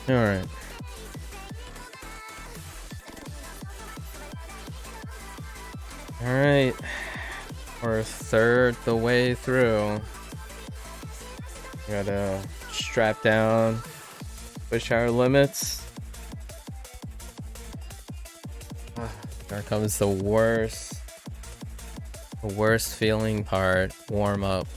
All right. All right. We're a third the way through. Gotta strap down, push our limits. Here comes the worst feeling part, warm up.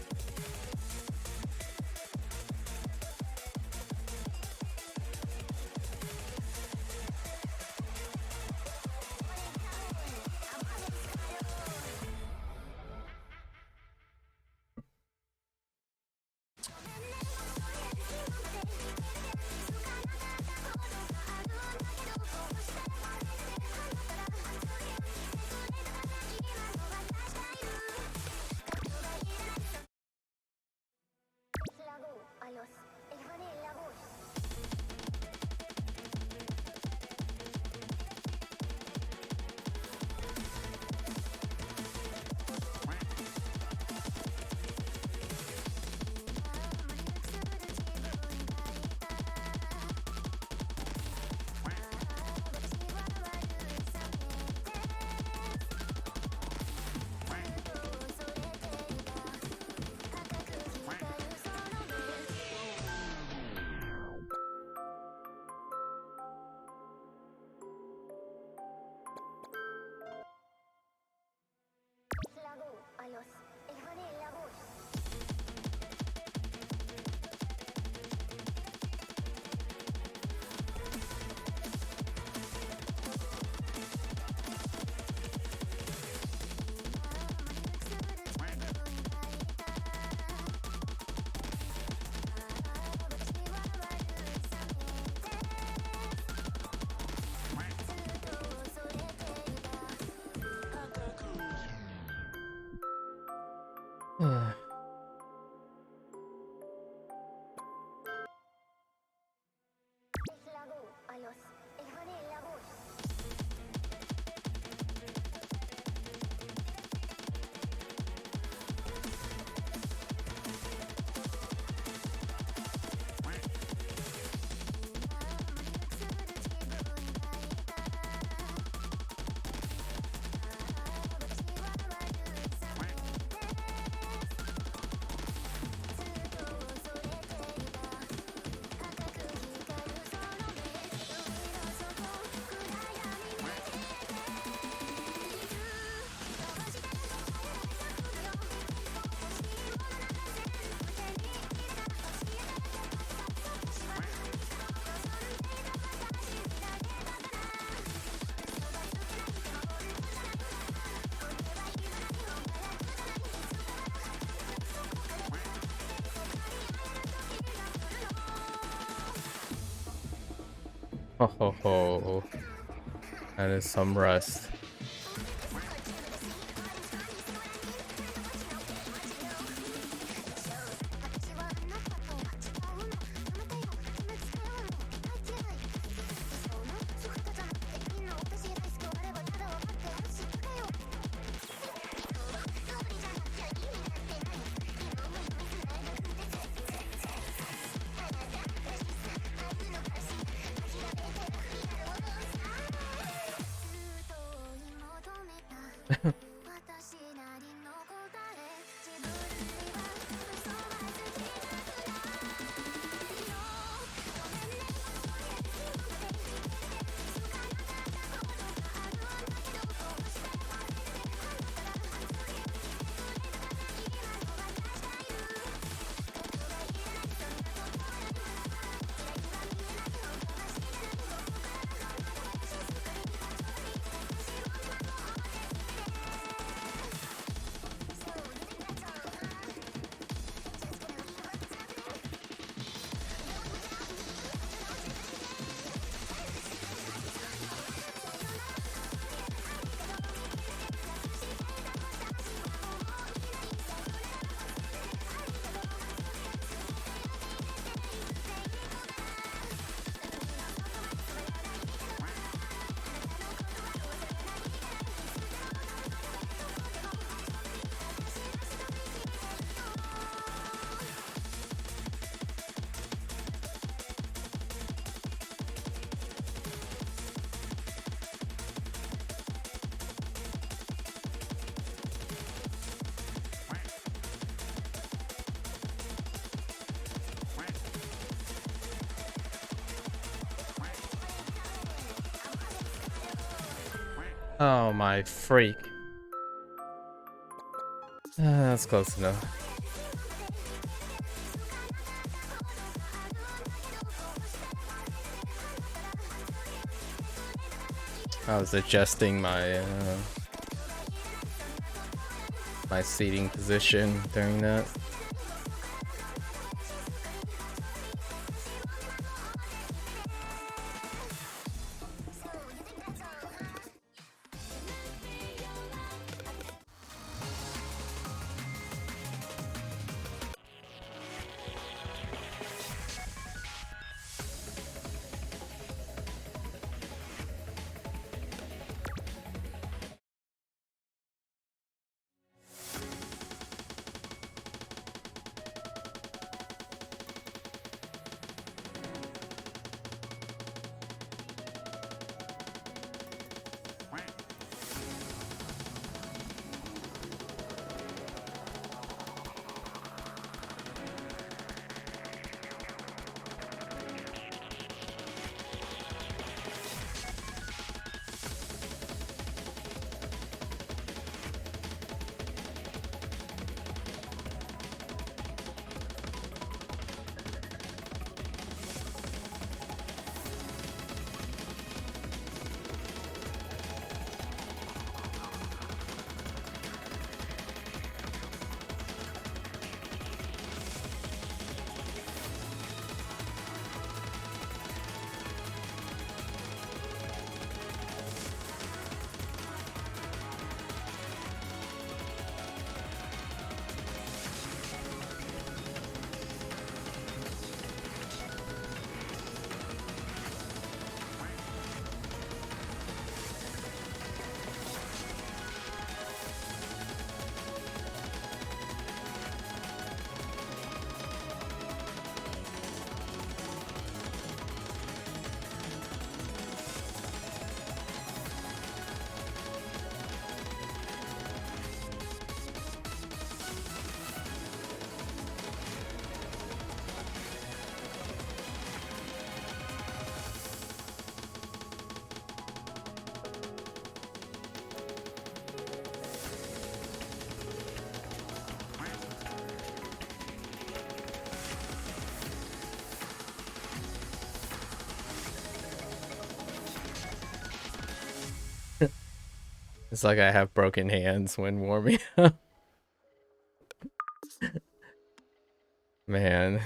Ho ho ho. That is some rust. Oh my freak. That's close enough. I was adjusting my my seating position during that. It's like I have broken hands when warming up. Man.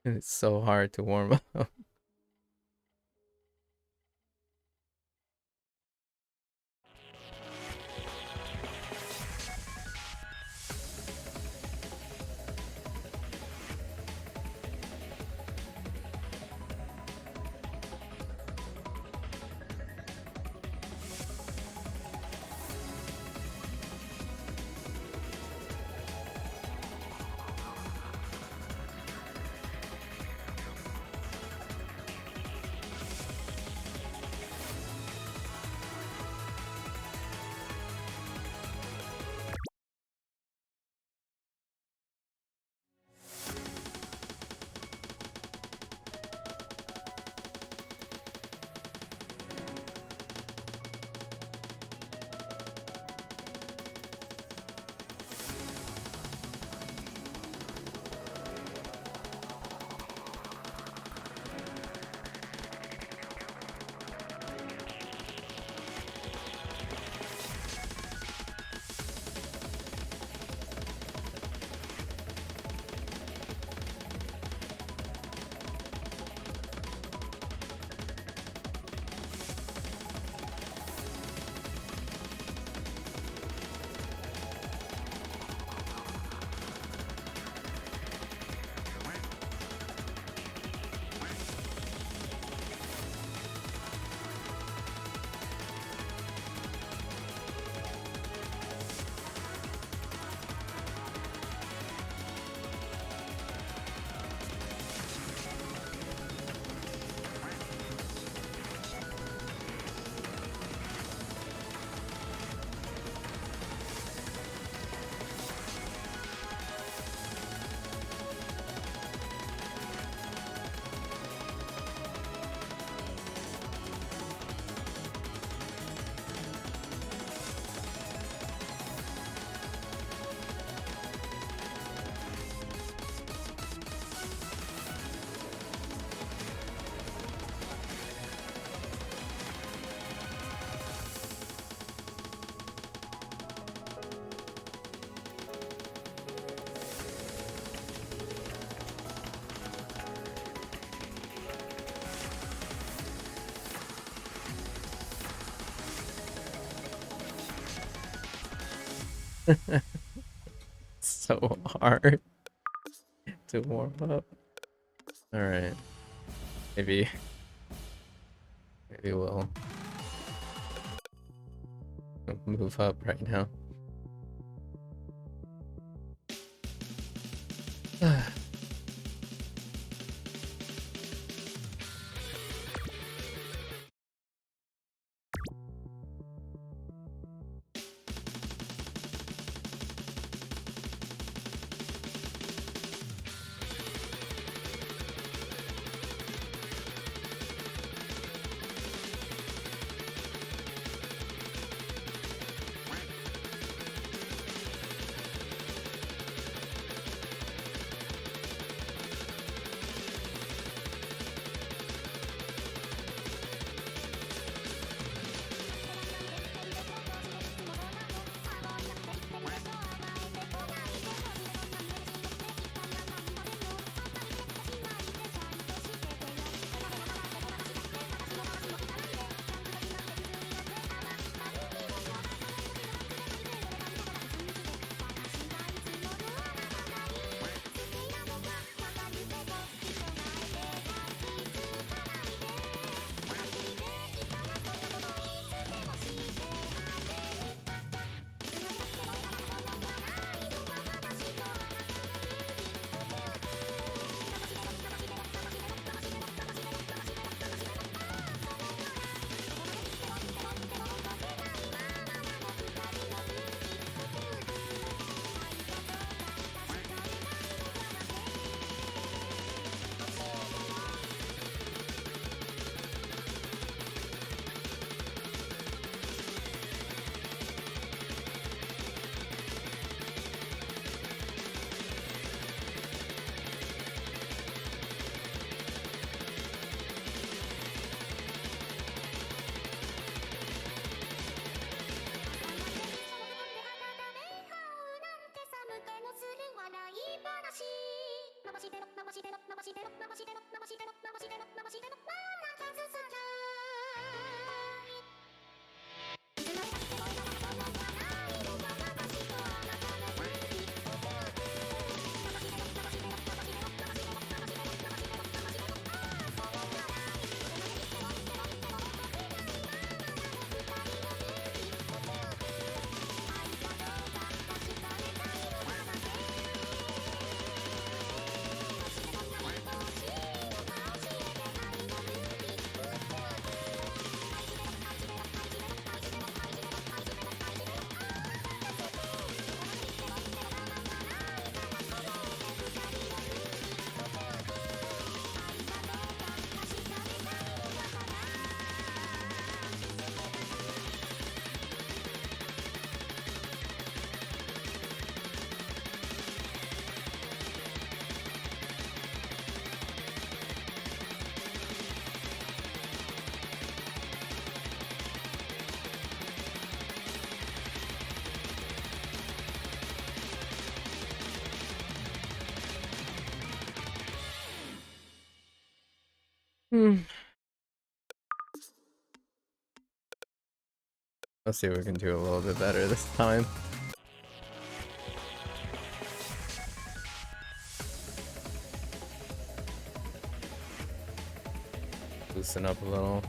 It's so hard to warm up. So hard to warm up. Alright. Maybe we'll move up right now. Let's see if we can do a little bit better this time. Loosen up a little.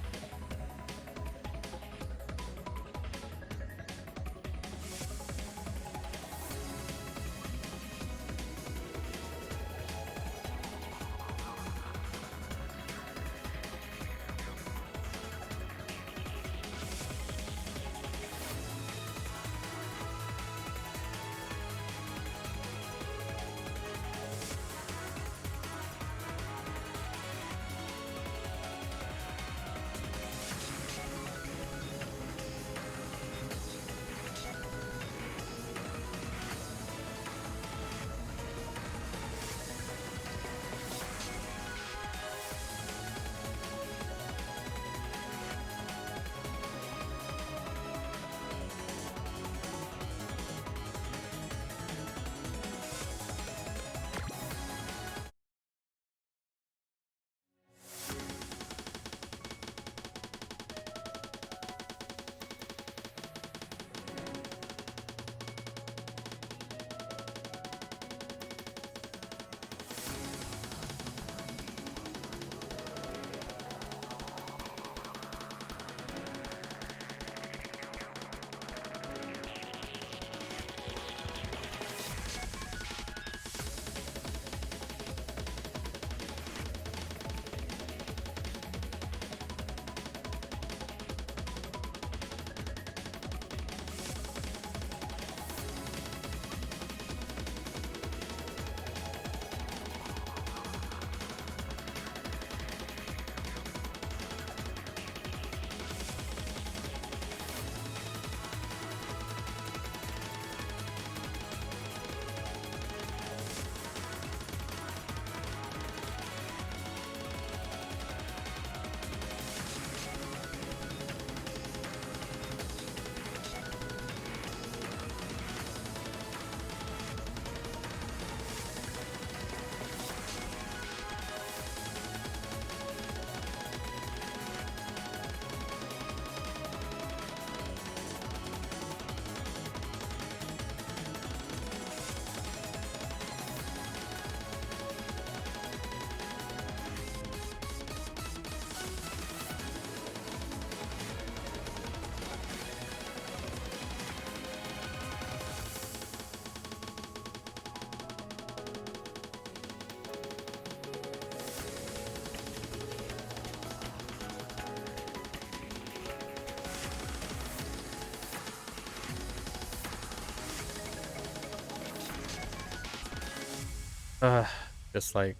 Just like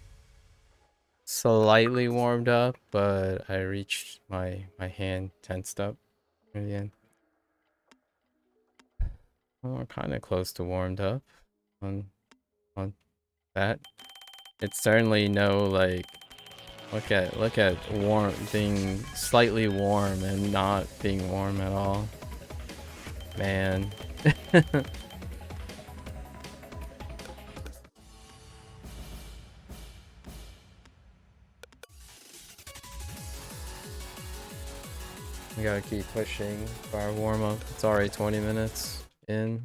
slightly warmed up, but I reached my hand tensed up in the end. Well, we're kind of close to warmed up on that. It's certainly no like look at warm being slightly warm and not being warm at all. Man. We gotta keep pushing for our warm up. It's already 20 minutes in.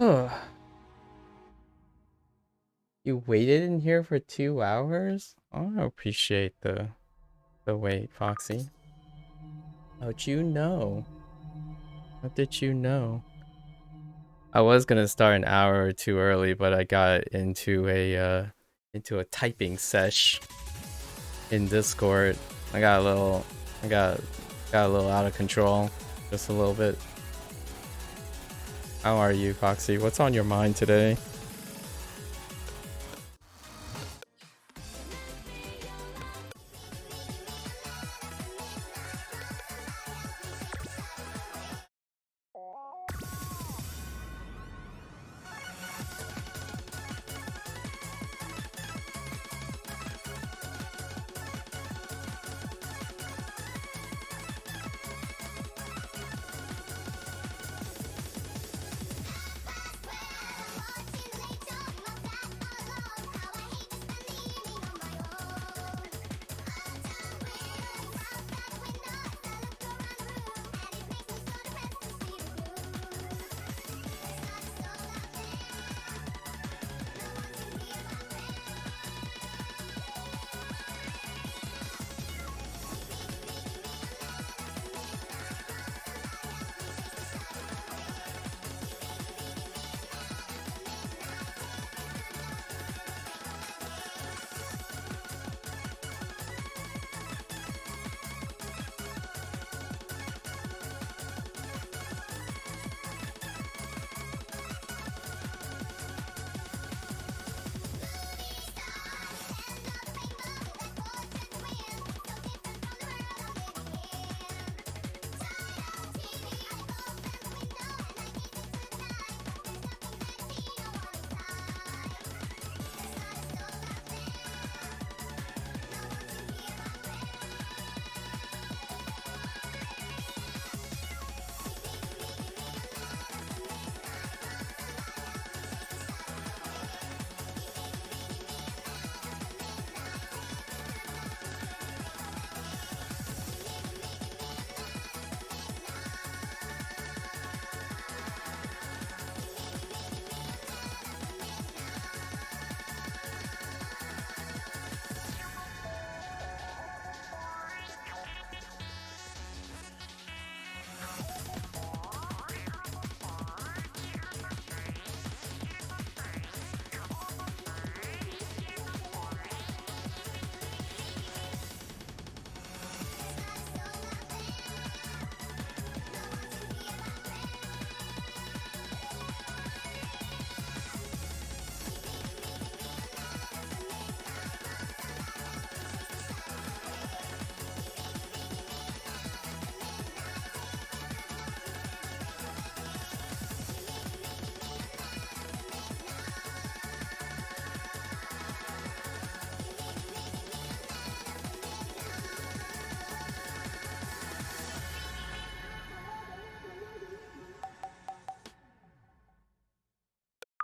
Oh, you waited in here for 2 hours? I appreciate the wait, Foxy. How'd you know? How did you know? I was gonna start an hour or two early, but I got into a typing sesh in Discord. I got a little out of control, just a little bit. How are you, Foxy? What's on your mind today?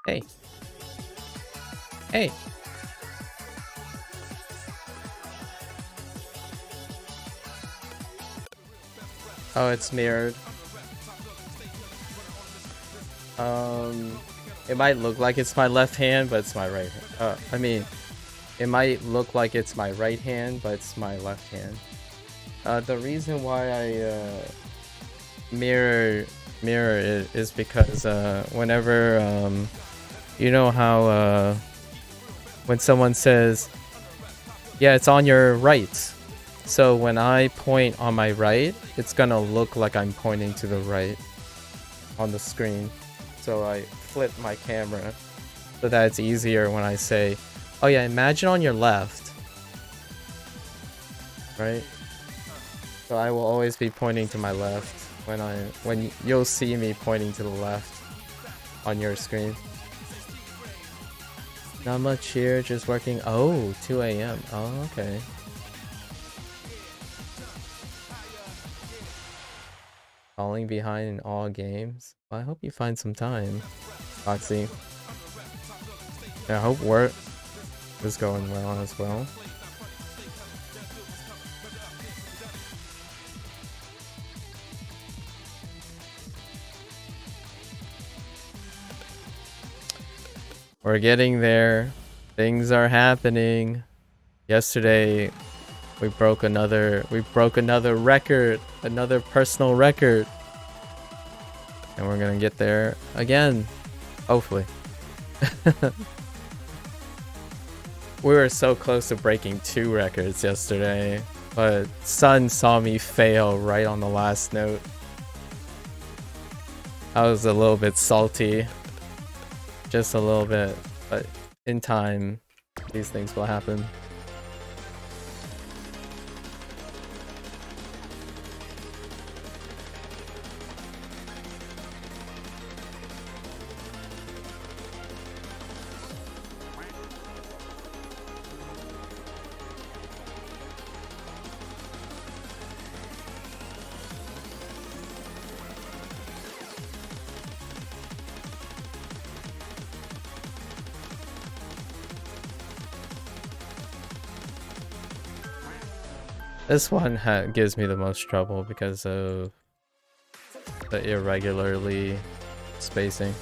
Hey. Hey. Oh, it's mirrored. It might look like it's my left hand, but it's my right hand. I mean, it might look like it's my right hand, but it's my left hand. The reason why I mirror it is because whenever you know how when someone says, yeah, it's on your right, so when I point on my right, it's gonna look like I'm pointing to the right on the screen. So I flip my camera so that it's easier when I say, oh yeah, imagine on your left, right? So I will always be pointing to my left when you'll see me pointing to the left on your screen. Not much here, just working. Oh, 2 a.m. Oh, okay. Falling behind in all games. Well, I hope you find some time, Foxy. I hope work is going well as well. We're getting there. Things are happening. Yesterday, We broke another record, another personal record. And we're gonna get there again, hopefully. We were so close to breaking 2 records yesterday, but Sun saw me fail right on the last note. I was a little bit salty, just a little bit, but in time, these things will happen. This one gives me the most trouble because of the irregularly spacing.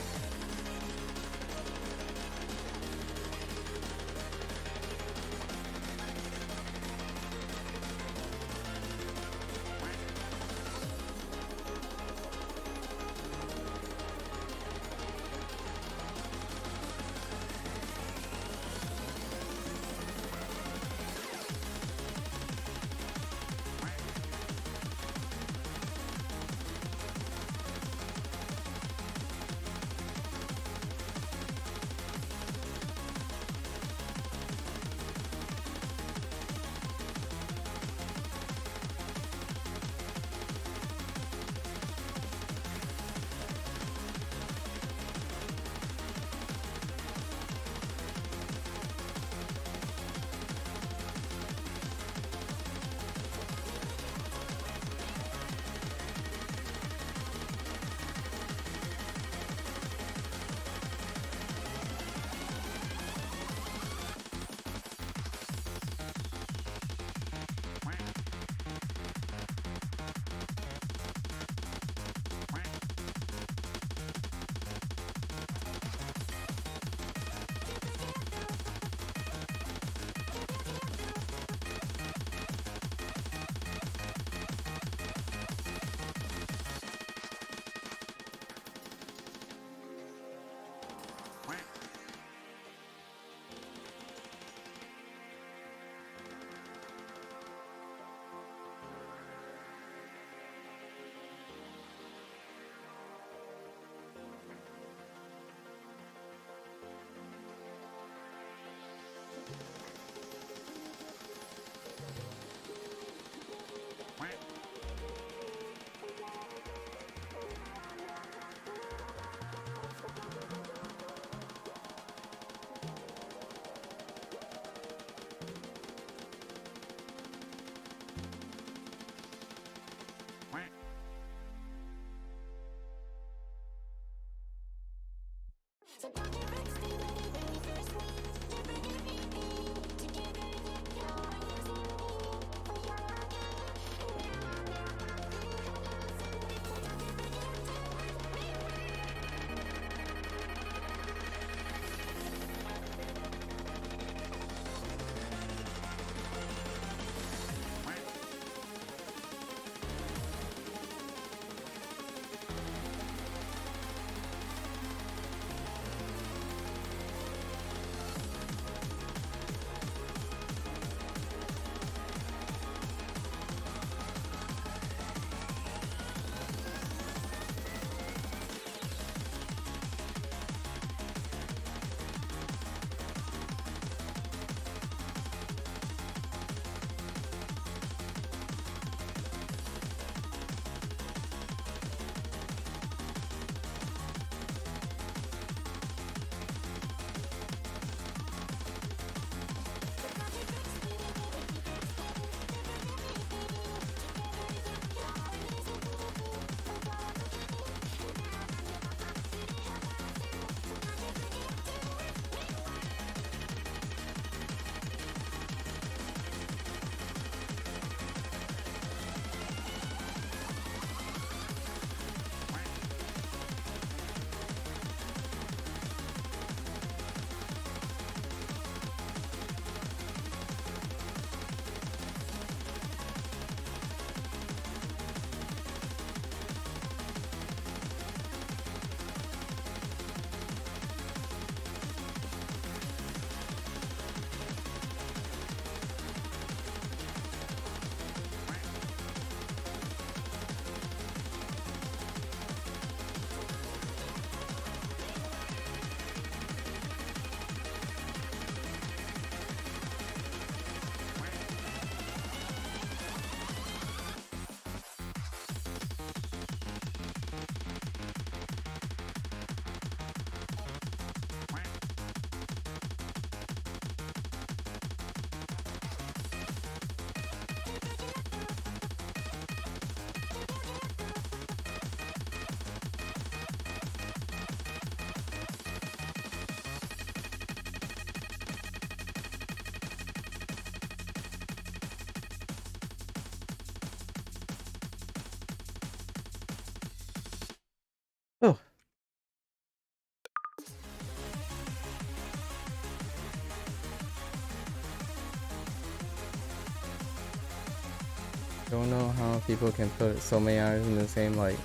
Don't know how people can put so many hours in the same, like,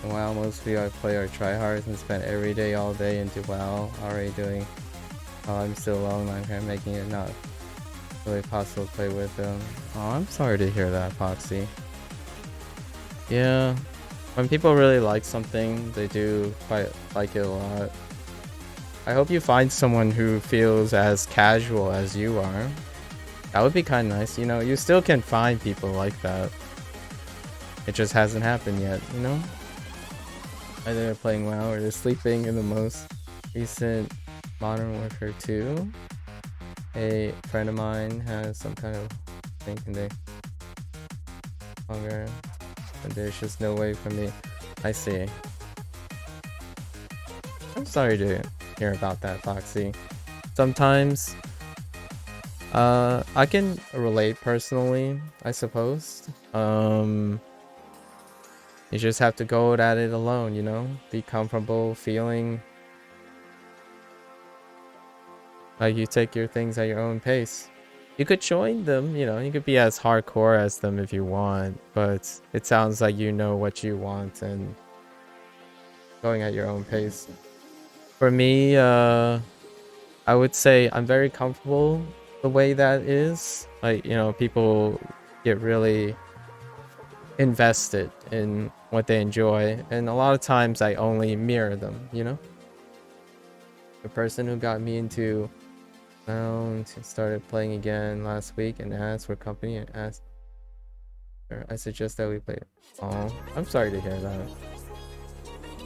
WoW. Most people I play are tryhards and spend every day all day into WoW already doing. I'm still alone, I'm kind of making it not really possible to play with them. Oh, I'm sorry to hear that, Foxy. Yeah, when people really like something, they do quite like it a lot. I hope you find someone who feels as casual as you are. That would be kind of nice, you know? You still can find people like that. It just hasn't happened yet, you know? Either they're playing WoW or they're sleeping in the most recent Modern Warfare 2. A friend of mine has some kind of thing and they hunger. And there's just no way for me. I see. I'm sorry to hear about that, Foxy. Sometimes I can relate personally, I suppose. You just have to go at it alone, you know? Be comfortable feeling like you take your things at your own pace. You could join them, you know, you could be as hardcore as them if you want, but it sounds like you know what you want and going at your own pace. For me, I would say I'm very comfortable the way that is. Like, you know, people get really invested in what they enjoy, and a lot of times I only mirror them, you know? The person who got me into started playing again last week and asked for company and asked I suggest that we play. Oh, I'm sorry to hear that.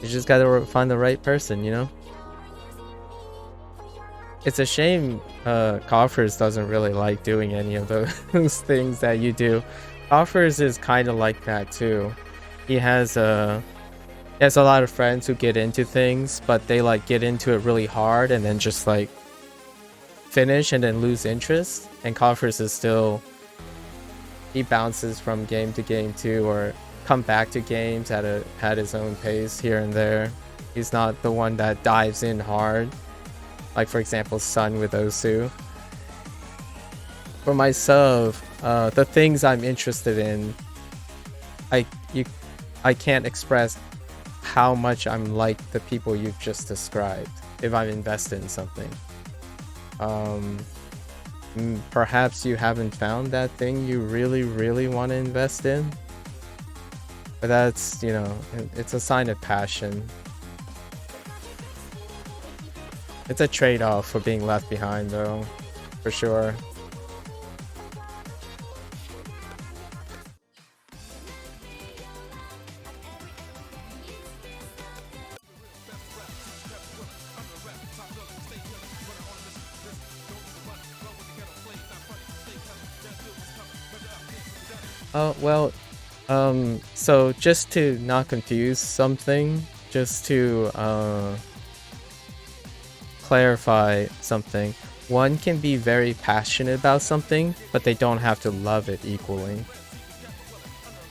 You just gotta find the right person, you know? It's a shame Coffers doesn't really like doing any of those things that you do. Coffers is kind of like that too. He has a lot of friends who get into things, but they like get into it really hard and then just like finish and then lose interest. And Coffers is still, he bounces from game to game too, or come back to games at his own pace here and there. He's not the one that dives in hard, like for example Sun with Osu. For myself, the things I'm interested in, I can't express how much I'm like the people you've just described if I'm invested in something. Perhaps you haven't found that thing you really want to invest in, but that's, you know, it's a sign of passion. It's a trade-off for being left behind though, for sure. Well, so just to not confuse something, just to clarify something, one can be very passionate about something, but they don't have to love it equally.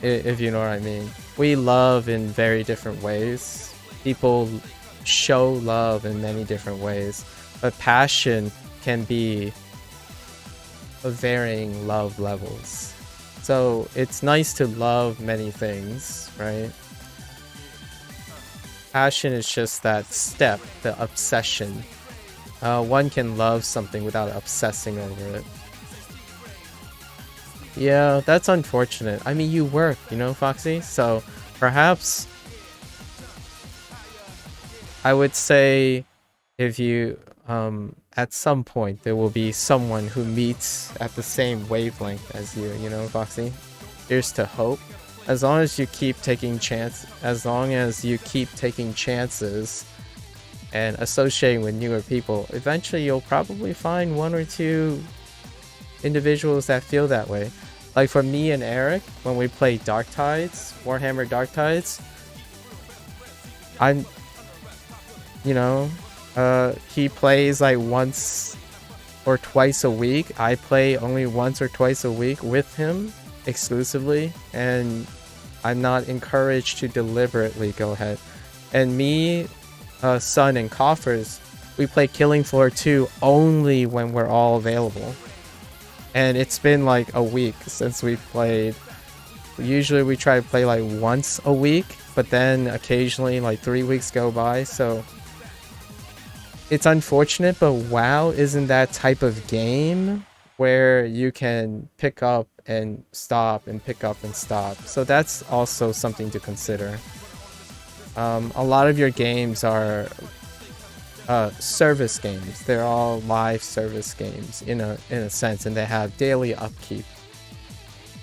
If you know what I mean. We love in very different ways. People show love in many different ways, but passion can be of varying love levels. So it's nice to love many things, right? Passion is just that step, the obsession. One can love something without obsessing over it. Yeah, that's unfortunate. I mean, you work, you know, Foxy? So perhaps I would say if you, at some point, there will be someone who meets at the same wavelength as you know, Foxy? Here's to hope. As long as you keep taking chances and associating with newer people, eventually you'll probably find one or two individuals that feel that way. Like for me and Eric, when we play Dark Tides, Warhammer Dark Tides, I'm, you know, he plays like once or twice a week. I play only once or twice a week with him exclusively, and I'm not encouraged to deliberately go ahead. And me, Sun, and Coffers, we play Killing Floor 2 only when we're all available. And it's been like a week since we played. Usually we try to play like once a week, but then occasionally like 3 weeks go by, so it's unfortunate, but WoW isn't that type of game where you can pick up and stop and pick up and stop. So that's also something to consider. A lot of your games are service games. They're all live service games in a sense, and they have daily upkeep.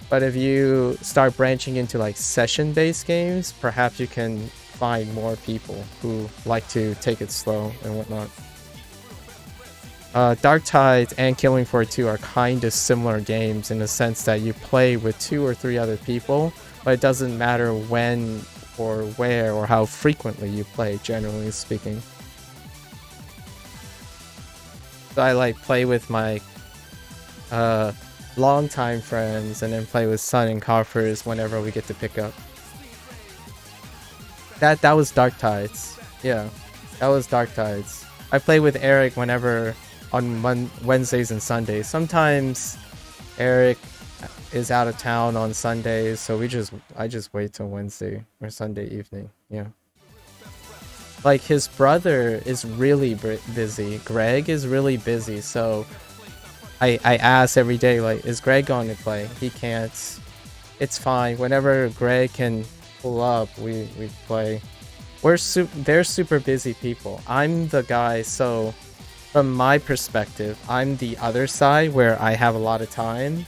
But if you start branching into like session-based games, perhaps you can find more people who like to take it slow and whatnot. Dark Tides and Killing Floor 2 are kind of similar games in the sense that you play with 2 or 3 other people, but it doesn't matter when or where or how frequently you play, generally speaking. So I like play with my longtime friends and then play with Sun and Coffers whenever we get to pick up. That was Dark Tides. Yeah, that was Dark Tides. I play with Eric whenever on Wednesdays and Sundays. Sometimes Eric is out of town on Sundays, so I just wait till Wednesday or Sunday evening. Yeah. Like his brother is really busy. Greg is really busy, so I ask every day, like, is Greg going to play? He can't. It's fine. Whenever Greg can pull up, we play. They're super busy people. I'm the guy, so from my perspective, I'm the other side where I have a lot of time.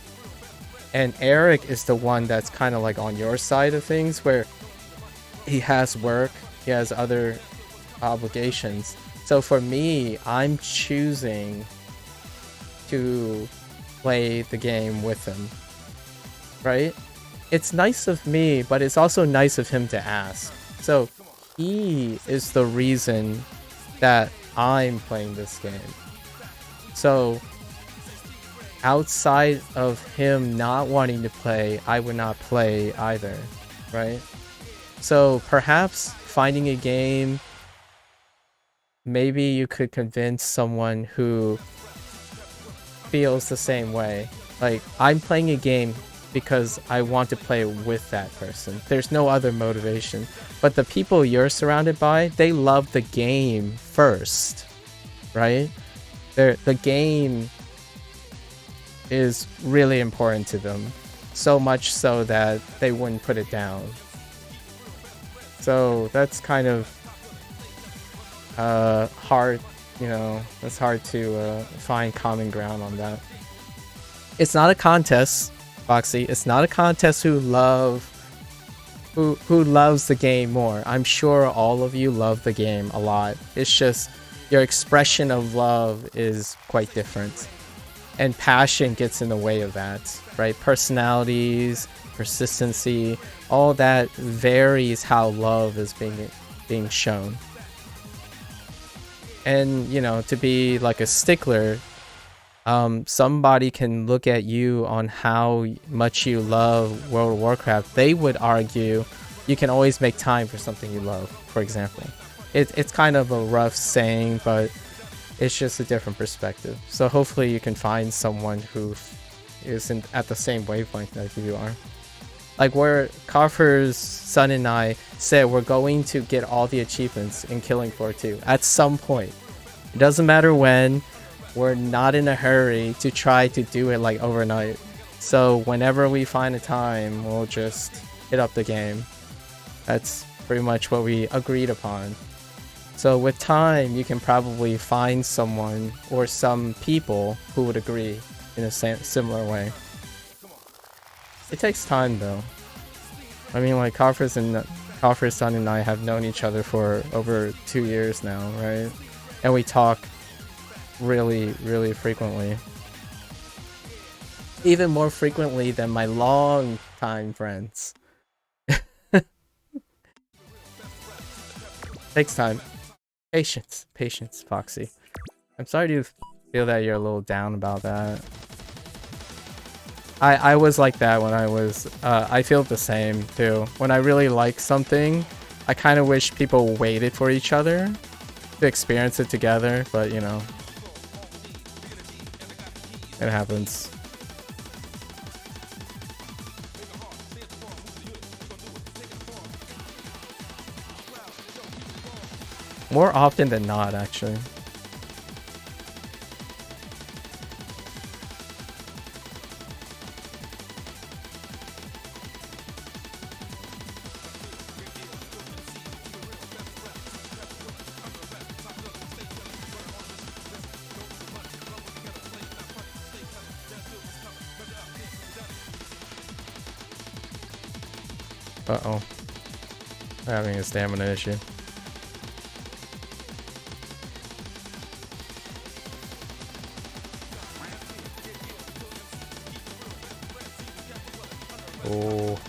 And Eric is the one that's kind of like on your side of things where he has work, he has other obligations. So for me, I'm choosing to play the game with him, right? It's nice of me, but it's also nice of him to ask. So he is the reason that I'm playing this game. So outside of him not wanting to play, I would not play either, right? So perhaps finding a game, maybe you could convince someone who feels the same way. Like, I'm playing a game because I want to play with that person. There's no other motivation. But the people you're surrounded by, they love the game first, right? The game is really important to them. So much so that they wouldn't put it down. So that's kind of hard, you know, it's hard to find common ground on that. It's not a contest, Foxy. It's not a contest who loves the game more. I'm sure all of you love the game a lot. It's just your expression of love is quite different. And passion gets in the way of that, right? Personalities, persistency, all that varies how love is being shown. And, you know, to be like a stickler, somebody can look at you on how much you love World of Warcraft. They would argue you can always make time for something you love, for example. It's kind of a rough saying, but it's just a different perspective. So hopefully you can find someone who isn't at the same wavelength that you are. Like where Coffer's son and I said we're going to get all the achievements in Killing Floor 2 at some point. It doesn't matter when. We're not in a hurry to try to do it like overnight. So whenever we find a time, we'll just hit up the game. That's pretty much what we agreed upon. So with time, you can probably find someone or some people who would agree in a similar way. It takes time though. I mean, like Coffer's son and I have known each other for over 2 years now, right? And we talk really, really frequently. Even more frequently than my long-time friends. Takes time. Patience, Foxy. I'm sorry to feel that you're a little down about that. I was like that when I was, I feel the same too. When I really like something, I kind of wish people waited for each other to experience it together, but you know, it happens. More often than not, actually. Uh-oh. We're having a stamina issue. Oh.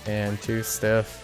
And too stiff.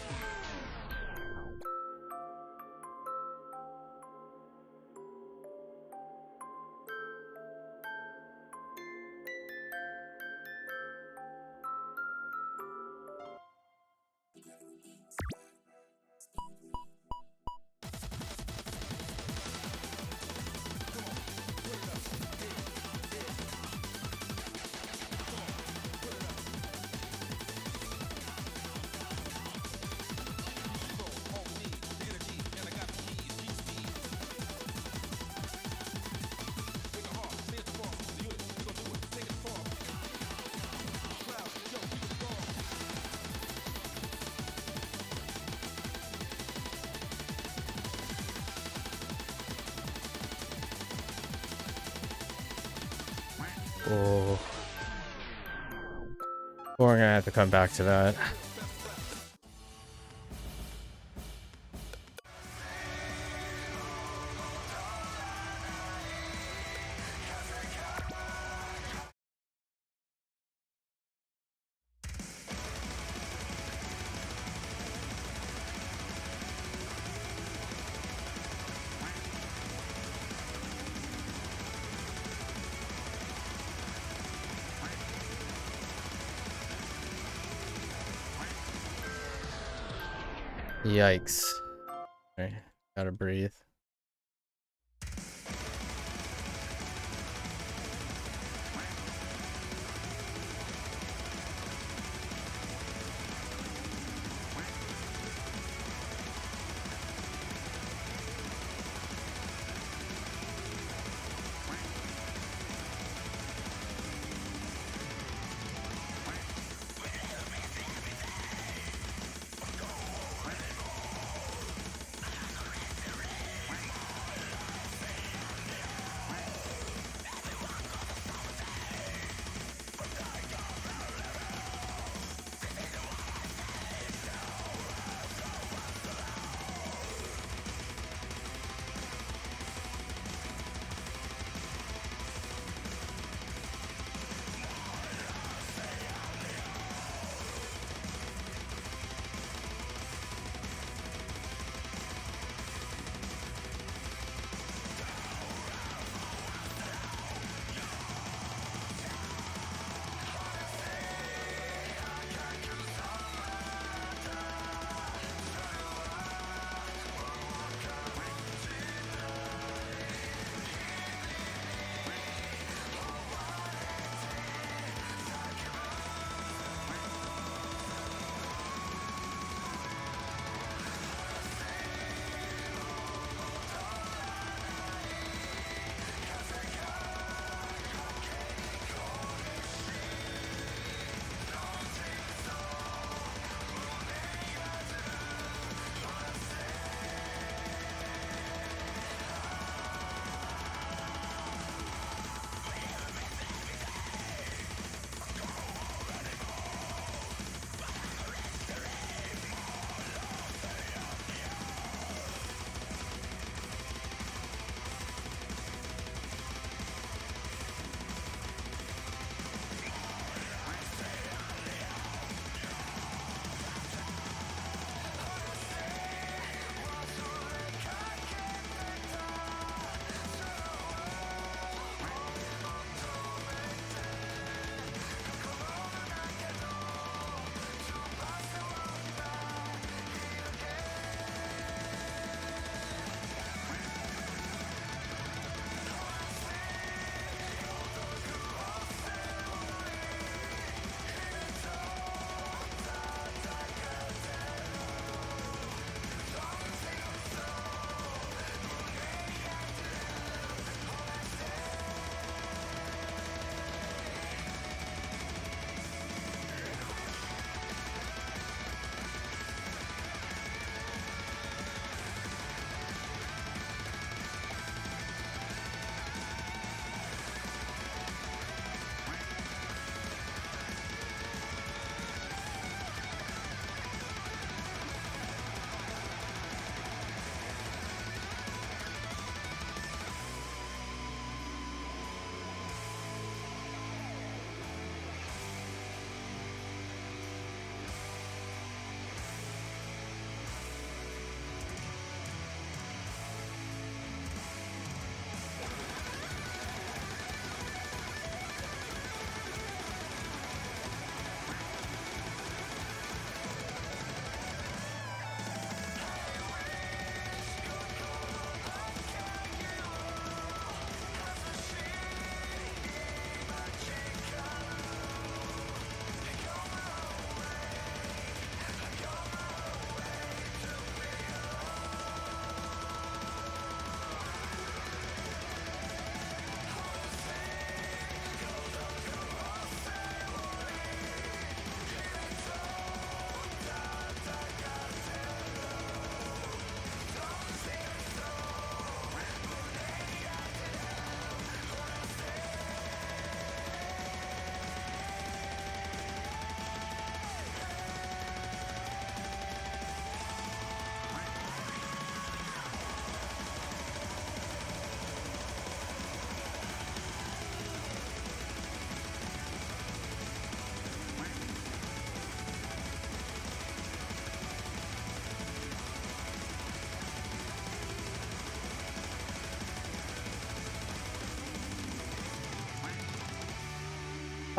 Oh. We're gonna have to come back to that. Yikes. Alright, gotta breathe.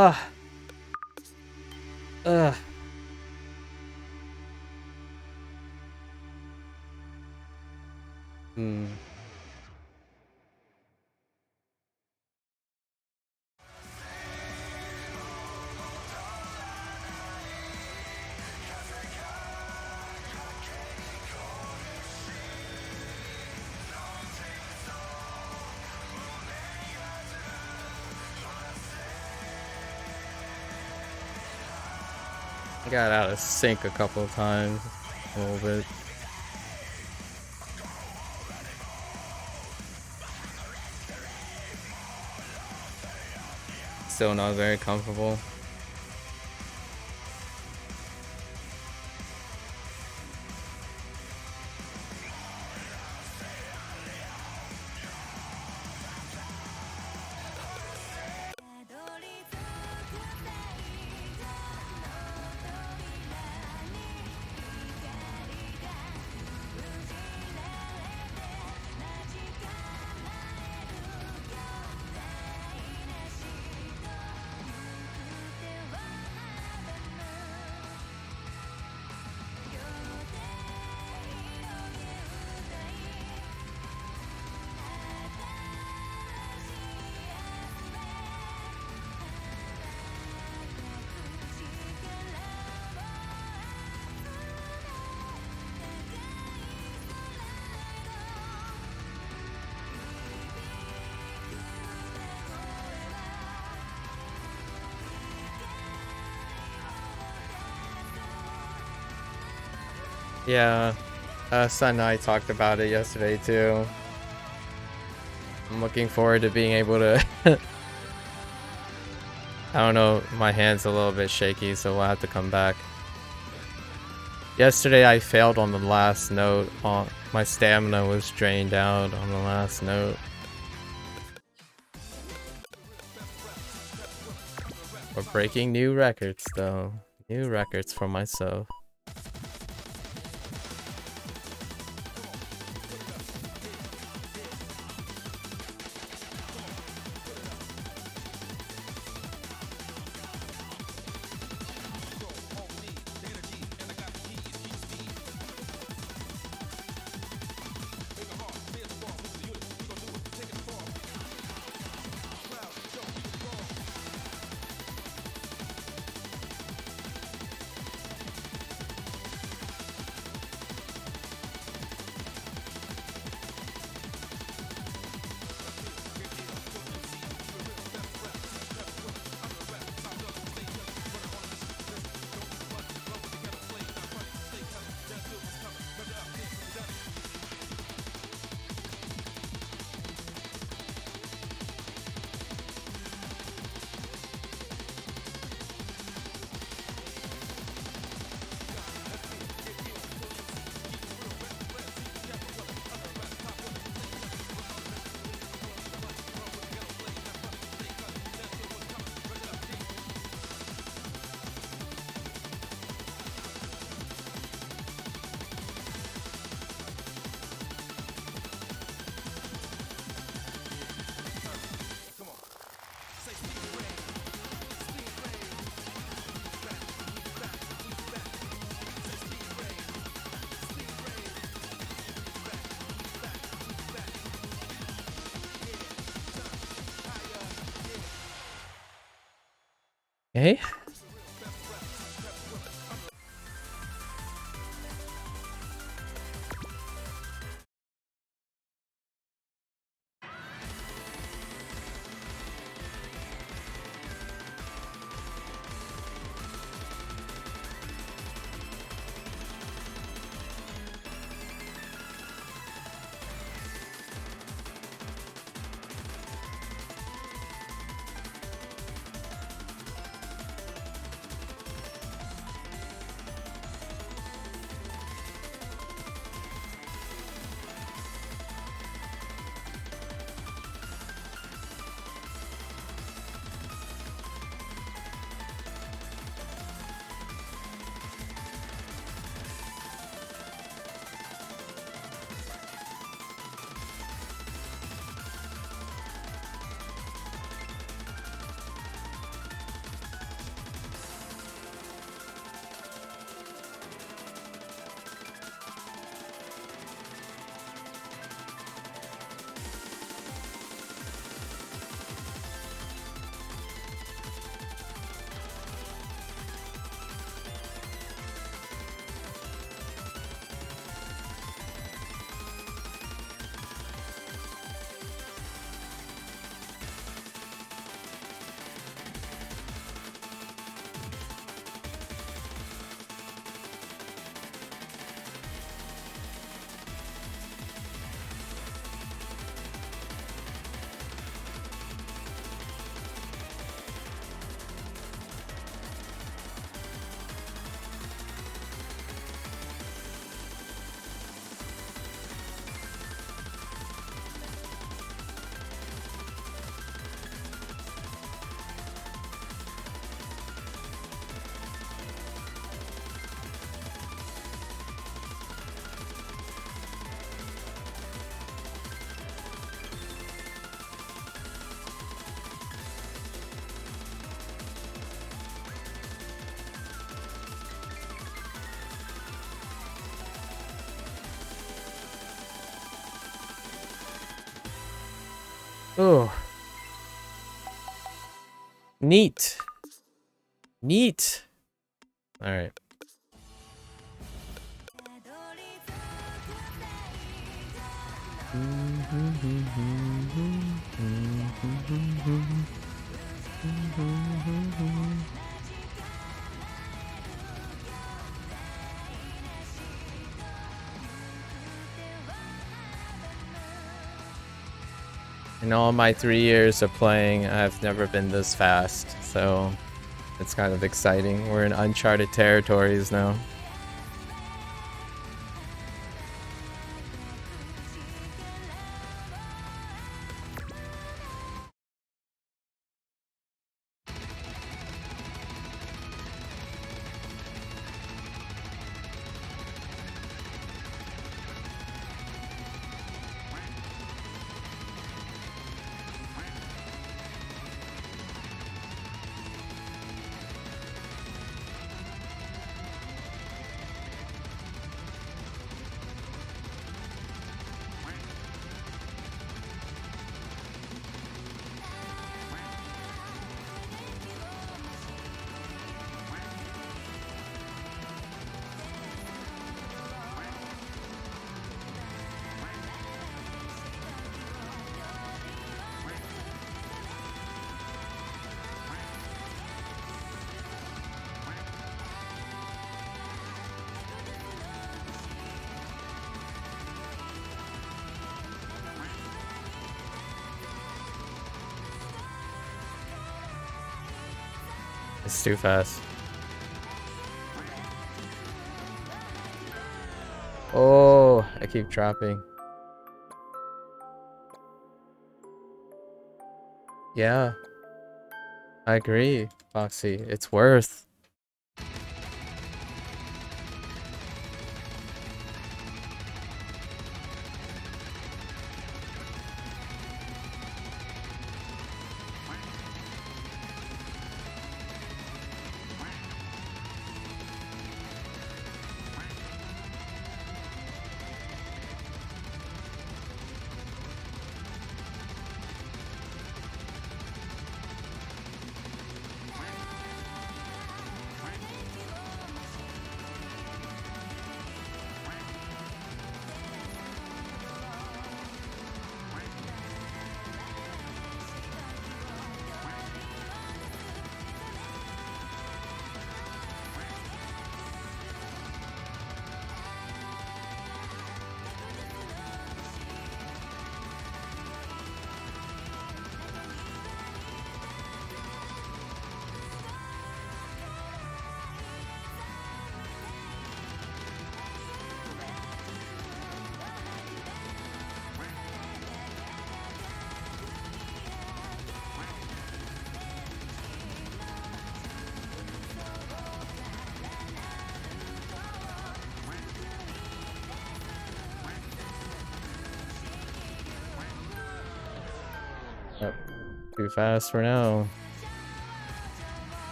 Ah. Ugh. Hmm. Got out of sync a couple of times. A little bit. Still not very comfortable. Yeah, Sun and I talked about it yesterday too. I'm looking forward to being able to. I don't know, my hand's a little bit shaky, so we'll have to come back. Yesterday I failed on the last note. My stamina was drained out on the last note. We're breaking new records though. New records for myself. Okay. Oh, neat. Neat. All right. In all my 3 years of playing, I've never been this fast, so it's kind of exciting. We're in uncharted territories now. It's too fast. Oh, I keep dropping. Yeah, I agree, Foxy. It's worth. Yep. Too fast for now.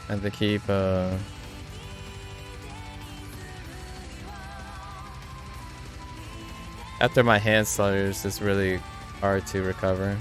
I have to keep after my hand slutters, it's really hard to recover.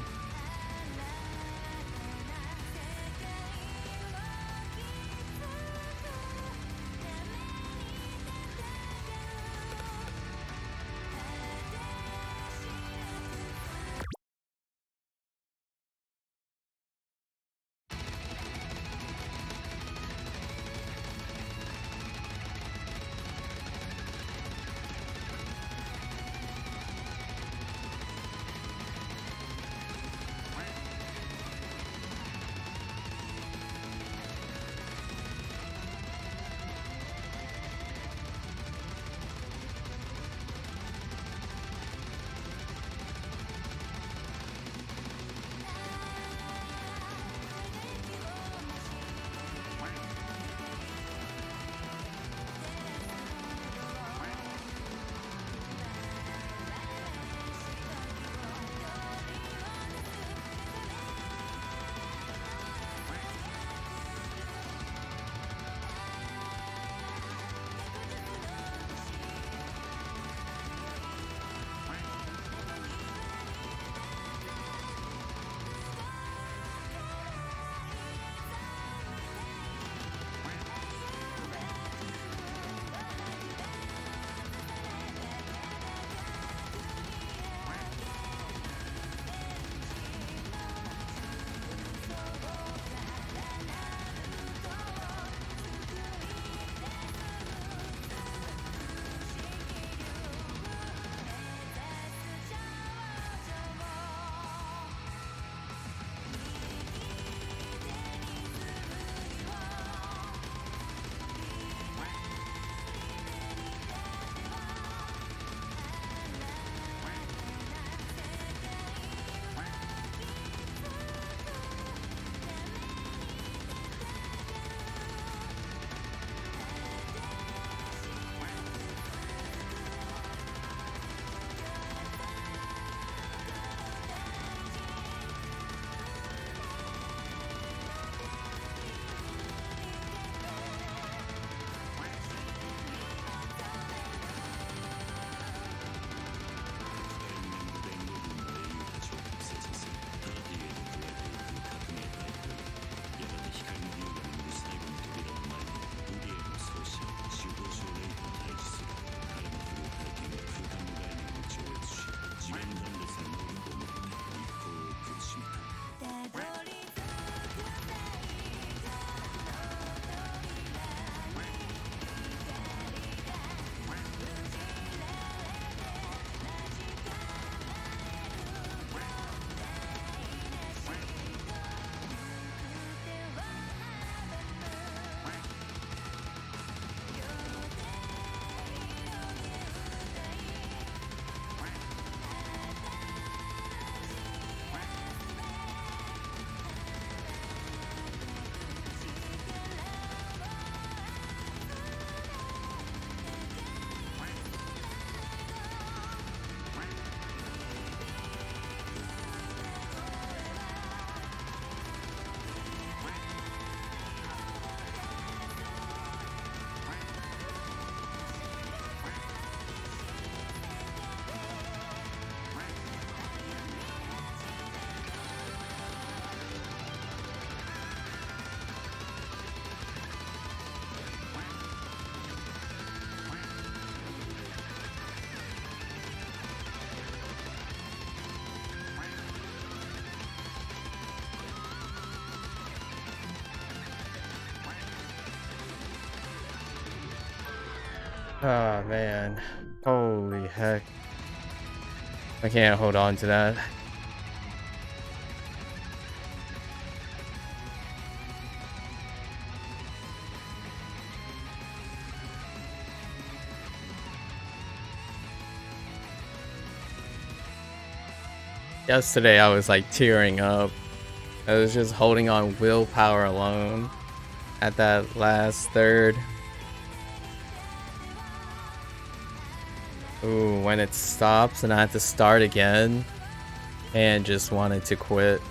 Oh man. Holy heck. I can't hold on to that. Yesterday I was like tearing up. I was just holding on willpower alone at that last third. Ooh, when it stops and I have to start again, and just wanted to quit.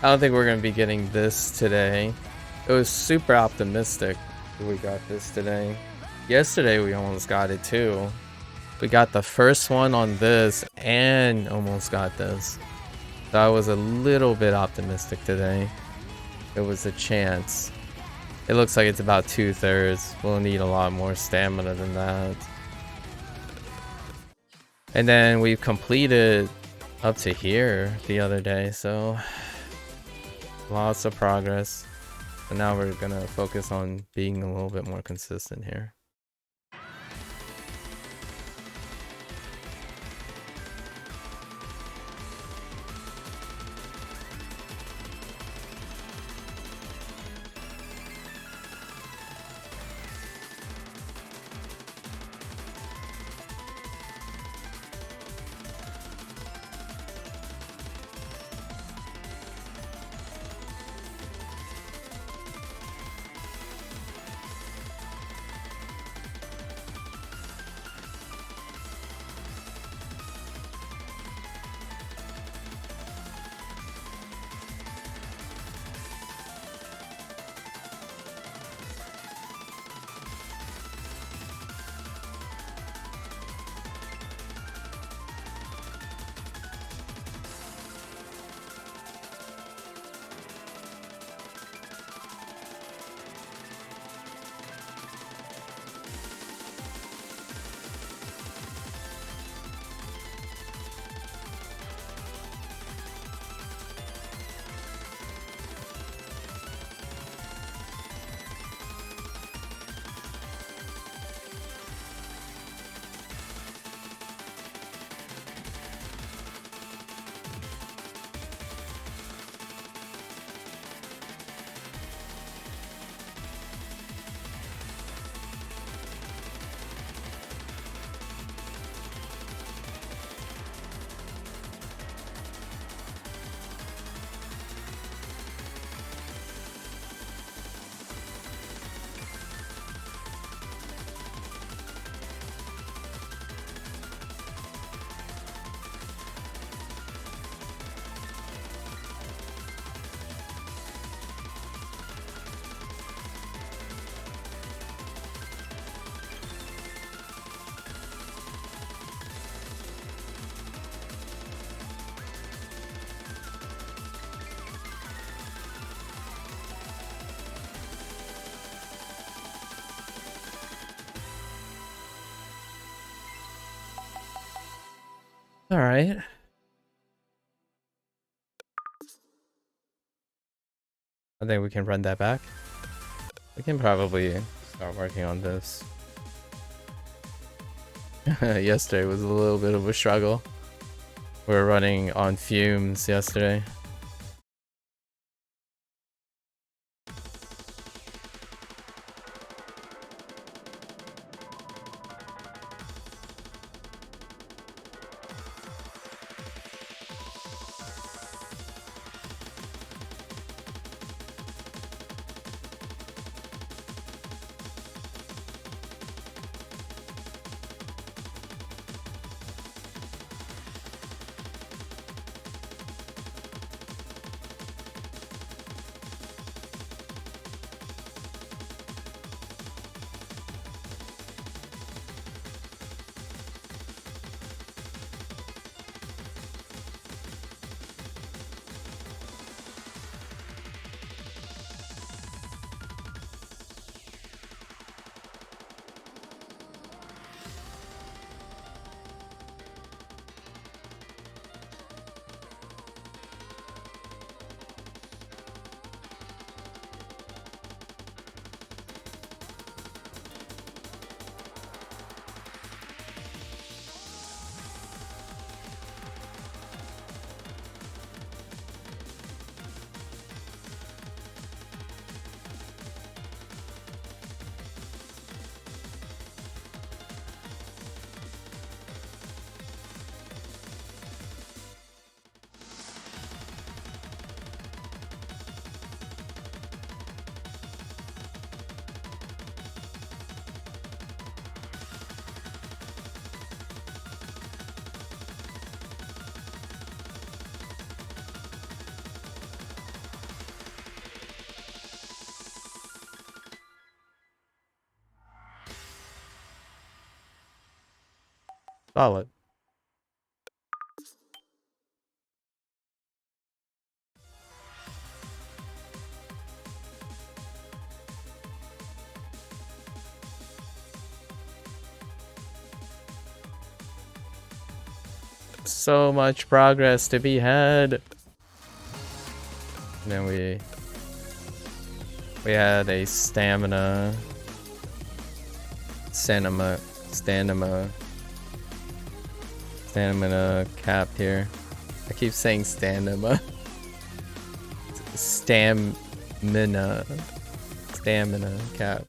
I don't think we're gonna be getting this today. It was super optimistic that we got this today. Yesterday we almost got it too. We got the first one on this and almost got this. So I was a little bit optimistic today. It was a chance. It looks like it's about 2/3. We'll need a lot more stamina than that. And then we completed up to here the other day, so lots of progress. And now we're gonna focus on being a little bit more consistent here. All right. I think we can run that back. We can probably start working on this. Yesterday was a little bit of a struggle. We were running on fumes yesterday. Solid. So much progress to be had. And then we had a stamina cap here. I keep saying stamina cap.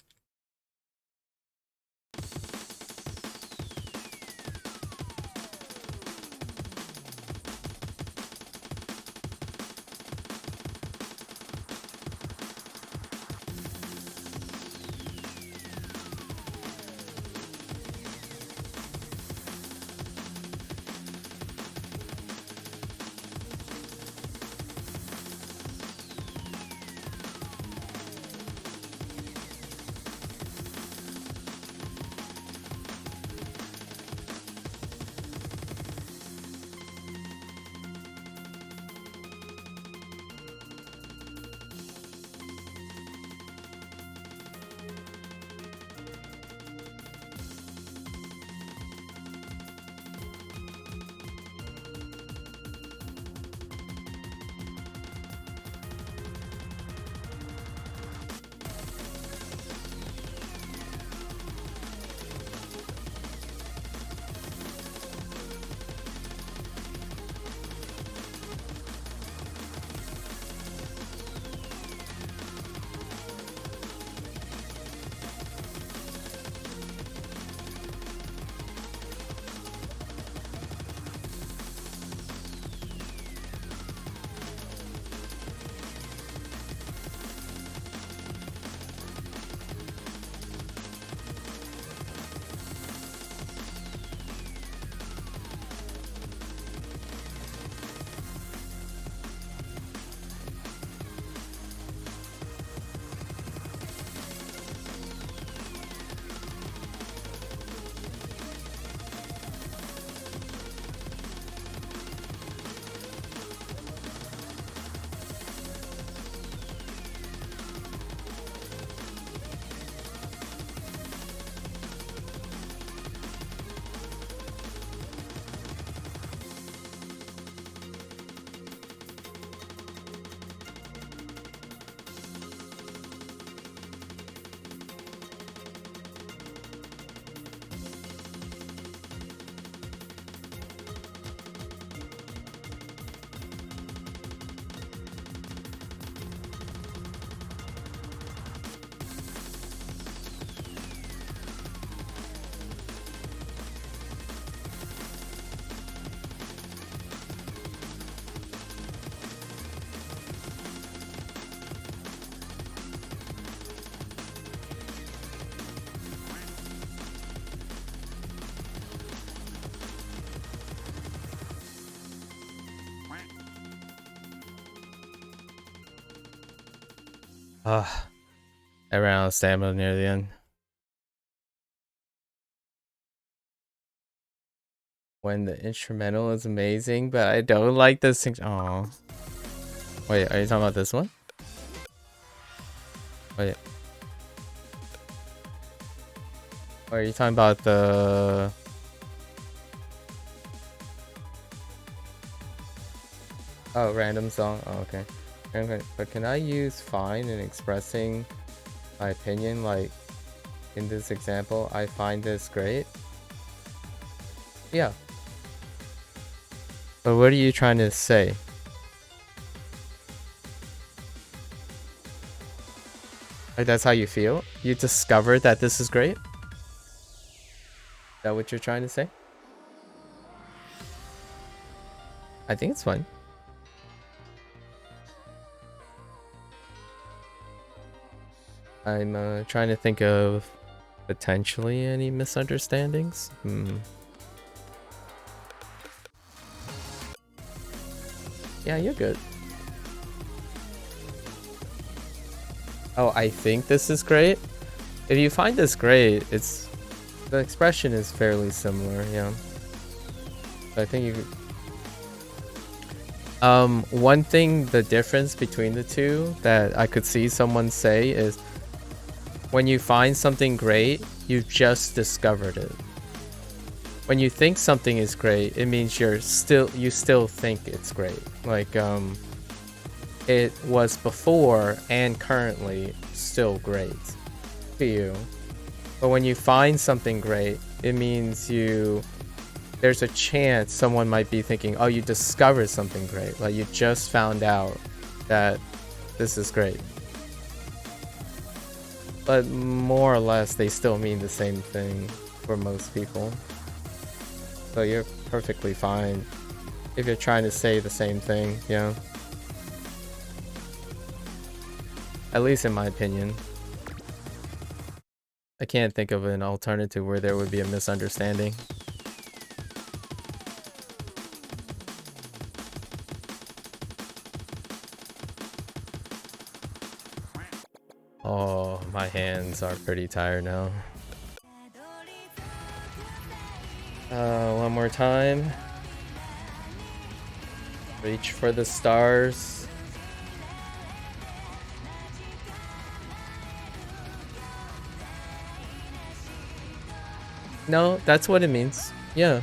I ran out of stamina near the end. When the instrumental is amazing, but I don't like this thing. Oh, wait, are you talking about this one? Wait, or are you talking about the? Oh, random song. Oh, okay. Okay, but can I use fine in expressing my opinion? Like in this example, I find this great. Yeah. But what are you trying to say? Like that's how you feel? You discovered that this is great? Is that what you're trying to say? I think it's fun. I'm trying to think of potentially any misunderstandings. Yeah, you're good. Oh, I think this is great. If you find this great, the expression is fairly similar, yeah. I think you. One thing, the difference between the two that I could see someone say is, when you find something great, you've just discovered it. When you think something is great, it means you still think it's great. Like, it was before and currently still great to you. But when you find something great, it means there's a chance someone might be thinking, oh, you discovered something great. Like, you just found out that this is great. But more or less, they still mean the same thing for most people. So you're perfectly fine if you're trying to say the same thing, yeah. At least in my opinion. I can't think of an alternative where there would be a misunderstanding. Oh, my hands are pretty tired now. One more time. Reach for the stars. No, that's what it means. Yeah.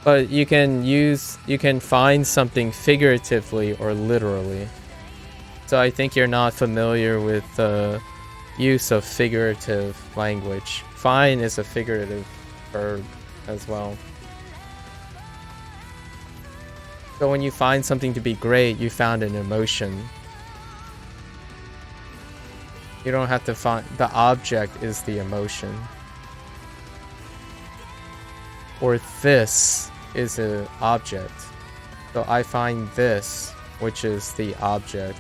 But you can find something figuratively or literally. So I think you're not familiar with the use of figurative language. Find is a figurative verb as well. So when you find something to be great, you found an emotion. You don't have to find the object is the emotion. Or this is an object. So I find this, which is the object.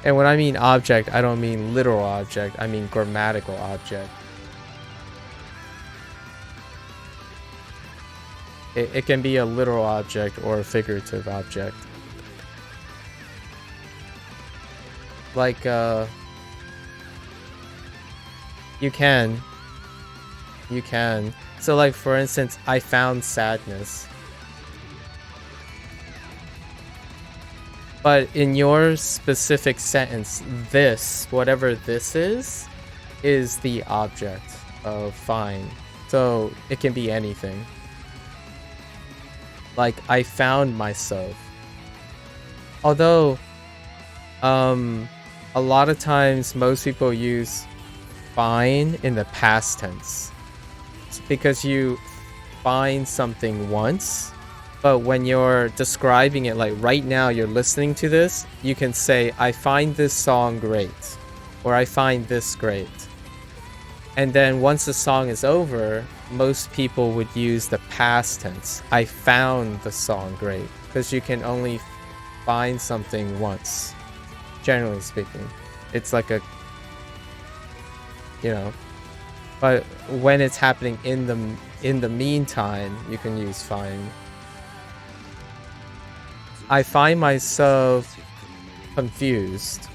And when I mean object, I don't mean literal object, I mean grammatical object. It can be a literal object or a figurative object. Like, you can. So like, for instance, I found sadness. But in your specific sentence, this, whatever this is the object of find. So it can be anything. Like, I found myself. Although, a lot of times most people use find in the past tense. It's because you find something once, but when you're describing it, like right now you're listening to this, you can say, I find this song great, or I find this great. And then once the song is over, most people would use the past tense. I found the song great, because you can only find something once, generally speaking. It's like a, you know, but when it's happening in the meantime, you can use find. I find myself confused.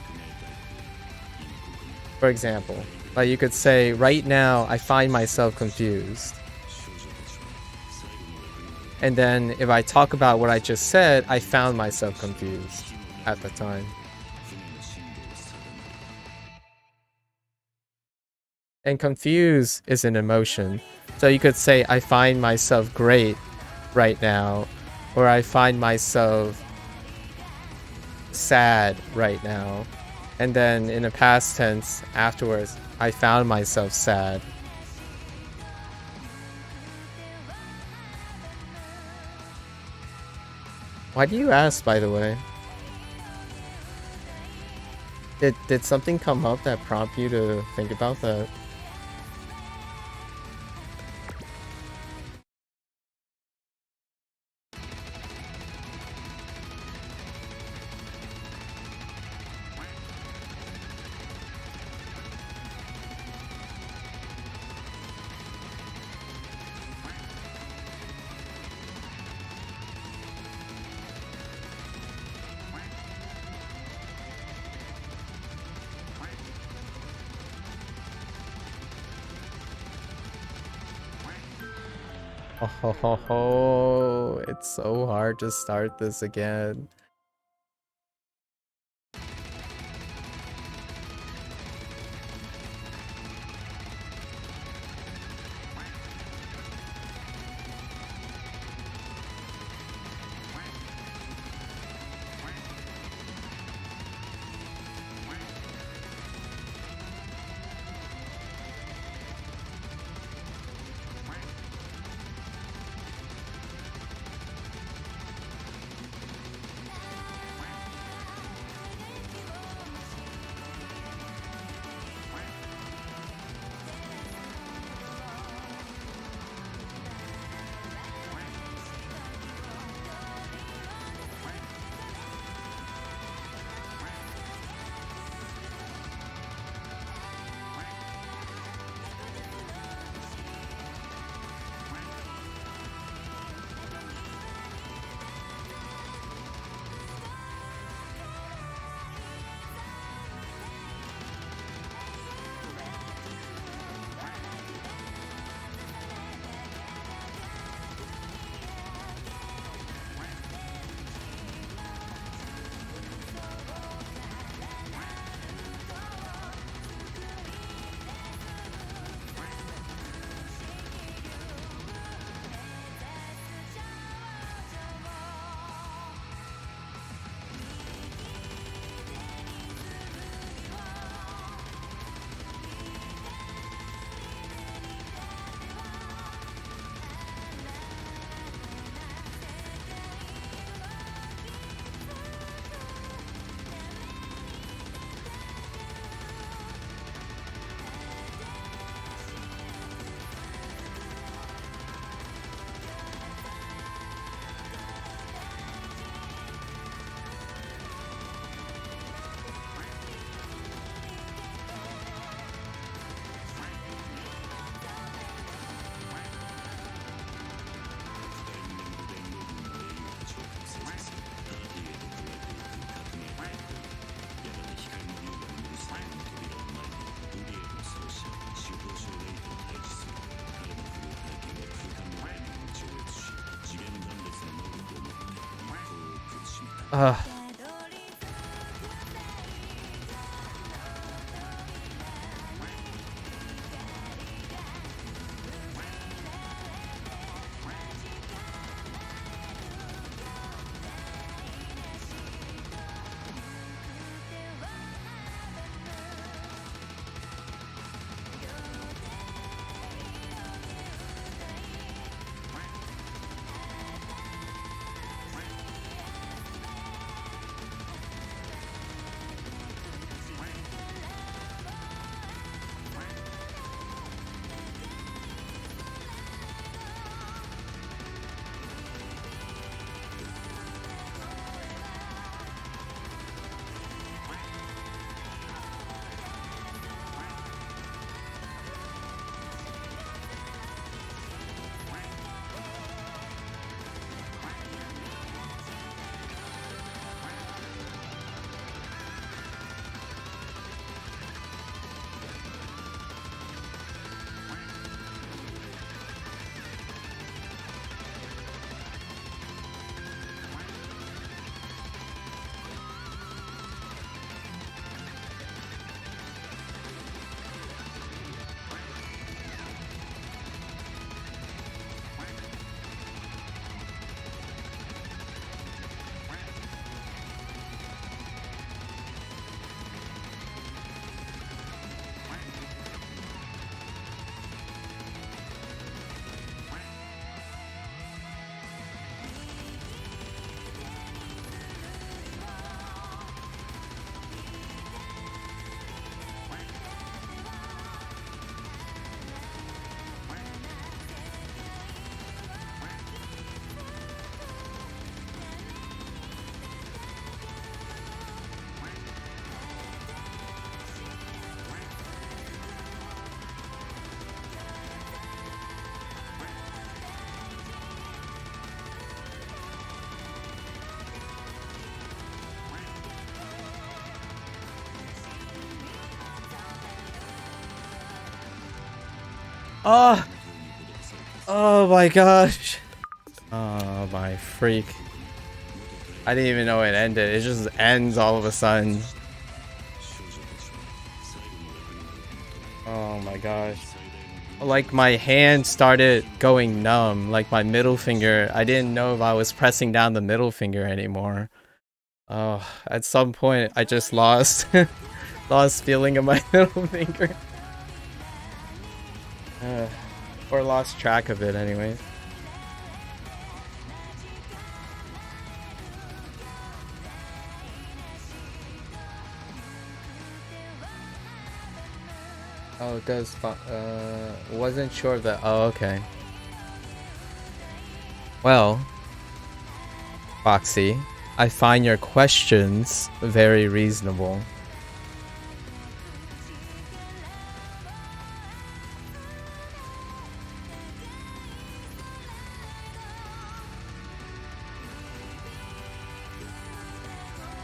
For example, like you could say, right now, I find myself confused. And then if I talk about what I just said, I found myself confused at the time. And confused is an emotion. So you could say, I find myself great right now, or I find myself sad right now. And then in the past tense afterwards, I found myself sad. Why do you ask, by the way? Did something come up that prompted you to think about that? Oh, it's so hard to start this again. Ugh. Ah. Oh my gosh. Oh my freak. I didn't even know it ended. It just ends all of a sudden. Oh my gosh. Like my hand started going numb, like my middle finger. I didn't know if I was pressing down the middle finger anymore. Oh, at some point I just lost lost feeling of my middle finger. Or lost track of it anyway. Oh, it does. Wasn't sure of that. Oh, okay. Well, Foxy, I find your questions very reasonable.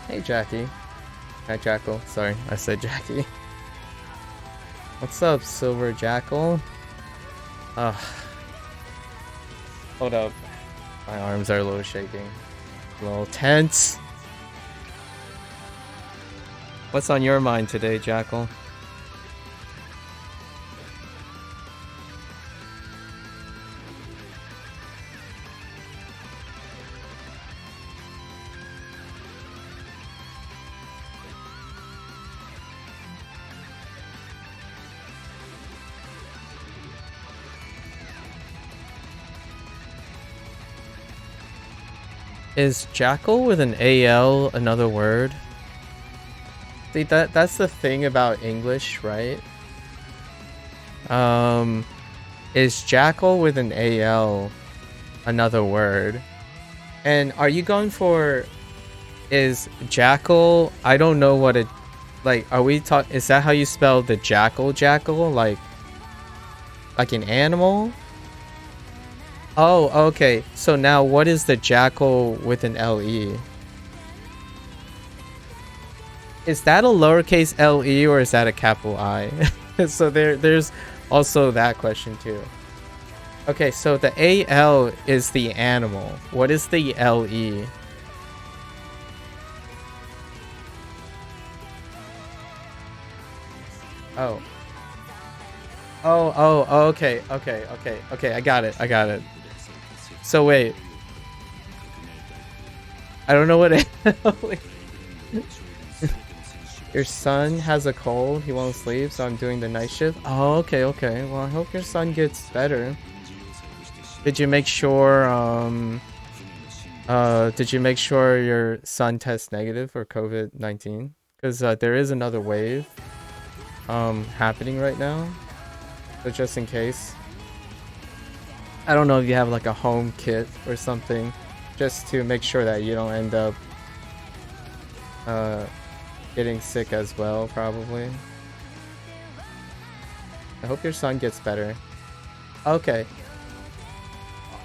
Hey, Jackie. Hi, Jackal. Sorry, I said Jackie. What's up, Silver Jackal? Ugh. Hold up. My arms are a little shaking. A little tense. What's on your mind today, Jackal? Is jackal with an AL another word? See, that's the thing about English, right? Is jackal with an AL another word? And are you going for, is jackal, I don't know what it, like, are we is that how you spell the jackal, like an animal? Oh, okay. So now what is the jackal with an LE? Is that a lowercase LE or is that a capital I? So there's also that question too. Okay, so the AL is the animal. What is the LE? Oh. Oh, okay, I got it. So wait. I don't know what Your son has a cold, he won't sleep, so I'm doing the night shift. Oh, okay. Well, I hope your son gets better. Did you make sure, your son tests negative for COVID-19? Because there is another wave happening right now. So just in case. I don't know if you have like a home kit or something, just to make sure that you don't end up getting sick as well, probably. I hope your son gets better. Okay.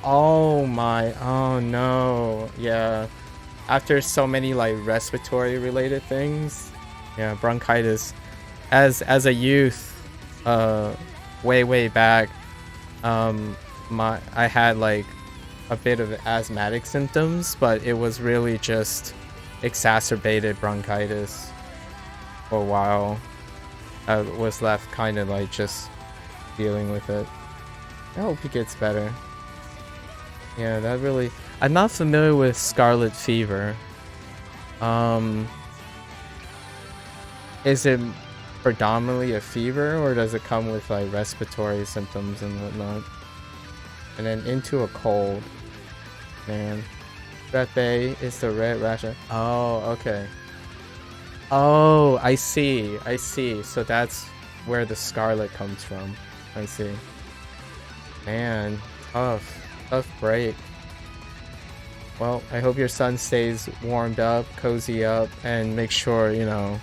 Oh my, oh no. Yeah. After so many like respiratory related things. Yeah, bronchitis. As a youth, way back, I had like a bit of asthmatic symptoms, but it was really just exacerbated bronchitis for a while. I was left kind of like just dealing with it. I hope he gets better. Yeah, that really... I'm not familiar with scarlet fever. Is it predominantly a fever, or does it come with like respiratory symptoms and whatnot? And then into a cold. Man. Peppy is the red rash. Oh, okay. Oh, I see. So that's where the scarlet comes from. I see. Man, tough break. Well, I hope your son stays warmed up, cozy up, and make sure, you know,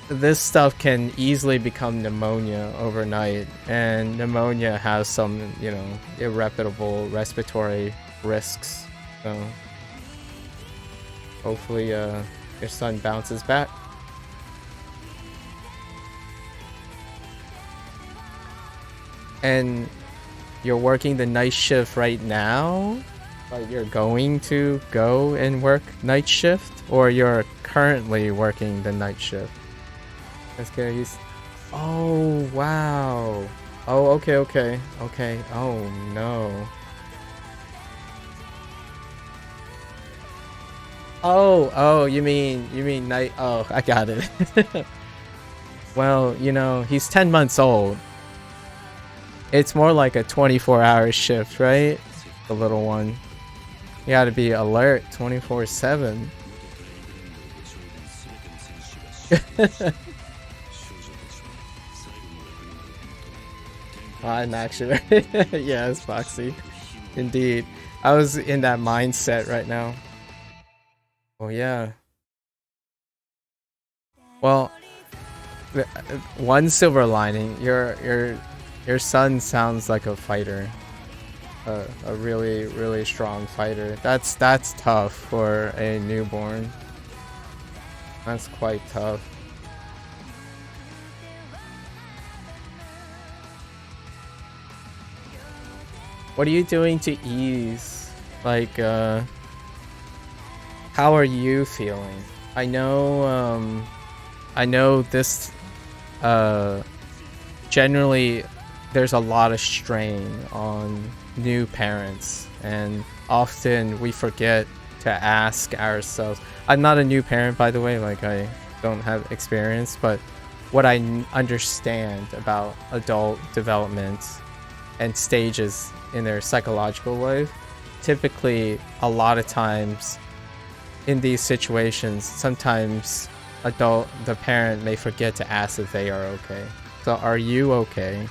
this stuff can easily become pneumonia overnight, and pneumonia has some, you know, irreparable respiratory risks. So hopefully your son bounces back. And you're working the night shift right now? Like you're going to go and work night shift? Or you're currently working the night shift? That's good. He's... Oh, wow. Oh, okay, okay. Okay. Oh, no. Oh, you mean night... Oh, I got it. Well, you know, he's 10 months old. It's more like a 24-hour shift, right? The little one. You gotta be alert 24/7. I'm actually... Yes, Foxy. Indeed. I was in that mindset right now. Oh, yeah. Well, one silver lining, your son sounds like a fighter, a really strong fighter. That's tough for a newborn. That's quite tough. What are you doing to ease? Like, how are you feeling? I know this, generally there's a lot of strain on new parents, and often we forget to ask ourselves. I'm not a new parent, by the way, like I don't have experience, but what I understand about adult development and stages in their psychological life, typically a lot of times in these situations, sometimes the parent may forget to ask if they are okay. So are you okay?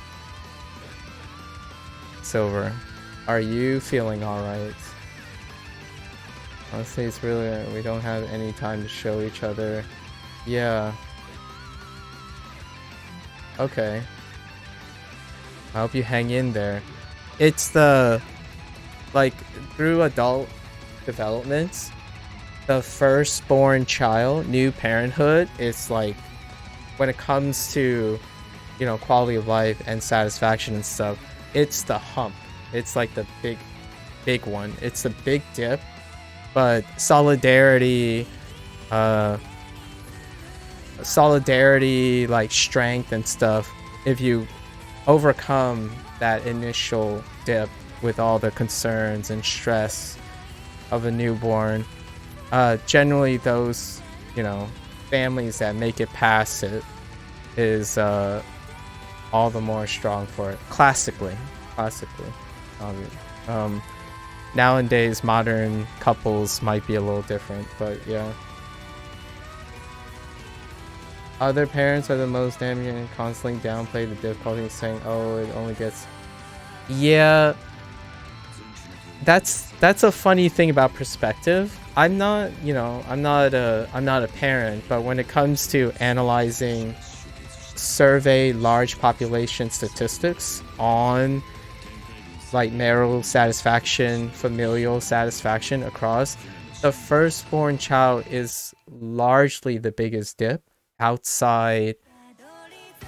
Silver, are you feeling alright? Honestly, it's really, we don't have any time to show each other. Yeah. Okay. I hope you hang in there. It's the, like, through adult development, the firstborn child, new parenthood, it's like, when it comes to, you know, quality of life and satisfaction and stuff, it's the hump. It's like the big one. It's the big dip. But solidarity, like strength and stuff, if you overcome that initial dip with all the concerns and stress of a newborn, generally those, you know, families that make it past it is all the more strong for it. Classically. Nowadays modern couples might be a little different, but yeah. Other parents are the most damaging and constantly downplay the difficulty, saying, oh, it only gets... Yeah, that's a funny thing about perspective. I'm not, you know, I'm not a parent, but when it comes to analyzing survey large population statistics on like marital satisfaction, familial satisfaction across, the firstborn child is largely the biggest dip outside,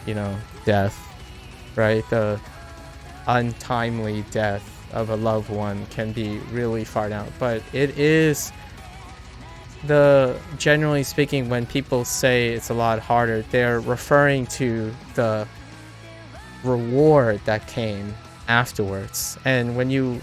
you know, death, right? The untimely death of a loved one can be really far down, but it is generally speaking, when people say it's a lot harder, they're referring to the reward that came afterwards. And when you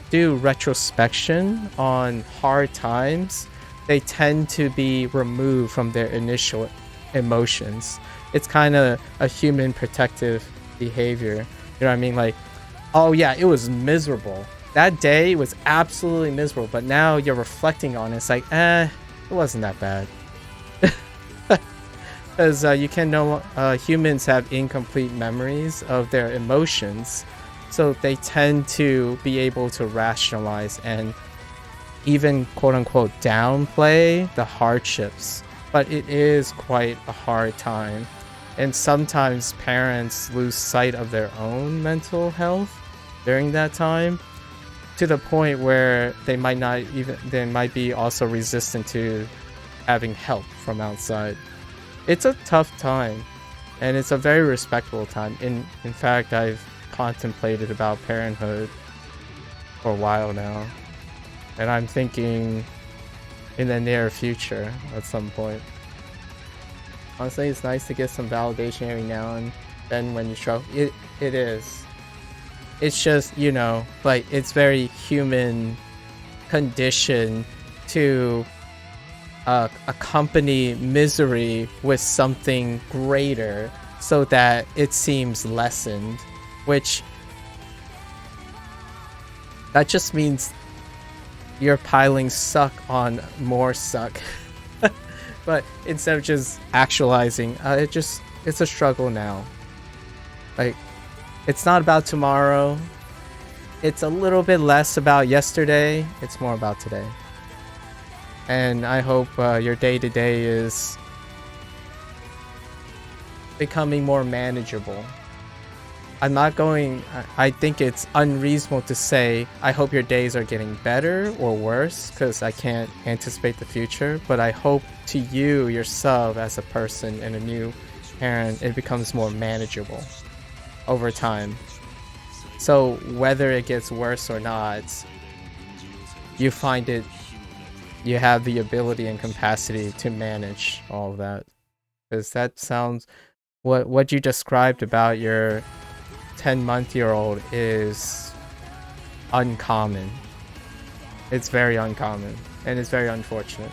do retrospection on hard times, they tend to be removed from their initial emotions. It's kind of a human protective behavior. You know what I mean? Like, oh yeah, it was miserable. That day was absolutely miserable, but now you're reflecting on it. It's like, it wasn't that bad. Because you can know humans have incomplete memories of their emotions, so they tend to be able to rationalize and even quote-unquote downplay the hardships. But it is quite a hard time, and sometimes parents lose sight of their own mental health during that time, to the point where they might be also resistant to having help from outside. It's a tough time, and it's a very respectable time. In fact, I've contemplated about parenthood for a while now. And I'm thinking in the near future at some point. Honestly, it's nice to get some validation every now and then when you struggle. It is. It's just, you know, like, it's very human condition to accompany misery with something greater so that it seems lessened, which that just means you're piling suck on more suck. But instead of just actualizing, it's a struggle now. Like, it's not about tomorrow. It's a little bit less about yesterday. It's more about today. And I hope your day-to-day is becoming more manageable. I think it's unreasonable to say, I hope your days are getting better or worse, because I can't anticipate the future, but I hope to you, yourself, as a person and a new parent, it becomes more manageable over time. So whether it gets worse or not, you find it, you have the ability and capacity to manage all of that. Because that sounds, what you described about your 10-month-old is uncommon. It's very uncommon, and it's very unfortunate.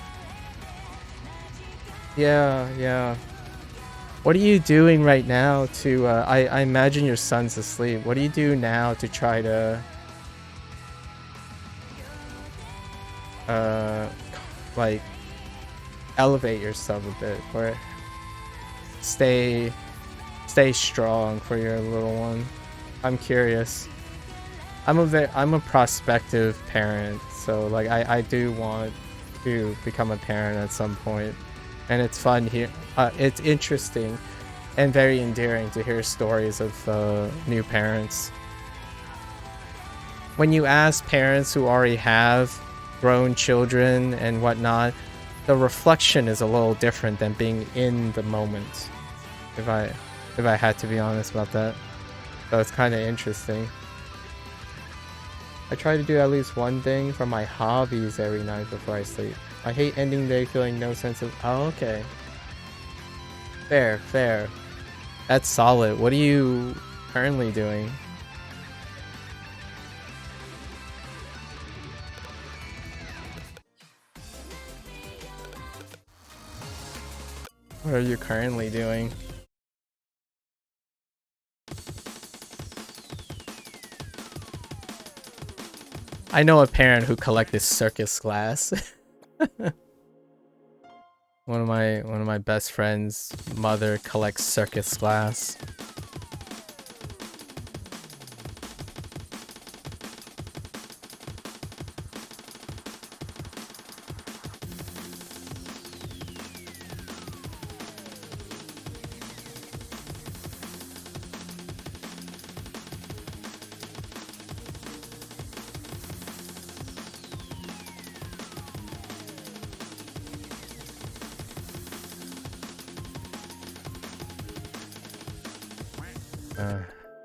Yeah. What are you doing right now to, I imagine your son's asleep. What do you do now to try to, like, elevate yourself a bit, or stay strong for your little one? I'm curious. I'm a prospective parent, so like I do want to become a parent at some point, and it's fun here. It's interesting and very endearing to hear stories of new parents. When you ask parents who already have grown children and whatnot, the reflection is a little different than being in the moment. If I had to be honest about that. So it's kind of interesting. I try to do at least one thing from my hobbies every night before I sleep. I hate ending the day feeling no sense of... Oh, okay. Fair. That's solid. What are you currently doing? What are you currently doing? I know a parent who collected circus glass. One of my best friends' mother collects circus glass.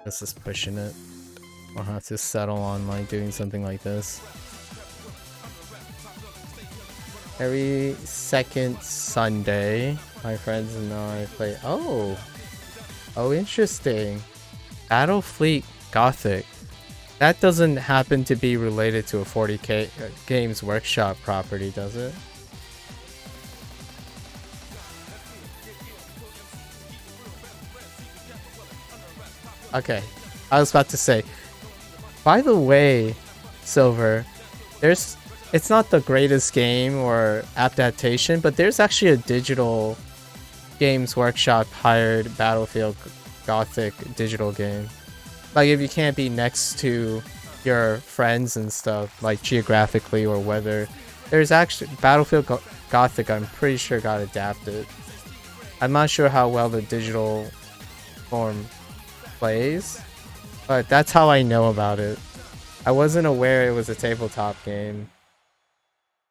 This is pushing it. I'll have to settle on like doing something like this. Every second Sunday, my friends and I play. Oh, interesting. Battlefleet Gothic. That doesn't happen to be related to a 40K Games Workshop property, does it? Okay, I was about to say, by the way, Silver, it's not the greatest game or adaptation, but there's actually a digital Games Workshop hired Battlefield Gothic digital game. Like, if you can't be next to your friends and stuff, like geographically or whether, there's actually Battlefield Gothic, I'm pretty sure got adapted. I'm not sure how well the digital form plays, but that's how I know about it. I wasn't aware it was a tabletop game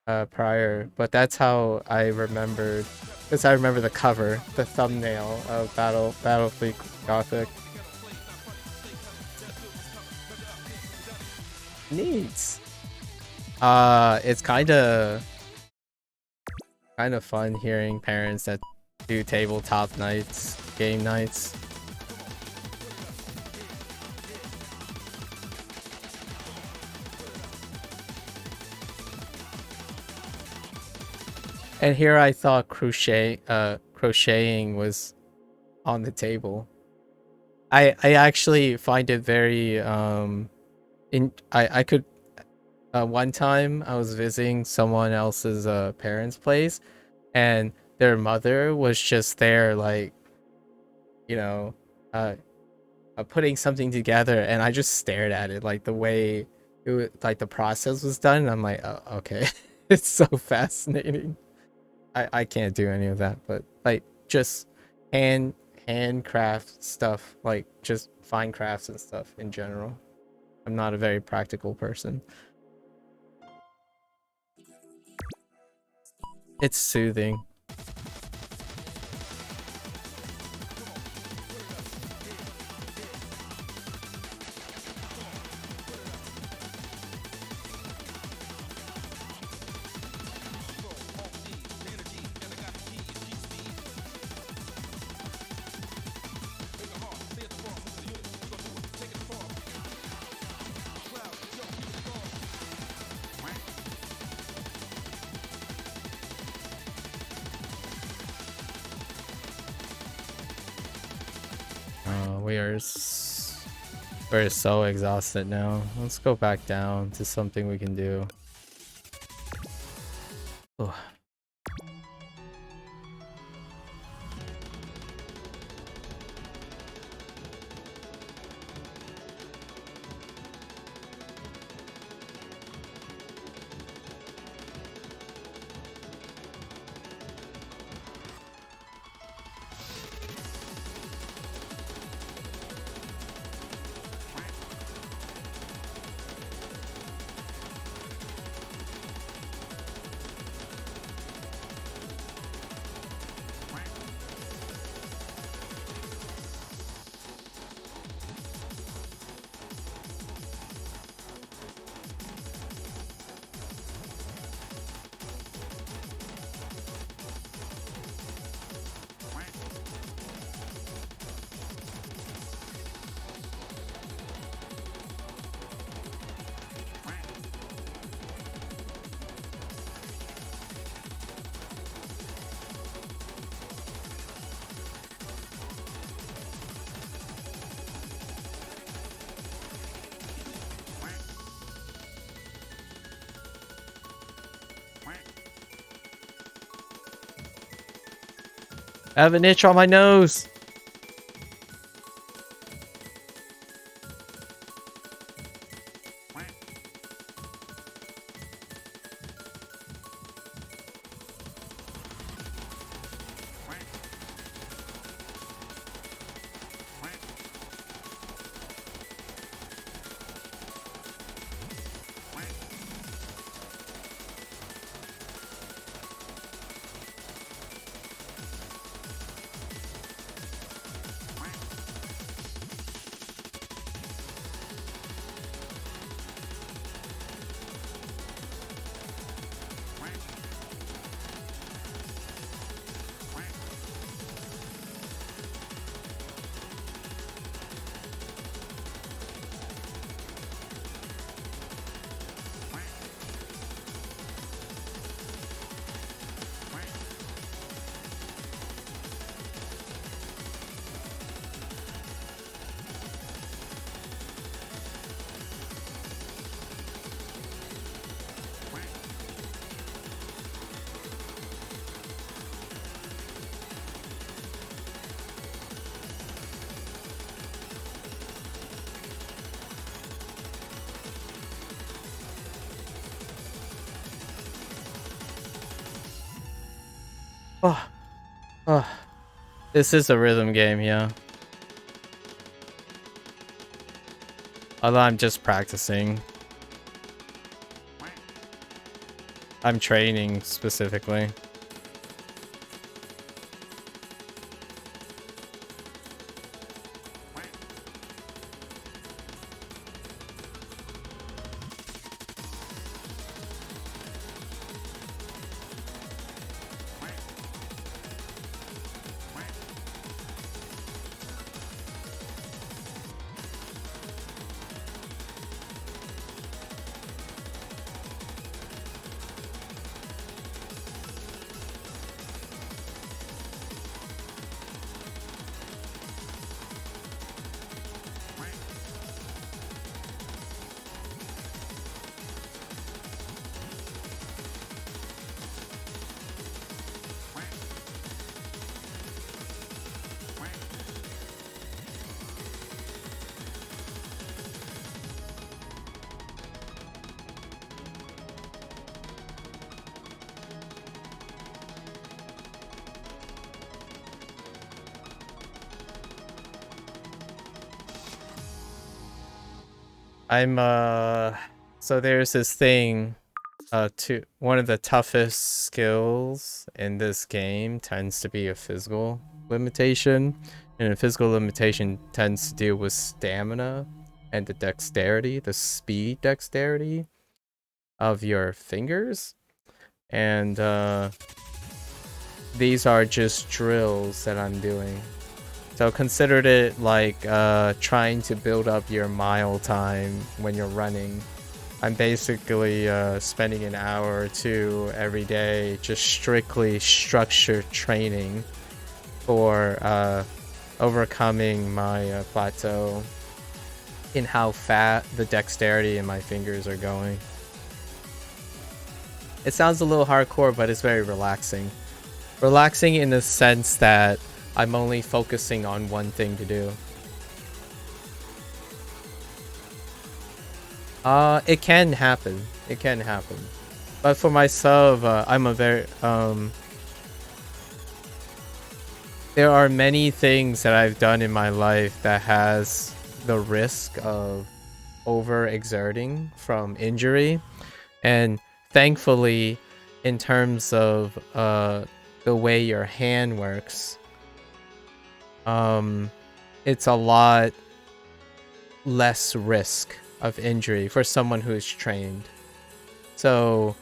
prior, but that's how I remembered, because I remember the cover, the thumbnail of Battlefleet Gothic. Neat. It's kind of fun hearing parents that do tabletop nights, game nights. And here I thought crocheting was on the table. I actually find it very I could one time I was visiting someone else's parents' place, and their mother was just there, like, you know, uh, putting something together, and I just stared at it, like the way like the process was done. And I'm like, oh, okay, it's so fascinating. I can't do any of that, but like just handcraft stuff, like just fine crafts and stuff in general. I'm not a very practical person. It's soothing. We're so exhausted now. Let's go back down to something we can do. Ugh. I have an itch on my nose. Oh, oh. This is a rhythm game, yeah. Although I'm just practicing. I'm training specifically. I'm so there's this thing one of the toughest skills in this game tends to be a physical limitation, and a physical limitation tends to deal with stamina and the dexterity, the speed dexterity of your fingers. And these are just drills that I'm doing. So consider it like trying to build up your mile time when you're running. I'm basically spending an hour or two every day just strictly structured training for overcoming my plateau in how fat the dexterity in my fingers are going. It sounds a little hardcore, but it's very relaxing. Relaxing in the sense that I'm only focusing on one thing to do. It can happen. It can happen. But for myself, I'm a very, there are many things that I've done in my life that has the risk of overexerting from injury. And thankfully, in terms of the way your hand works, it's a lot less risk of injury for someone who is trained. So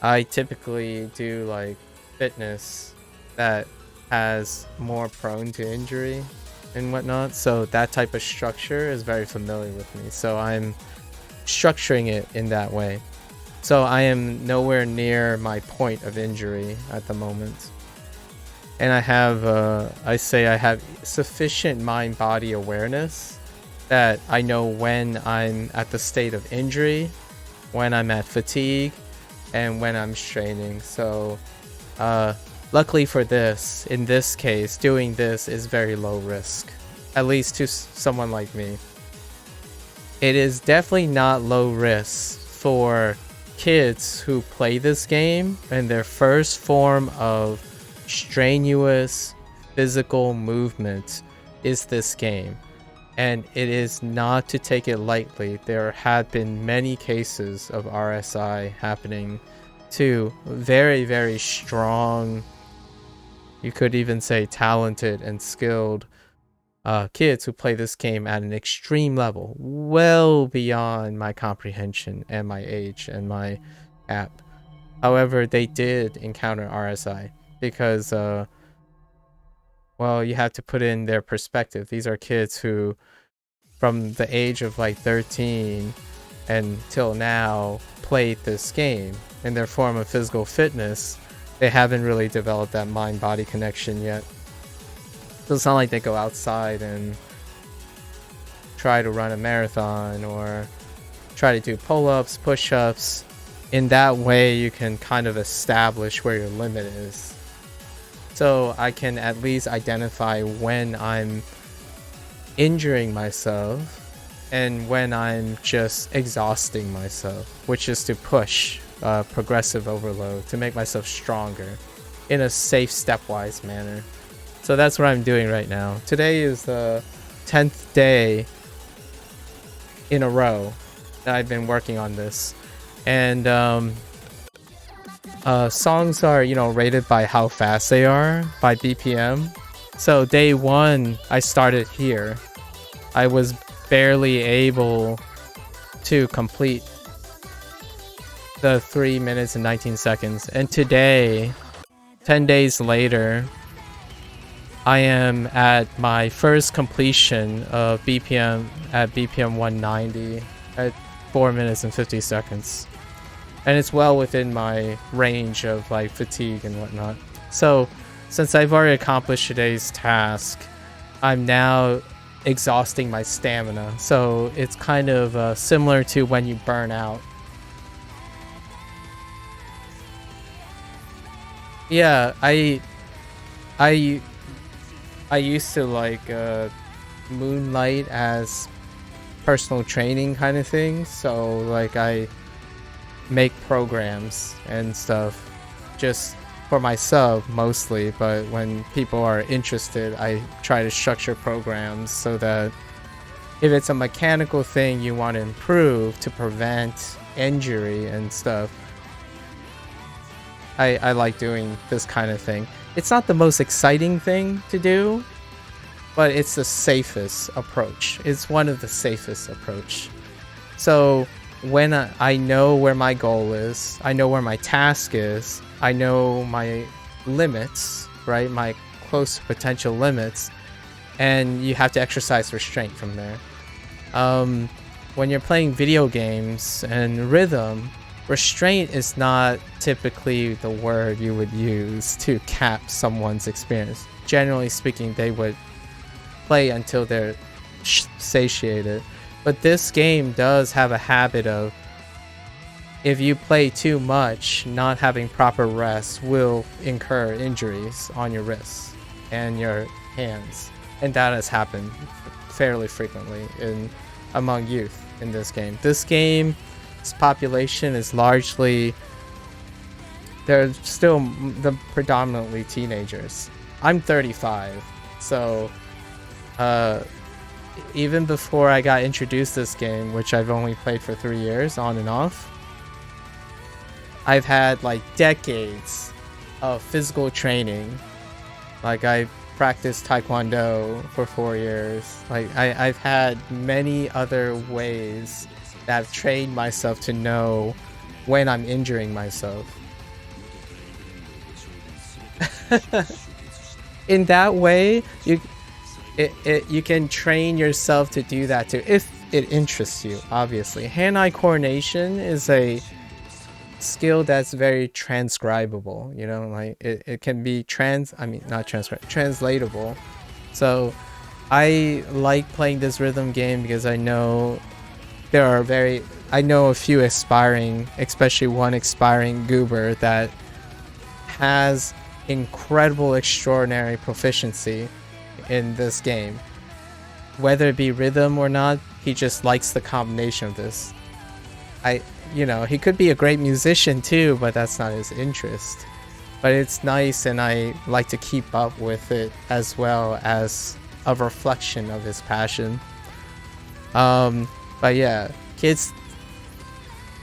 I typically do like fitness that has more prone to injury and whatnot, so that type of structure is very familiar with me, so I'm structuring it in that way. So I am nowhere near my point of injury at the moment, and I have I say I have sufficient mind-body awareness that I know when I'm at the state of injury, when I'm at fatigue, and when I'm straining. So luckily for this, in this case, doing this is very low risk, at least to someone like me. It is definitely not low risk for kids who play this game, and their first form of strenuous physical movement is this game. And it is not to take it lightly. There have been many cases of RSI happening to very, very strong, you could even say talented and skilled kids who play this game at an extreme level, well beyond my comprehension and my age and my app. However, they did encounter RSI because, well, you have to put in their perspective. These are kids who, from the age of like 13 until now, played this game. In their form of physical fitness, they haven't really developed that mind-body connection yet. So it's not like they go outside and try to run a marathon or try to do pull-ups, push-ups. In that way, you can kind of establish where your limit is. So I can at least identify when I'm injuring myself and when I'm just exhausting myself, which is to push progressive overload to make myself stronger in a safe stepwise manner. So that's what I'm doing right now. Today is the 10th day in a row that I've been working on this, and songs are, you know, rated by how fast they are by BPM. So day one, I started here. I was barely able to complete the 3 minutes and 19 seconds. And today, 10 days later, I am at my first completion of BPM at BPM 190 at 4 minutes and 50 seconds. And it's well within my range of like fatigue and whatnot. So since I've already accomplished today's task, I'm now exhausting my stamina. So it's kind of similar to when you burn out. Yeah, I used to like moonlight as personal training kind of thing. So like I make programs and stuff just for myself mostly, but when people are interested, I try to structure programs so that if it's a mechanical thing you want to improve to prevent injury and stuff, I like doing this kind of thing. It's not the most exciting thing to do, but it's the safest approach. It's one of the safest approach. So when I know where my goal is, I know where my task is, I know my limits, right? My close potential limits, and you have to exercise restraint from there. When you're playing video games and rhythm, restraint is not typically the word you would use to cap someone's experience. Generally speaking, they would play until they're satiated. But this game does have a habit of, if you play too much, not having proper rest will incur injuries on your wrists and your hands. And that has happened fairly frequently among youth in this game. This game's population is largely, they're still the predominantly teenagers. I'm 35, so even before I got introduced to this game, which I've only played for 3 years on and off, I've had like decades of physical training. Like I practiced Taekwondo for 4 years. Like I've had many other ways that I've trained myself to know when I'm injuring myself. In that way, you can train yourself to do that too, if it interests you, obviously. Hand-eye coordination is a skill that's very transcribable, you know, like it can be translatable. So I like playing this rhythm game because I know I know a few aspiring, especially one aspiring goober that has incredible, extraordinary proficiency in this game. Whether it be rhythm or not, he just likes the combination of this. He could be a great musician too, but that's not his interest. But it's nice, and I like to keep up with it as well as a reflection of his passion. But yeah, kids,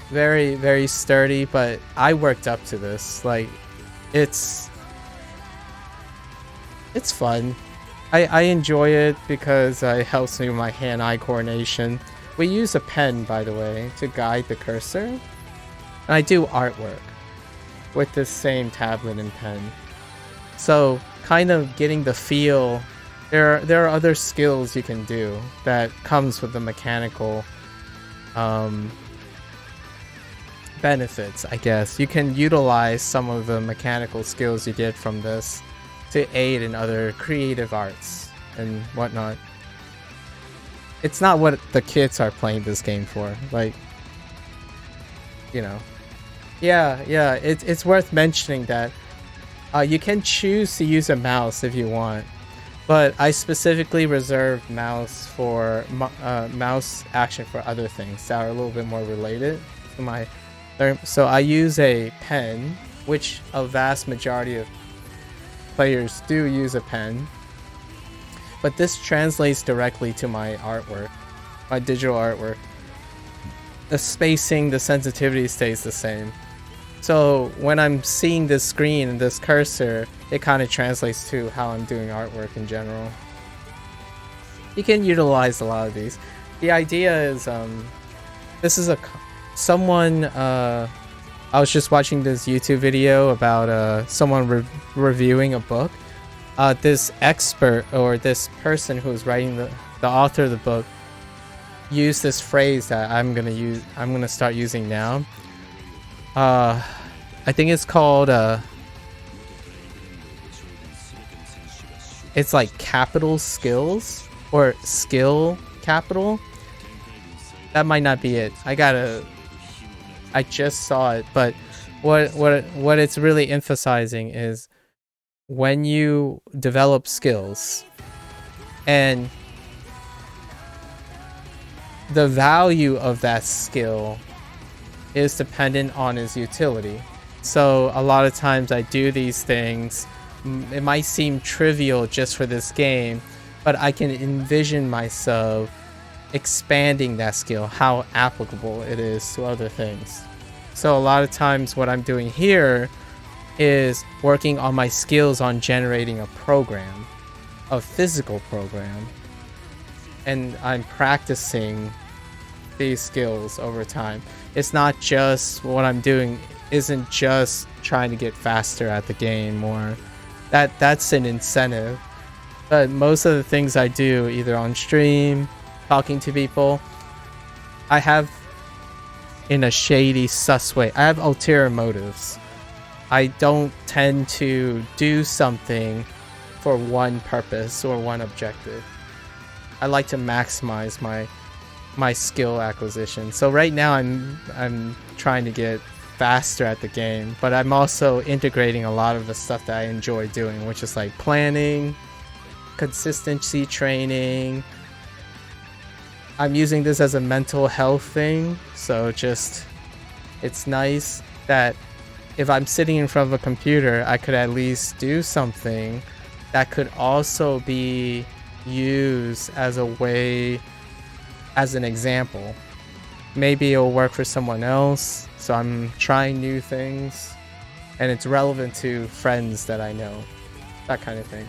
very, very sturdy, but I worked up to this. Like, it's fun. I enjoy it because it helps me with my hand-eye coordination. We use a pen, by the way, to guide the cursor. And I do artwork with this same tablet and pen. So, kind of getting the feel. There are other skills you can do that comes with the mechanical benefits, I guess. You can utilize some of the mechanical skills you get from this to aid in other creative arts and whatnot. It's not what the kids are playing this game for, like, you know. Yeah, it's worth mentioning that you can choose to use a mouse if you want, but I specifically reserved mouse for mouse action for other things that are a little bit more related to my. So I use a pen, which a vast majority of players do use a pen, but this translates directly to my artwork, my digital artwork. The spacing, the sensitivity stays the same. So when I'm seeing this screen and this cursor, it kind of translates to how I'm doing artwork in general. You can utilize a lot of these. The idea is, this is someone, I was just watching this YouTube video about someone reviewing a book. This expert, or this person who's writing the author of the book, used this phrase that I'm gonna start using now. I think it's called it's like capital skills, or skill capital. That might not be it. I just saw it, but what it's really emphasizing is when you develop skills, and the value of that skill is dependent on its utility. So a lot of times I do these things, it might seem trivial just for this game, but I can envision myself expanding that skill, how applicable it is to other things. So a lot of times what I'm doing here is working on my skills on generating a program, a physical program, and I'm practicing these skills over time. It's not just what I'm doing isn't just trying to get faster at the game, or that's an incentive. But most of the things I do, either on stream, talking to people, I have, in a shady, sus way, I have ulterior motives. I don't tend to do something for one purpose or one objective. I like to maximize my skill acquisition. So right now I'm trying to get faster at the game, but I'm also integrating a lot of the stuff that I enjoy doing, which is like planning, consistency training. I'm using this as a mental health thing, so just it's nice that if I'm sitting in front of a computer, I could at least do something that could also be used as a way, as an example. Maybe it'll work for someone else, so I'm trying new things, and it's relevant to friends that I know, that kind of thing.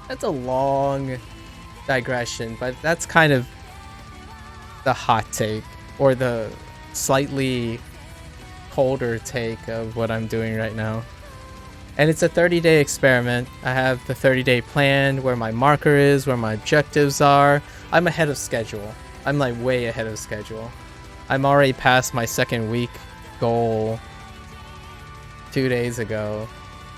That's a long digression, but that's kind of the hot take, or the slightly colder take of what I'm doing right now. And it's a 30-day experiment. I have the 30-day plan, where my marker is, where my objectives are. I'm ahead of schedule. I'm like way ahead of schedule. I'm already past my second week goal 2 days ago.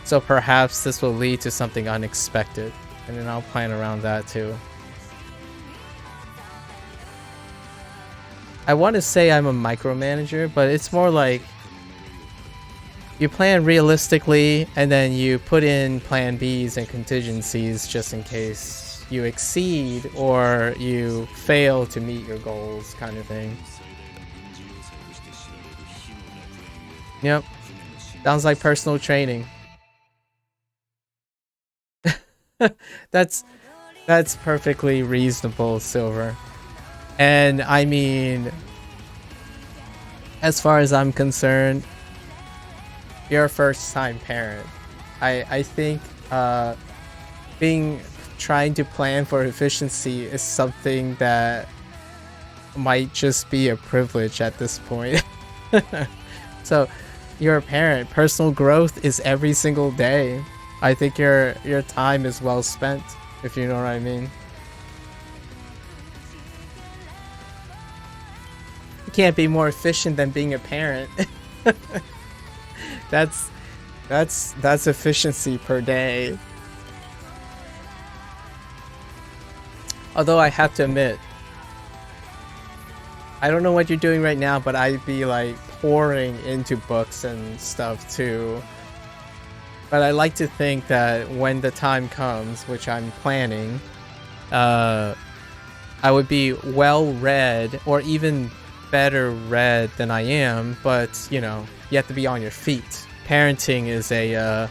So perhaps this will lead to something unexpected, and then I'll plan around that too. I want to say I'm a micromanager, but it's more like you plan realistically, and then you put in plan Bs and contingencies just in case you exceed or you fail to meet your goals, kind of thing. Yep. Sounds like personal training. That's perfectly reasonable, Silver. And I mean, as far as I'm concerned, you're a first-time parent. I think trying to plan for efficiency is something that might just be a privilege at this point. So you're a parent. Personal growth is every single day. I think your time is well spent, if you know what I mean. You can't be more efficient than being a parent. That's efficiency per day. Although I have to admit, I don't know what you're doing right now, but I'd be like pouring into books and stuff too. But I like to think that when the time comes, which I'm planning, I would be well read, or even better read than I am. But you know, you have to be on your feet. Parenting is a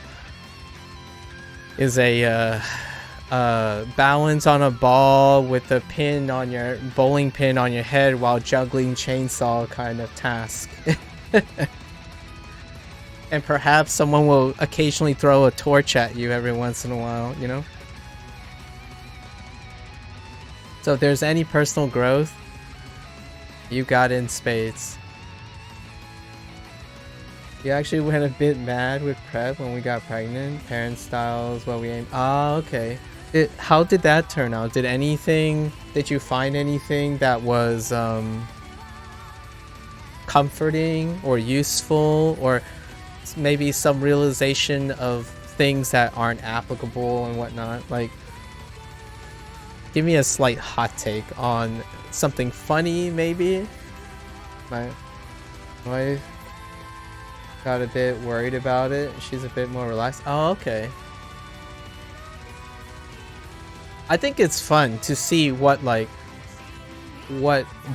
balance on a ball with a pin on your bowling pin on your head while juggling chainsaw kind of task. And perhaps someone will occasionally throw a torch at you every once in a while, you know? So if there's any personal growth, you got in spades. You actually went a bit mad with prep when we got pregnant. Parent styles, what we aim. Ah, okay. How did that turn out? Did you find anything that was comforting or useful, or maybe some realization of things that aren't applicable and whatnot? Like, give me a slight hot take on something funny, maybe. My wife got a bit worried about it. She's a bit more relaxed. Oh, okay. I think it's fun to see what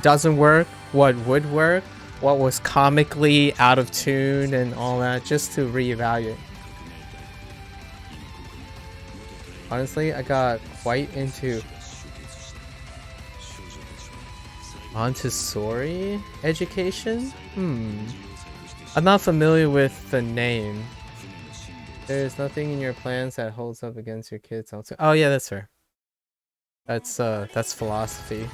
doesn't work, what would work, what was comically out of tune and all that, just to reevaluate. Honestly, I got quite into Montessori education? I'm not familiar with the name. There's nothing in your plans that holds up against your kids. Oh yeah, that's fair. That's philosophy.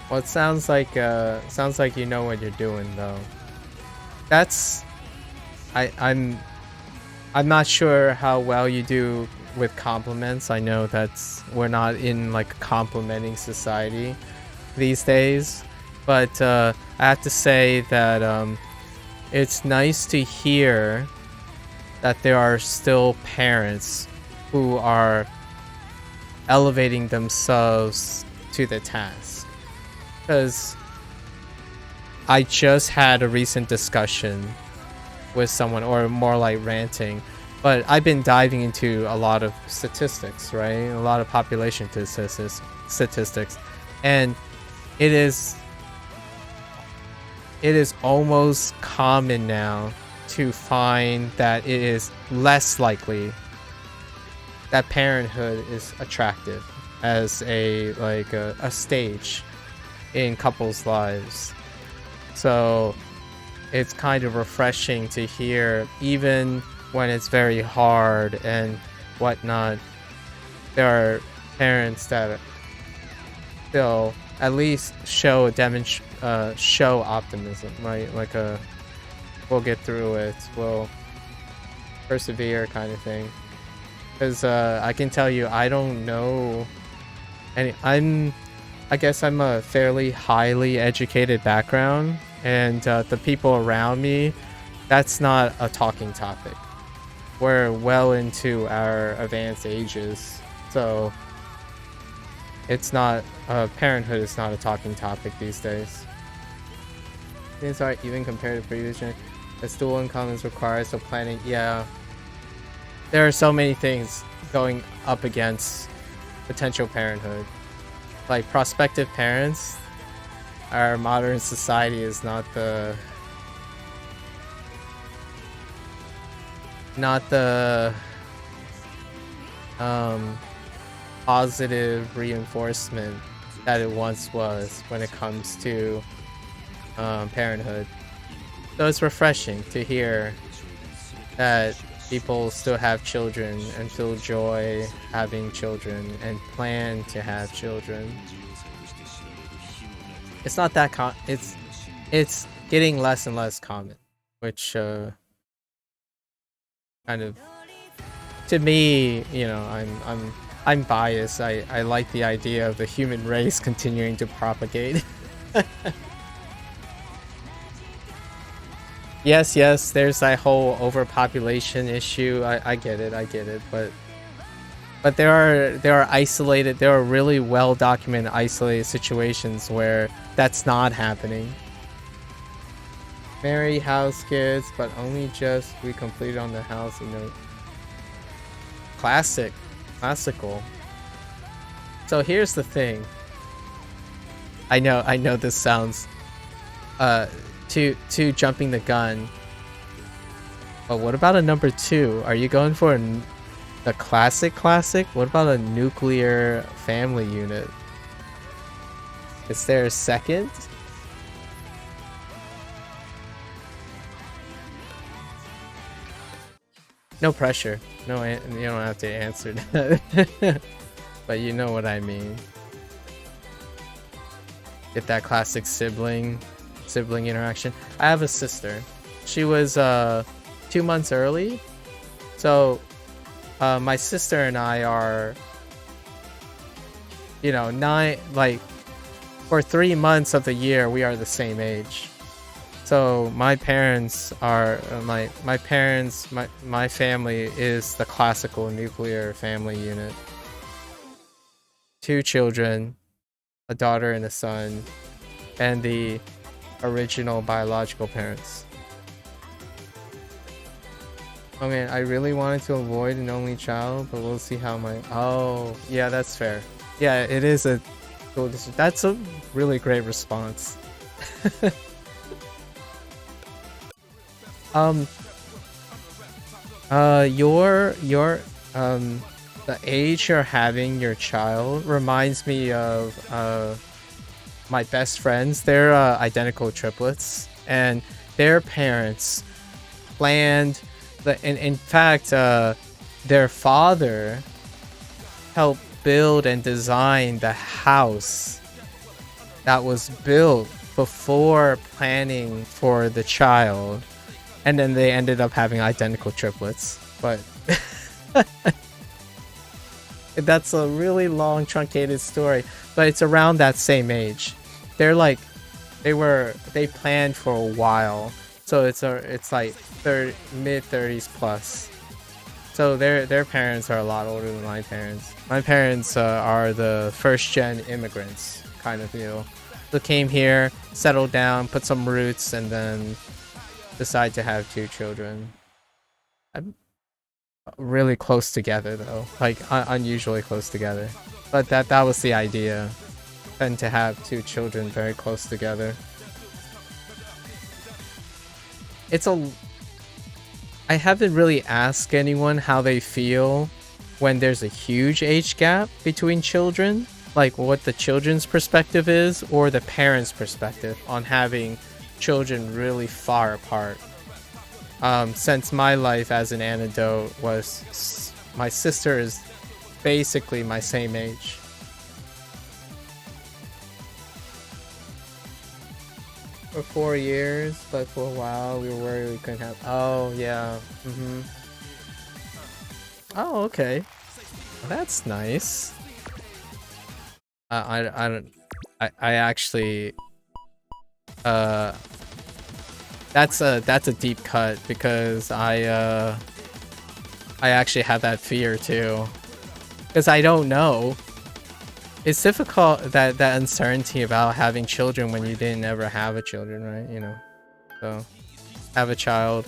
Well, it sounds like you know what you're doing though. I'm not sure how well you do with compliments. I know we're not in like a complimenting society these days, but I have to say that it's nice to hear that there are still parents who are elevating themselves to the task. Because I just had a recent discussion with someone, or more like ranting, but I've been diving into a lot of statistics, right? A lot of population statistics, and it is almost common now to find that it is less likely that parenthood is attractive as a stage in couples' lives. So it's kind of refreshing to hear, even when it's very hard and whatnot, there are parents that still at least show optimism, right? We'll get through it, we'll persevere kind of thing. Because I can tell you, I don't know I guess I'm a fairly highly educated background, and the people around me, that's not a talking topic. We're well into our advanced ages, so it's not parenthood is not a talking topic these days. Things are even compared to previous gen. As dual income is required, so planning, yeah. There are so many things going up against potential parenthood. Like prospective parents, our modern society is not the positive reinforcement that it once was when it comes to parenthood. So it's refreshing to hear that people still have children and feel joy having children and plan to have children. It's not that it's getting less and less common, which kind of, to me, you know, I'm biased. I like the idea of the human race continuing to propagate. Yes, there's that whole overpopulation issue. I get it, but there are really well documented isolated situations where that's not happening. Marry, house kids, but only just we completed on the house, you know. Classical. So here's the thing. I know this sounds to jumping the gun. But what about a number 2? Are you going for the classic? What about a nuclear family unit? Is there a second? No pressure. No, you don't have to answer that. But you know what I mean. Get that classic sibling interaction. I have a sister. She was 2 months early. So my sister and I are, you know, for 3 months of the year we are the same age. So my parents are my family is the classical nuclear family unit. 2 children, a daughter and a son, and the original biological parents. Oh man, I really wanted to avoid an only child, but we'll see how my... Oh, yeah, that's fair. Yeah, it is a cool decision. That's a really great response. The age you're having your child reminds me of my best friends. They're identical triplets, and their parents planned in fact, their father helped build and design the house that was built before planning for the child, and then they ended up having identical triplets. But that's a really long truncated story, but it's around that same age. They're like they planned for a while, so it's like mid 30s plus. So their parents are a lot older than my parents. My parents are the first gen immigrants kind of deal. So came here, settled down, put some roots, and then decide to have 2 children. I'm really close together though, like unusually close together. But that was the idea, and to have 2 children very close together. I haven't really asked anyone how they feel when there's a huge age gap between children, like what the children's perspective is or the parents' perspective on having children really far apart. Since my life as an antidote was my sister is basically my same age. For 4 years, but for a while we were worried we couldn't have. Oh yeah. Oh, okay. That's nice. I don't. I actually. That's a deep cut because I actually have that fear too, because I don't know. It's difficult, that uncertainty about having children when you didn't ever have a children, right? You know, so have a child.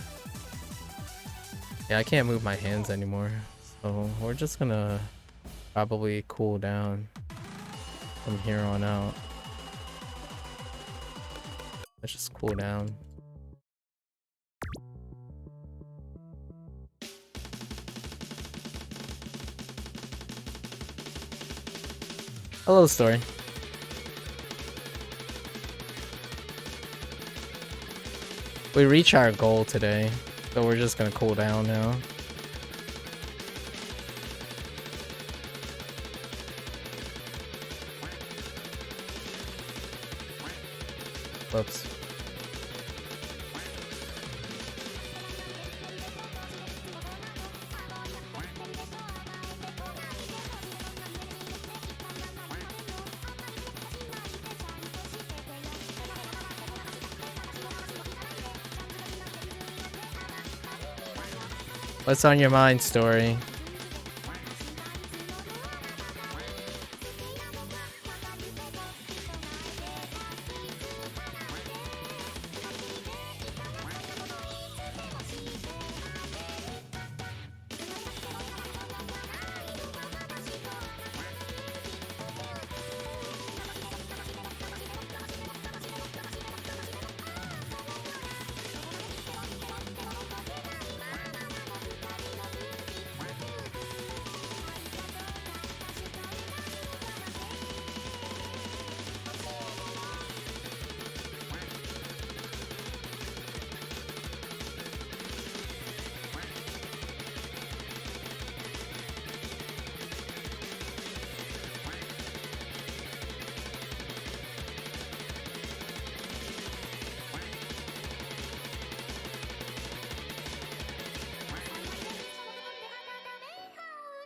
Yeah, I can't move my hands anymore, so we're just gonna probably cool down from here on out. Let's just cool down. Hello, story. We reach our goal today, so we're just gonna cool down now. Whoops. What's on your mind, story?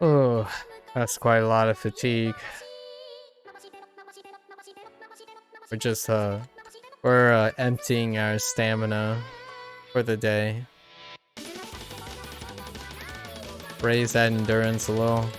Oh, that's quite a lot of fatigue. We're emptying our stamina for the day. Raise that endurance a little.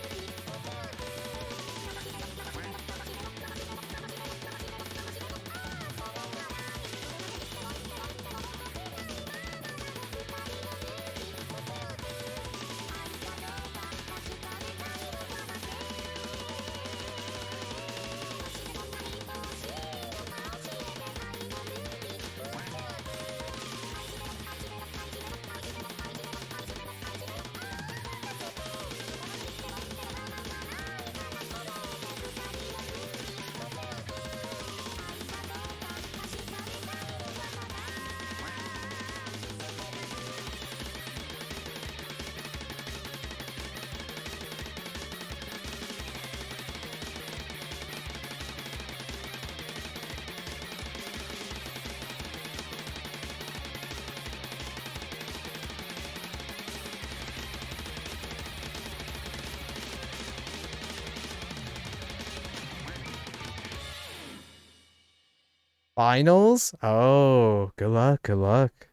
Finals? Oh, good luck,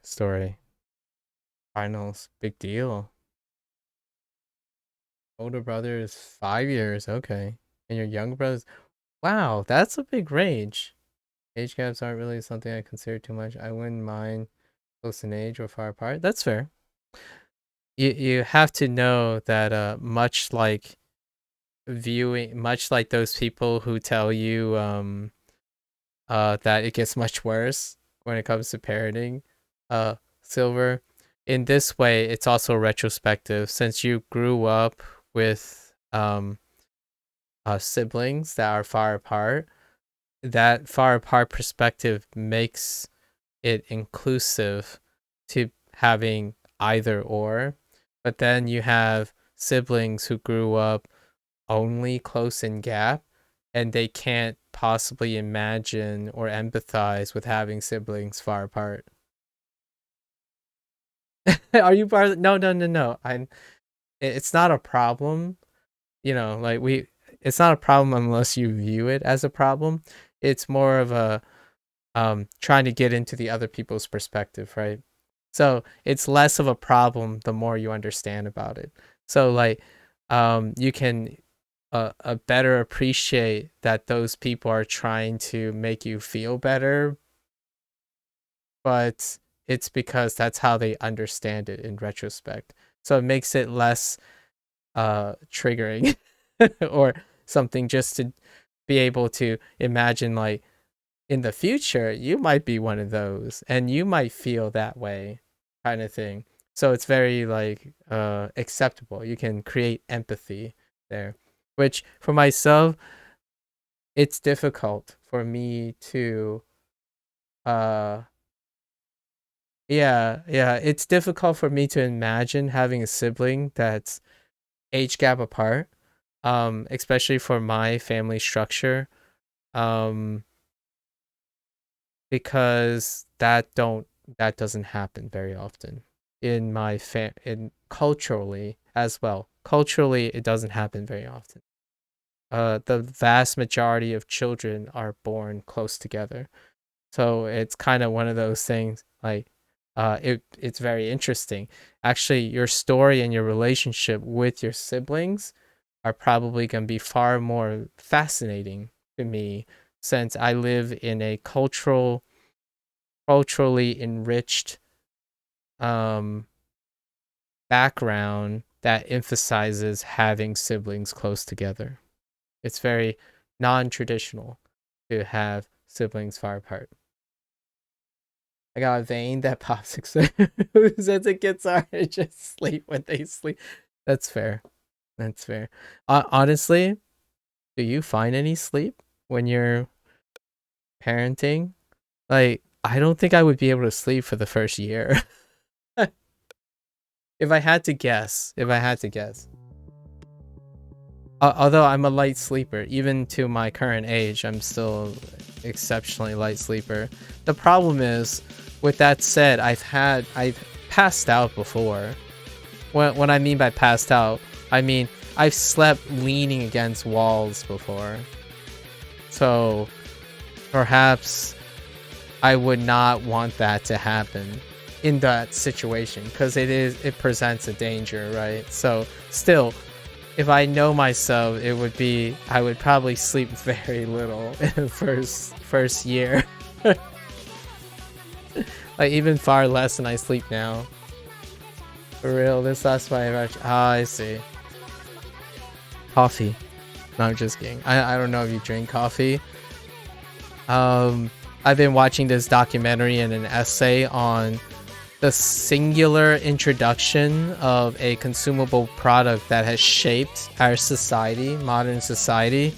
story. Finals, big deal. Older brother is 5 years, okay. And your younger brother's, wow, that's a big range. Age gaps aren't really something I consider too much. I wouldn't mind close in age or far apart. That's fair. You have to know that much like those people who tell you that it gets much worse when it comes to parenting, Silver, in this way it's also retrospective since you grew up with siblings that are far apart. That far apart perspective makes it inclusive to having either or, but then you have siblings who grew up only close in gap and they can't possibly imagine or empathize with having siblings far apart. Are you part of no, it's not a problem, like it's not a problem unless you view it as a problem. It's more of a trying to get into the other people's perspective, right? So it's less of a problem the more you understand about it. So like you can better appreciate that those people are trying to make you feel better, but it's because that's how they understand it in retrospect. So it makes it less triggering or something just to be able to imagine like in the future you might be one of those and you might feel that way kind of thing. So it's very like acceptable. You can create empathy there, which for myself it's difficult for me to it's difficult for me to imagine having a sibling that's age gap apart, especially for my family structure, because that doesn't happen very often in in culturally as well. Culturally, it doesn't happen very often. The vast majority of children are born close together, so it's kind of one of those things. Like, it's very interesting. Actually, your story and your relationship with your siblings are probably going to be far more fascinating to me since I live in a culturally enriched background that emphasizes having siblings close together. It's very non-traditional to have siblings far apart. I got a vein that pops who says it gets hard to just sleep when they sleep. That's fair. That's fair. Honestly, do you find any sleep when you're parenting? Like, I don't think I would be able to sleep for the first year. If I had to guess. Although I'm a light sleeper, even to my current age, I'm still exceptionally light sleeper. The problem is, with that said, I've passed out before. What I mean by passed out, I mean I've slept leaning against walls before. So perhaps I would not want that to happen in that situation because it presents a danger, right? So still, if I know myself, I would probably sleep very little in the first year. Like even far less than I sleep now. For real, that's why I see. Coffee. No, I'm just kidding. I don't know if you drink coffee. I've been watching this documentary and an essay on the singular introduction of a consumable product that has shaped our society, modern society.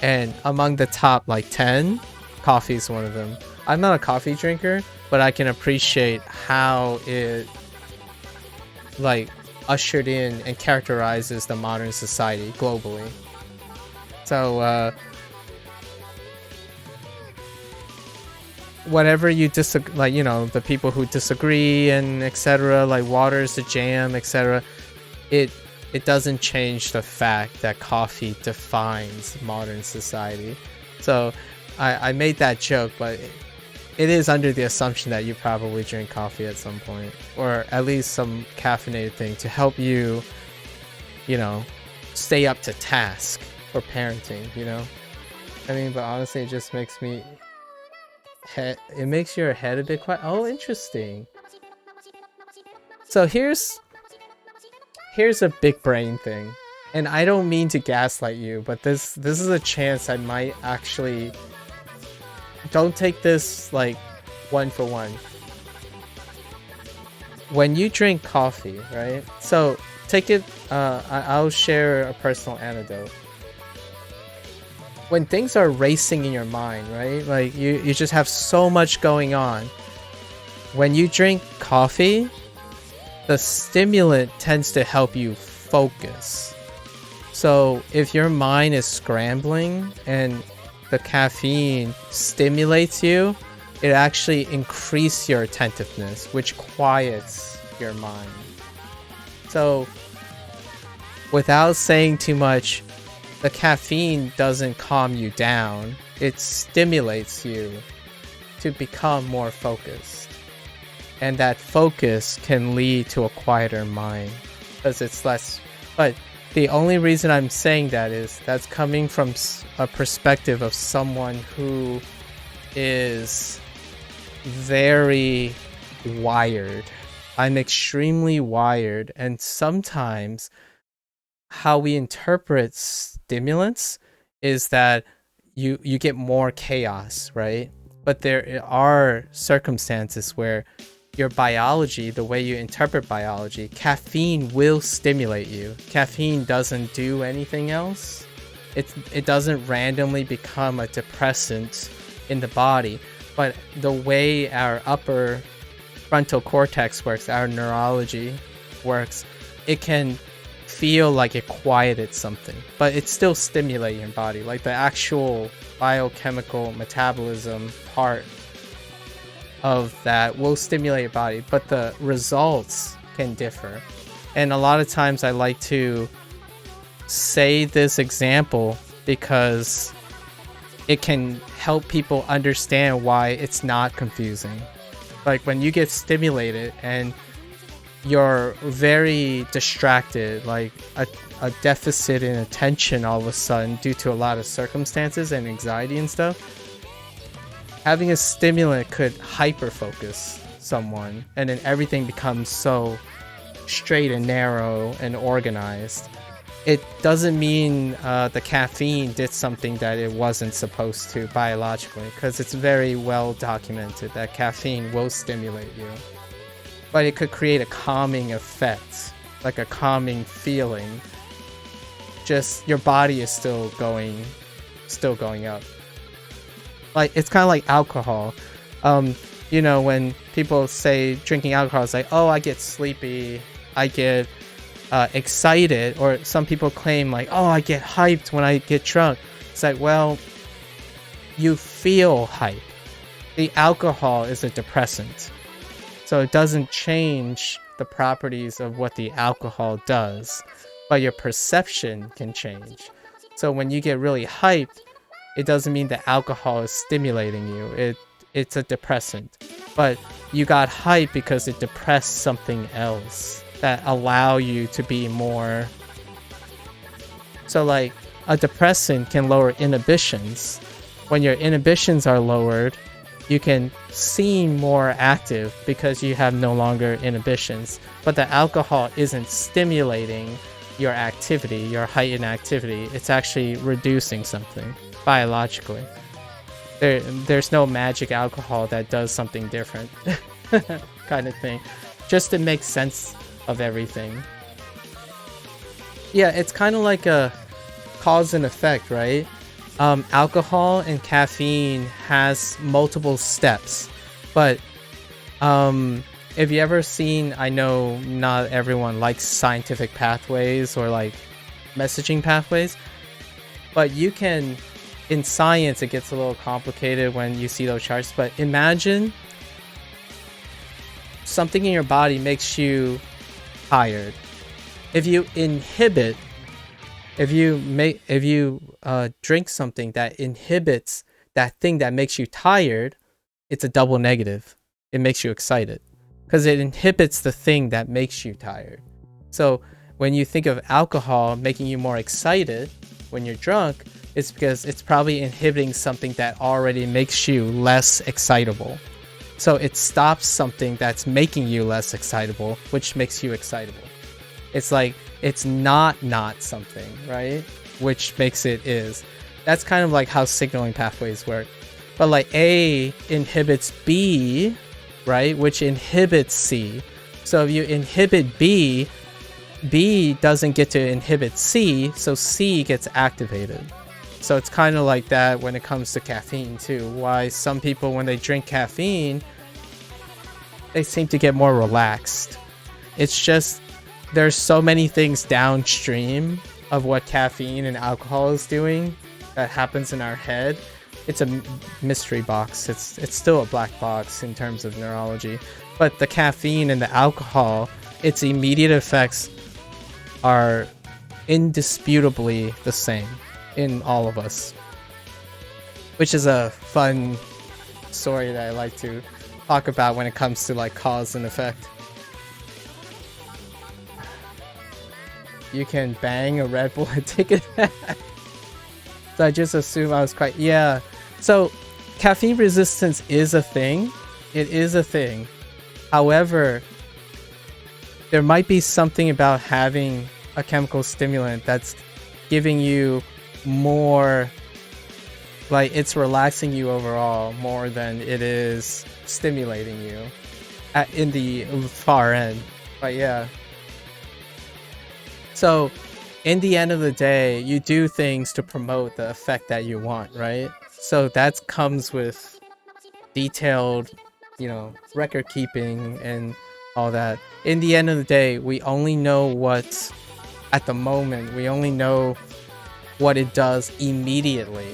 And among the top like 10, coffee is one of them. I'm not a coffee drinker, but I can appreciate how it like ushered in and characterizes the modern society globally. So whatever you disagree, like, the people who disagree and etc., like water's the jam, etc., it doesn't change the fact that coffee defines modern society. So I made that joke, but it is under the assumption that you probably drink coffee at some point, or at least some caffeinated thing to help you, you know, stay up to task for parenting, you know? I mean, but honestly, it just makes me it makes your head a bit quiet. Oh, interesting. So here's a big brain thing. And I don't mean to gaslight you, but this is a chance I might actually... Don't take this like one for one. When you drink coffee, right? So take it, I'll share a personal anecdote. When things are racing in your mind, right? Like you just have so much going on. When you drink coffee, the stimulant tends to help you focus. So if your mind is scrambling and the caffeine stimulates you, it actually increases your attentiveness, which quiets your mind. So without saying too much, the caffeine doesn't calm you down. It stimulates you to become more focused. And that focus can lead to a quieter mind because it's less... But the only reason I'm saying that is that's coming from a perspective of someone who is very wired. I'm extremely wired, and sometimes how we interpret stimulants is that you get more chaos, right? But there are circumstances where your biology, the way you interpret biology, caffeine will stimulate you. Caffeine doesn't do anything else. It doesn't randomly become a depressant in the body. But the way our upper frontal cortex works, our neurology works, it can feel like it quieted something, but it's still stimulating your body. Like the actual biochemical metabolism part of that will stimulate your body, but the results can differ. And a lot of times I like to say this example because it can help people understand why it's not confusing. Like when you get stimulated and you're very distracted, like a deficit in attention all of a sudden due to a lot of circumstances and anxiety and stuff, having a stimulant could hyper focus someone, and then everything becomes so straight and narrow and organized. It doesn't mean the caffeine did something that it wasn't supposed to biologically, because it's very well documented that caffeine will stimulate you. But it could create a calming effect, like a calming feeling. Just your body is still going up. Like it's kind of like alcohol. You know, when people say drinking alcohol is like, oh, I get sleepy, I get excited, or some people claim like, oh, I get hyped when I get drunk. It's like, well, you feel hype. The alcohol is a depressant, so it doesn't change the properties of what the alcohol does, but your perception can change. So when you get really hyped, it doesn't mean that alcohol is stimulating you. It's a depressant. But you got hyped because it depressed something else that allow you to be more... So like a depressant can lower inhibitions. When your inhibitions are lowered, you can seem more active because you have no longer inhibitions. But the alcohol isn't stimulating your activity, your heightened activity. It's actually reducing something biologically. There's no magic alcohol that does something different kind of thing, just to make sense of everything. Yeah, it's kind of like a cause and effect, right? Alcohol and caffeine has multiple steps, but if you ever seen, I know not everyone likes scientific pathways or like messaging pathways, but you can, in science it gets a little complicated when you see those charts, but imagine something in your body makes you tired. If you inhibit, if you drink something that inhibits that thing that makes you tired, it's a double negative. It makes you excited because it inhibits the thing that makes you tired. So when you think of alcohol making you more excited when you're drunk, it's because it's probably inhibiting something that already makes you less excitable. So it stops something that's making you less excitable, which makes you excitable. It's like it's not something, right? Which makes it is. That's kind of like how signaling pathways work. But like A inhibits B, right? Which inhibits C. So if you inhibit B, B doesn't get to inhibit C, so C gets activated. So it's kind of like that when it comes to caffeine too. Why some people, when they drink caffeine, they seem to get more relaxed. It's just there's so many things downstream of what caffeine and alcohol is doing that happens in our head. It's a mystery box. It's still a black box in terms of neurology. But the caffeine and the alcohol, its immediate effects are indisputably the same in all of us, which is a fun story that I like to talk about when it comes to like cause and effect. You can bang a Red Bull and take it back. So I just assume I was quite, yeah. So caffeine resistance is a thing. It is a thing. However, there might be something about having a chemical stimulant that's giving you more, like it's relaxing you overall more than it is stimulating you in the far end. But yeah. So in the end of the day, you do things to promote the effect that you want, right? So that comes with detailed, record keeping and all that. In the end of the day, we only know what, at the moment, we only know what it does immediately.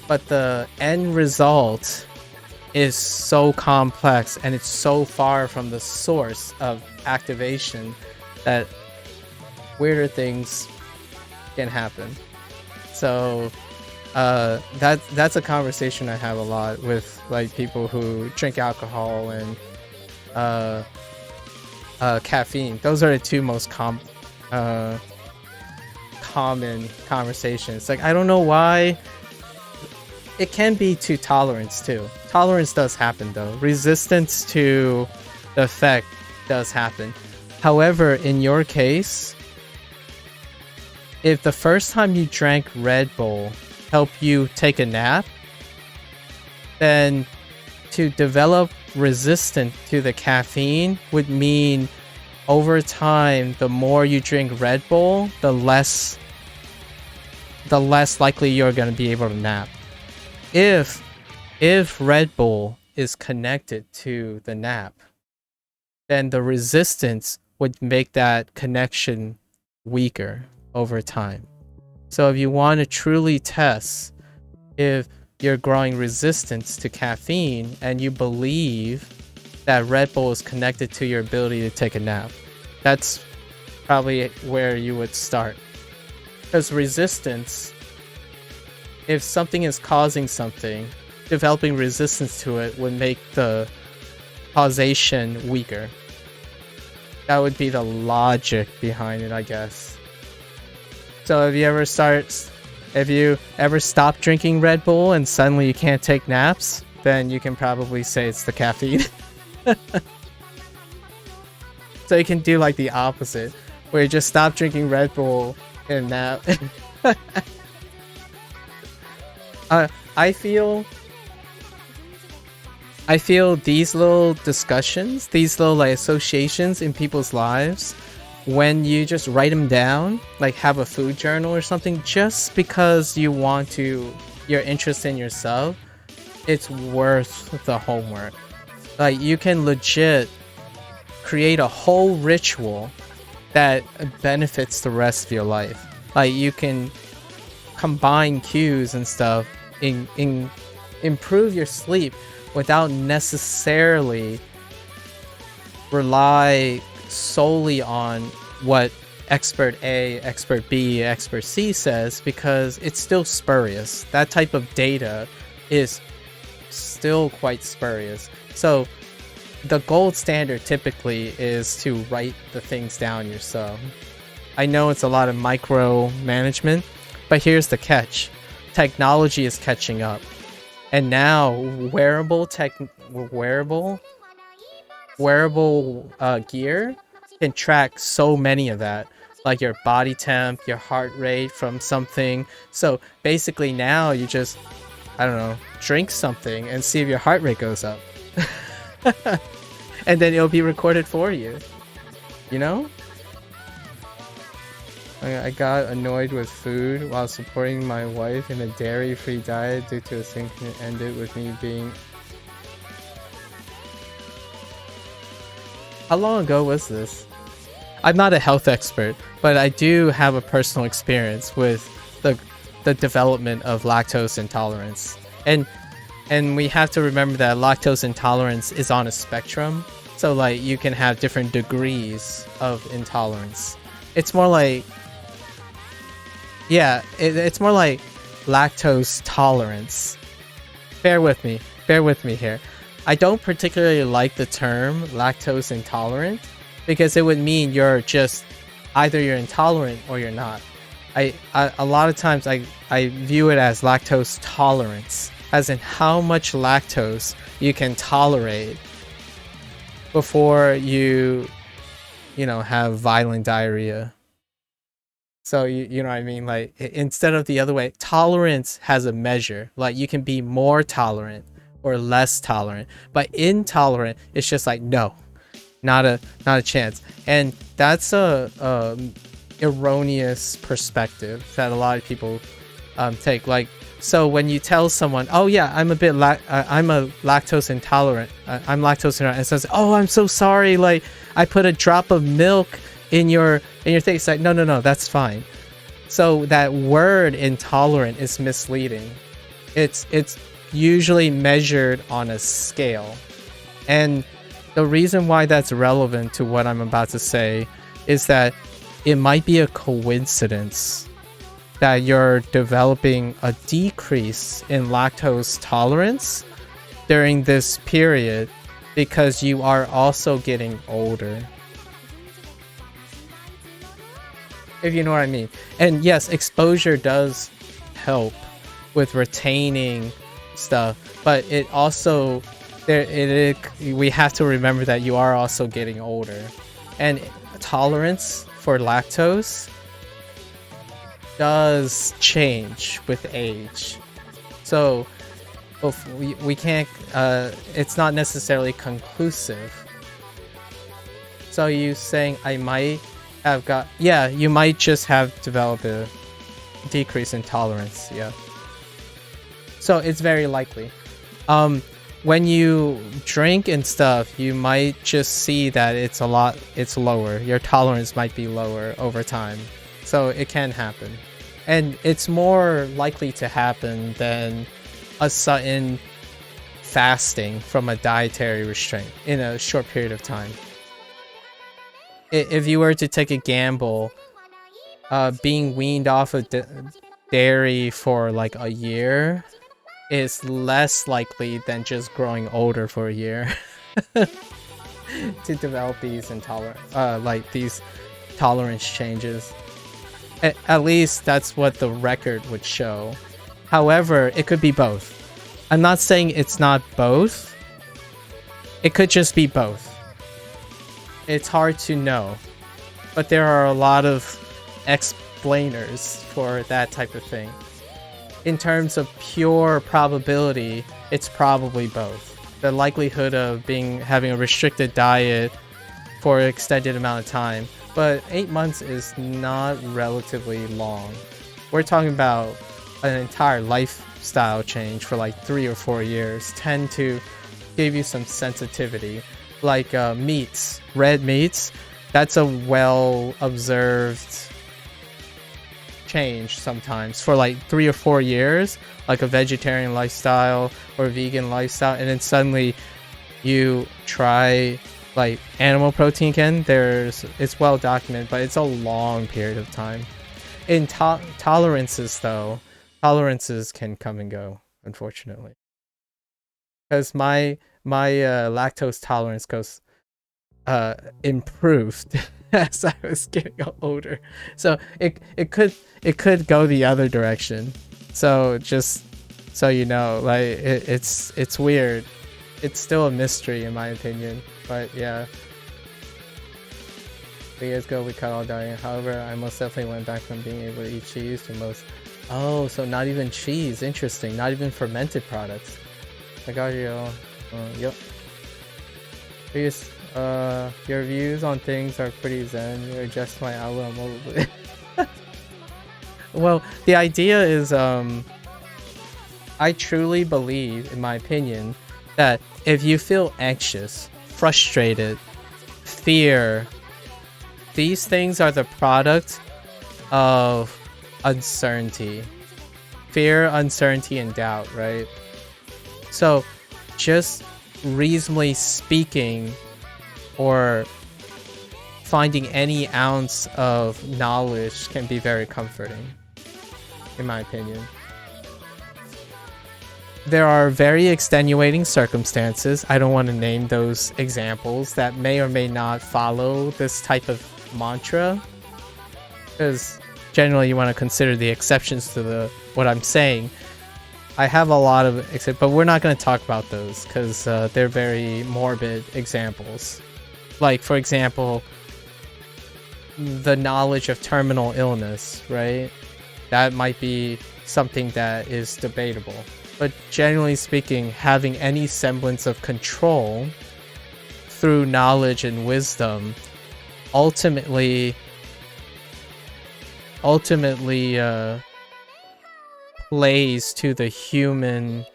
But the end result is so complex and it's so far from the source of activation that weirder things can happen. So that's a conversation I have a lot with like people who drink alcohol and caffeine. Those are the two most common conversations. Like I don't know why. It can be to tolerance too. Tolerance does happen though. Resistance to the effect does happen. However, in your case, if the first time you drank Red Bull helped you take a nap, then to develop resistance to the caffeine would mean over time, the more you drink Red Bull, the less likely you're going to be able to nap. If Red Bull is connected to the nap, then the resistance would make that connection weaker over time. So if you want to truly test if you're growing resistance to caffeine and you believe that Red Bull is connected to your ability to take a nap, that's probably where you would start. Because resistance, if something is causing something, developing resistance to it would make the causation weaker. That would be the logic behind it, I guess. So if you ever stop drinking Red Bull and suddenly you can't take naps, then you can probably say it's the caffeine. So you can do like the opposite, where you just stop drinking Red Bull and nap. I feel these little discussions, these little like associations in people's lives, when you just write them down, like have a food journal or something, just because you want to, you're interested in yourself, it's worth the homework. Like you can legit create a whole ritual that benefits the rest of your life. Like you can combine cues and stuff in improve your sleep without necessarily rely solely on what expert A, expert B, expert C says, because it's still spurious. That type of data is still quite spurious. So the gold standard typically is to write the things down yourself. I know it's a lot of micro management, but here's the catch. Technology is catching up. And now wearable gear can track so many of that, like your body temp, your heart rate from something. So basically now you just, I don't know, drink something and see if your heart rate goes up. And then it'll be recorded for you. You know? I got annoyed with food while supporting my wife in a dairy-free diet due to a thing that ended with me being... How long ago was this? I'm not a health expert, but I do have a personal experience with the development of lactose intolerance. And we have to remember that lactose intolerance is on a spectrum. So like you can have different degrees of intolerance. It's more like, yeah, it's more like lactose tolerance. Bear with me here. I don't particularly like the term lactose intolerant because it would mean you're just either you're intolerant or you're not. I a lot of times I view it as lactose tolerance, as in how much lactose you can tolerate before you know, have violent diarrhea. So you know what I mean? Like instead of the other way, tolerance has a measure. Like you can be more tolerant or less tolerant, but intolerant, it's just like no, not a chance. And that's a erroneous perspective that a lot of people take. Like, so when you tell someone, oh yeah, I'm a lactose intolerant, I'm lactose intolerant, and says, oh, I'm so sorry, like I put a drop of milk in your thing. It's like, no, that's fine. So that word intolerant is misleading. It's usually measured on a scale. And the reason why that's relevant to what I'm about to say is that it might be a coincidence that you're developing a decrease in lactose tolerance during this period because you are also getting older. If you know what I mean. And yes, exposure does help with retaining stuff, but it also we have to remember that you are also getting older, and tolerance for lactose does change with age. So if we can't it's not necessarily conclusive. So you saying I might have got, yeah, you might just have developed a decrease in tolerance. Yeah, so it's very likely. When you drink and stuff, you might just see that it's lower. Your tolerance might be lower over time. So it can happen. And it's more likely to happen than a sudden fasting from a dietary restraint in a short period of time. If you were to take a gamble, being weaned off of dairy for like a year is less likely than just growing older for a year to develop these these tolerance changes. At least that's what the record would show. However, it could be both. I'm not saying it's not both. It could just be both. It's hard to know. But there are a lot of explainers for that type of thing. In terms of pure probability, it's probably both. The likelihood of having a restricted diet for an extended amount of time. But 8 months is not relatively long. We're talking about an entire lifestyle change for like 3 or 4 years. Tend to give you some sensitivity. Like meats, red meats, that's a well observed change sometimes for like 3 or 4 years, like a vegetarian lifestyle or a vegan lifestyle, and then suddenly you try like animal protein again. It's well documented, but it's a long period of time. In tolerances though, tolerances can come and go unfortunately, because my lactose tolerance goes improved as I was getting older. So it could go the other direction. So just so you know, like it's weird. It's still a mystery in my opinion. But yeah. 3 years ago we cut all dieting. However, I most definitely went back from being able to eat cheese to most. Oh, so not even cheese. Interesting. Not even fermented products. I got you. Yep. Previous, your views on things are pretty zen. You adjust my outlook a little bit. Well, the idea is, I truly believe, in my opinion, that if you feel anxious, frustrated, fear, these things are the product of uncertainty. Fear, uncertainty, and doubt, right? So, just reasonably speaking, or finding any ounce of knowledge can be very comforting, in my opinion. There are very extenuating circumstances. I don't want to name those examples that may or may not follow this type of mantra, because generally you want to consider the exceptions to what I'm saying. I have a lot of but we're not going to talk about those because they're very morbid examples. Like, for example, the knowledge of terminal illness, right? That might be something that is debatable. But generally speaking, having any semblance of control through knowledge and wisdom ultimately plays to the human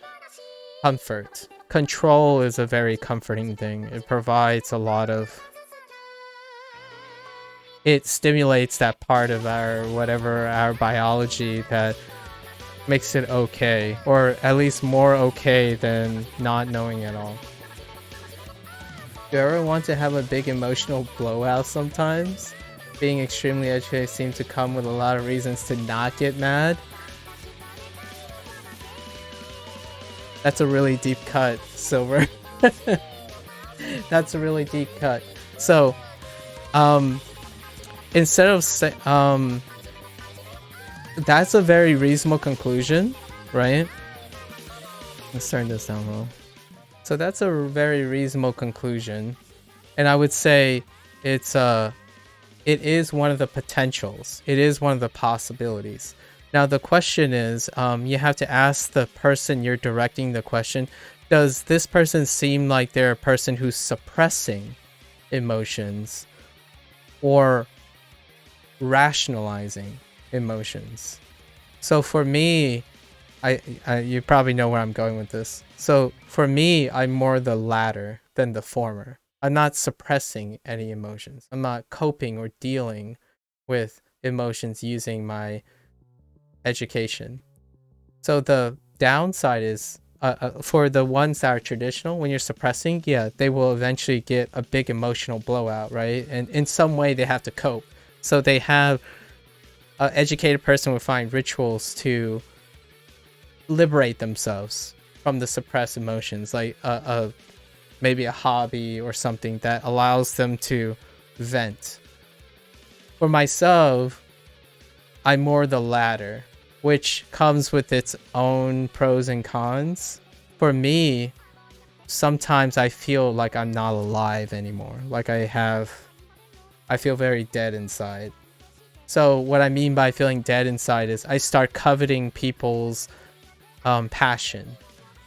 comfort. Control is a very comforting thing. It provides a lot of... It stimulates that part of our biology that makes it okay, or at least more okay than not knowing at all. Do you ever want to have a big emotional blowout sometimes? Being extremely educated seems to come with a lot of reasons to not get mad. That's a really deep cut, Silver. That's a really deep cut. So, instead of that's a very reasonable conclusion, right? Let's turn this down low. So that's a very reasonable conclusion, and I would say it is one of the potentials. It is one of the possibilities. Now the question is, you have to ask the person you're directing the question, does this person seem like they're a person who's suppressing emotions or rationalizing emotions? So for me, you probably know where I'm going with this. So for me, I'm more the latter than the former. I'm not suppressing any emotions. I'm not coping or dealing with emotions using my education. So the downside is, for the ones that are traditional, when you're suppressing, yeah, they will eventually get a big emotional blowout, right? And in some way they have to cope. So they have... An educated person would find rituals to liberate themselves from the suppressed emotions, like maybe a hobby or something that allows them to vent. For myself, I'm more the latter, which comes with its own pros and cons. For me, sometimes I feel like I'm not alive anymore. Like I feel very dead inside. So what I mean by feeling dead inside is I start coveting people's passion.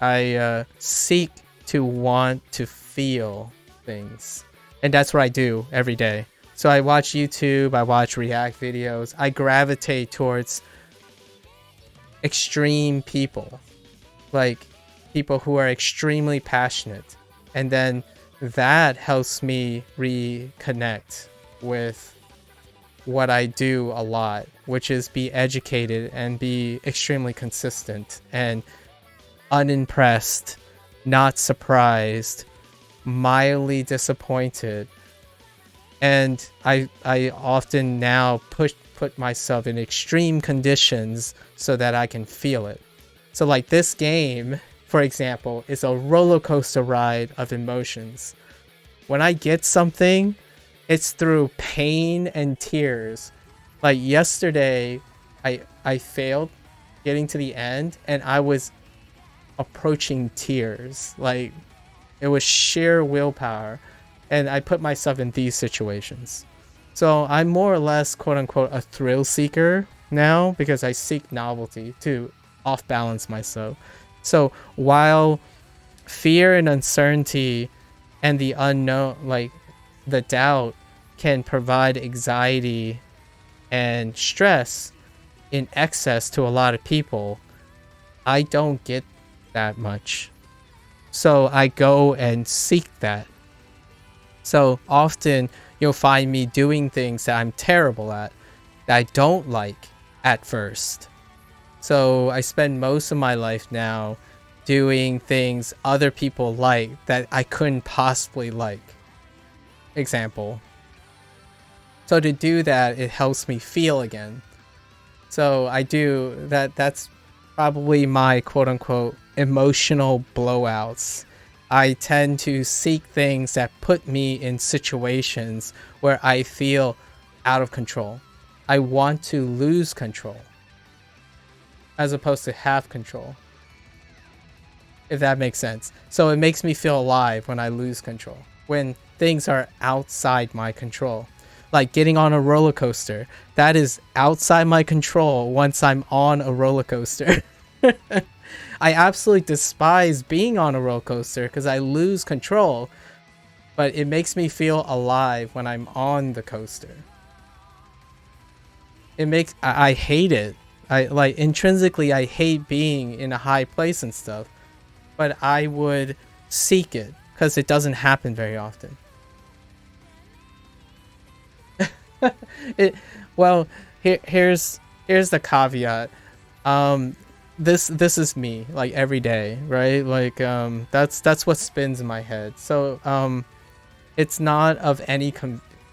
I seek to want to feel things. And that's what I do every day. So I watch YouTube, I watch React videos. I gravitate towards extreme people. Like people who are extremely passionate. And then that helps me reconnect with what I do a lot, which is be educated and be extremely consistent and unimpressed, not surprised, mildly disappointed. And I often now put myself in extreme conditions so that I can feel it. So like this game, for example, is a roller coaster ride of emotions. When I get something, it's through pain and tears. Like yesterday, I failed getting to the end and I was approaching tears. Like it was sheer willpower, and I put myself in these situations. So I'm more or less, quote unquote, a thrill seeker now because I seek novelty to off balance myself. So while fear and uncertainty and the unknown, like the doubt, can provide anxiety and stress in excess to a lot of people, I don't get that much. So I go and seek that. So often you'll find me doing things that I'm terrible at, that I don't like at first. So I spend most of my life now doing things other people like that I couldn't possibly like. Example. So to do that, it helps me feel again. So I do that. That's probably my quote unquote emotional blowouts. I tend to seek things that put me in situations where I feel out of control. I want to lose control as opposed to have control, if that makes sense. So it makes me feel alive when I lose control, when things are outside my control. Like getting on a roller coaster, that is outside my control once I'm on a roller coaster. I absolutely despise being on a roller coaster because I lose control, but it makes me feel alive when I'm on the coaster. I hate it. I like intrinsically I hate being in a high place and stuff, but I would seek it because it doesn't happen very often. Well, here's the caveat. This is me, like every day, right? Like that's what spins in my head. So it's not of any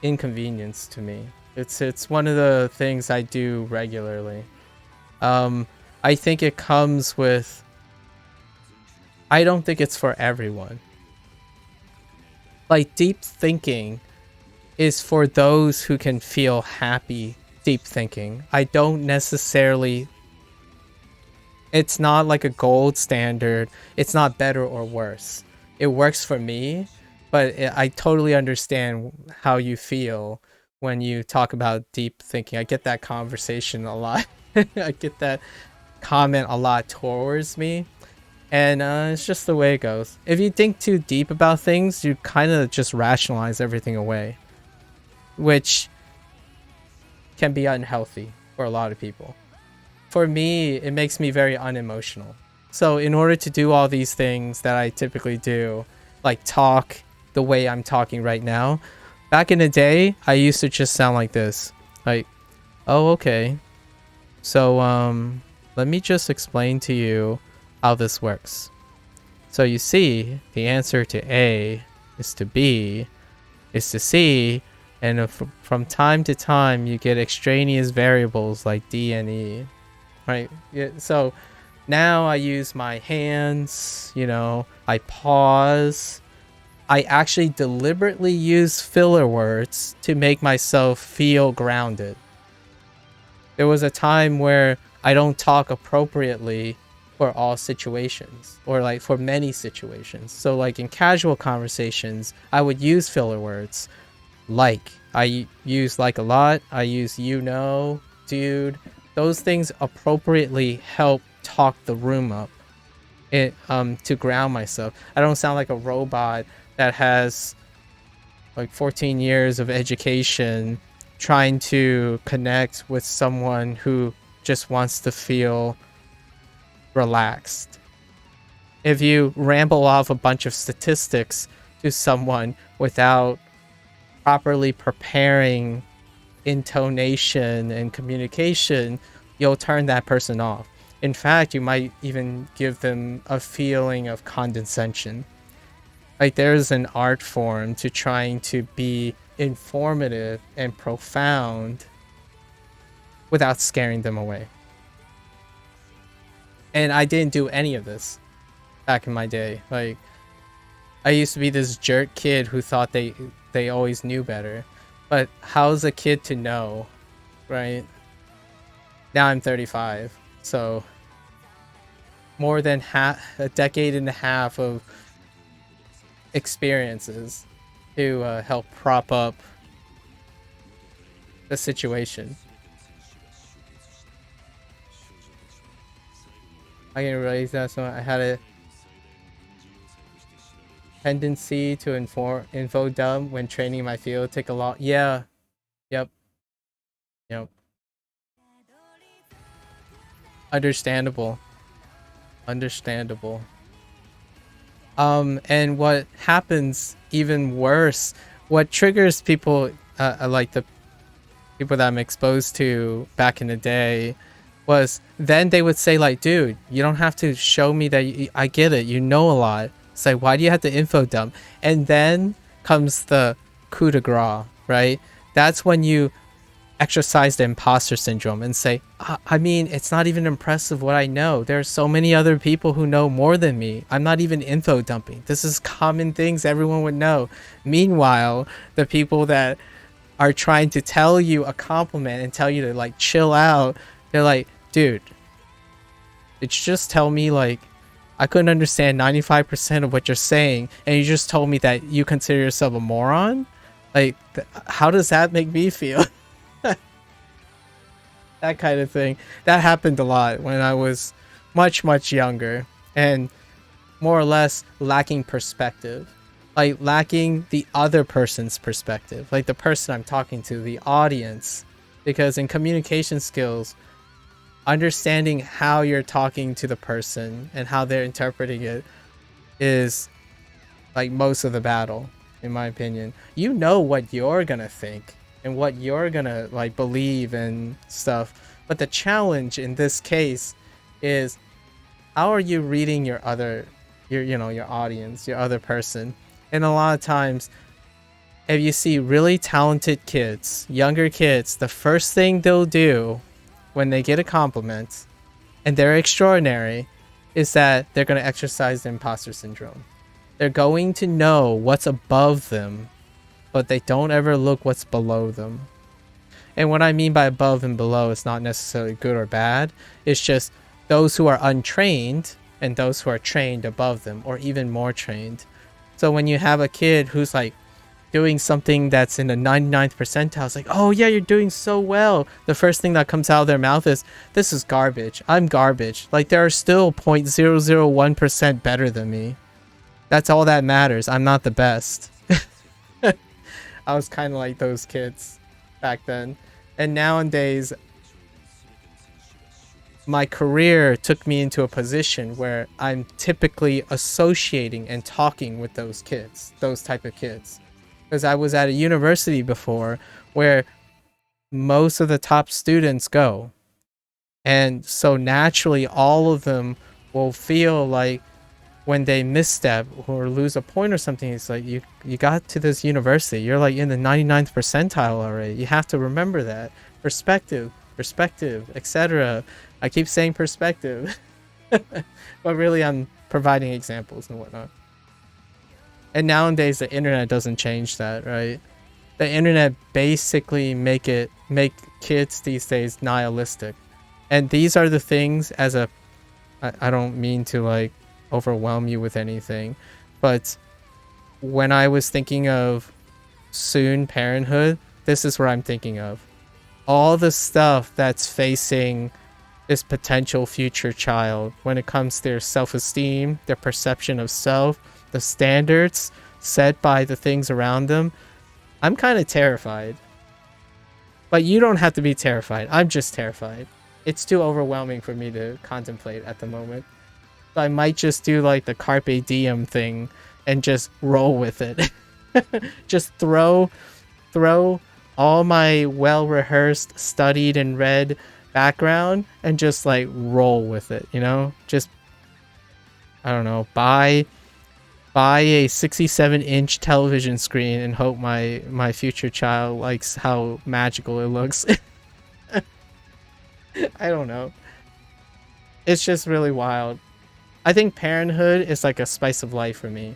inconvenience to me. It's one of the things I do regularly. I think it comes with. I don't think it's for everyone. Like deep thinking is for those who can feel happy deep thinking. I don't necessarily. It's not like a gold standard. It's not better or worse. It works for me, but I totally understand how you feel when you talk about deep thinking. I get that conversation a lot. I get that comment a lot towards me. And it's just the way it goes. If you think too deep about things, you kind of just rationalize everything away, which can be unhealthy for a lot of people. For me, it makes me very unemotional. So in order to do all these things that I typically do, like talk the way I'm talking right now, back in the day, I used to just sound like this. Like, oh, okay. So, let me just explain to you how this works. So you see, the answer to A is to B is to C, and from time to time, you get extraneous variables like D and E. Right, yeah, so now I use my hands, I pause. I actually deliberately use filler words to make myself feel grounded. There was a time where I don't talk appropriately for all situations, or like for many situations. So like in casual conversations, I would use filler words. Like, I use like a lot. I use dude. Those things appropriately help talk the room up to ground myself. I don't sound like a robot that has like 14 years of education trying to connect with someone who just wants to feel relaxed. If you ramble off a bunch of statistics to someone without properly preparing intonation and communication, you'll turn that person off. In fact, you might even give them a feeling of condescension. Like there's an art form to trying to be informative and profound without scaring them away. And I didn't do any of this back in my day. Like, I used to be this jerk kid who thought they always knew better. But how's a kid to know, right? Now I'm 35, so more than a decade and a half of experiences to help prop up the situation. I can realize that, so I had a tendency to info dump when training in my field. Take a lot. Yeah. Yep. Yep. Understandable. Understandable. And what happens even worse, what triggers people, like the people that I'm exposed to back in the day, was then they would say like, dude, you don't have to show me that I get it, you know a lot. It's like, why do you have to info dump? And then comes the coup de grace, right? That's when you exercise the imposter syndrome and say, I mean, it's not even impressive what I know. There are so many other people who know more than me. I'm not even info dumping. This is common things everyone would know. Meanwhile, the people that are trying to tell you a compliment and tell you to like chill out, they're like, dude, did you just tell me like I couldn't understand 95% of what you're saying and you just told me that you consider yourself a moron? Like, how does that make me feel? That kind of thing. That happened a lot when I was much younger and more or less lacking perspective. Like lacking the other person's perspective. Like the person I'm talking to, the audience. Because in communication skills, understanding how you're talking to the person and how they're interpreting it is like most of the battle, in my opinion. You know what you're gonna think and what you're gonna like believe and stuff, but the challenge in this case is how are you reading your your audience, your other person. And a lot of times if you see really talented kids, younger kids, the first thing they'll do when they get a compliment and they're extraordinary is that they're going to exercise the imposter syndrome. They're going to know what's above them, but they don't ever look what's below them. And what I mean by above and below is not necessarily good or bad. It's just those who are untrained and those who are trained above them, or even more trained. So when you have a kid who's like doing something that's in the 99th percentile, it's like, oh yeah, you're doing so well. The first thing that comes out of their mouth is, this is garbage. I'm garbage. Like, there are still 0.001% better than me. That's all that matters. I'm not the best. I was kind of like those kids back then. And nowadays, my career took me into a position where I'm typically associating and talking with those kids, those type of kids. Because I was at a university before where most of the top students go. And so naturally, all of them will feel like when they misstep or lose a point or something, it's like, you got to this university, you're like in the 99th percentile already. You have to remember that. Perspective, etc. I keep saying perspective, but really I'm providing examples and whatnot. And nowadays the internet doesn't change that, right? The internet basically make kids these days nihilistic. And these are the things, as a, I don't mean to like overwhelm you with anything, but when I was thinking of soon parenthood, this is what I'm thinking of. All the stuff that's facing this potential future child when it comes to their self-esteem, their perception of self, the standards set by the things around them. I'm kind of terrified. But you don't have to be terrified. I'm just terrified. It's too overwhelming for me to contemplate at the moment. So I might just do like the carpe diem thing and just roll with it. Just throw all my well-rehearsed, studied and read background and just like roll with it, you know? Just, I don't know, buy a 67-inch television screen and hope my future child likes how magical it looks. I don't know. It's just really wild. I think parenthood is like a spice of life for me.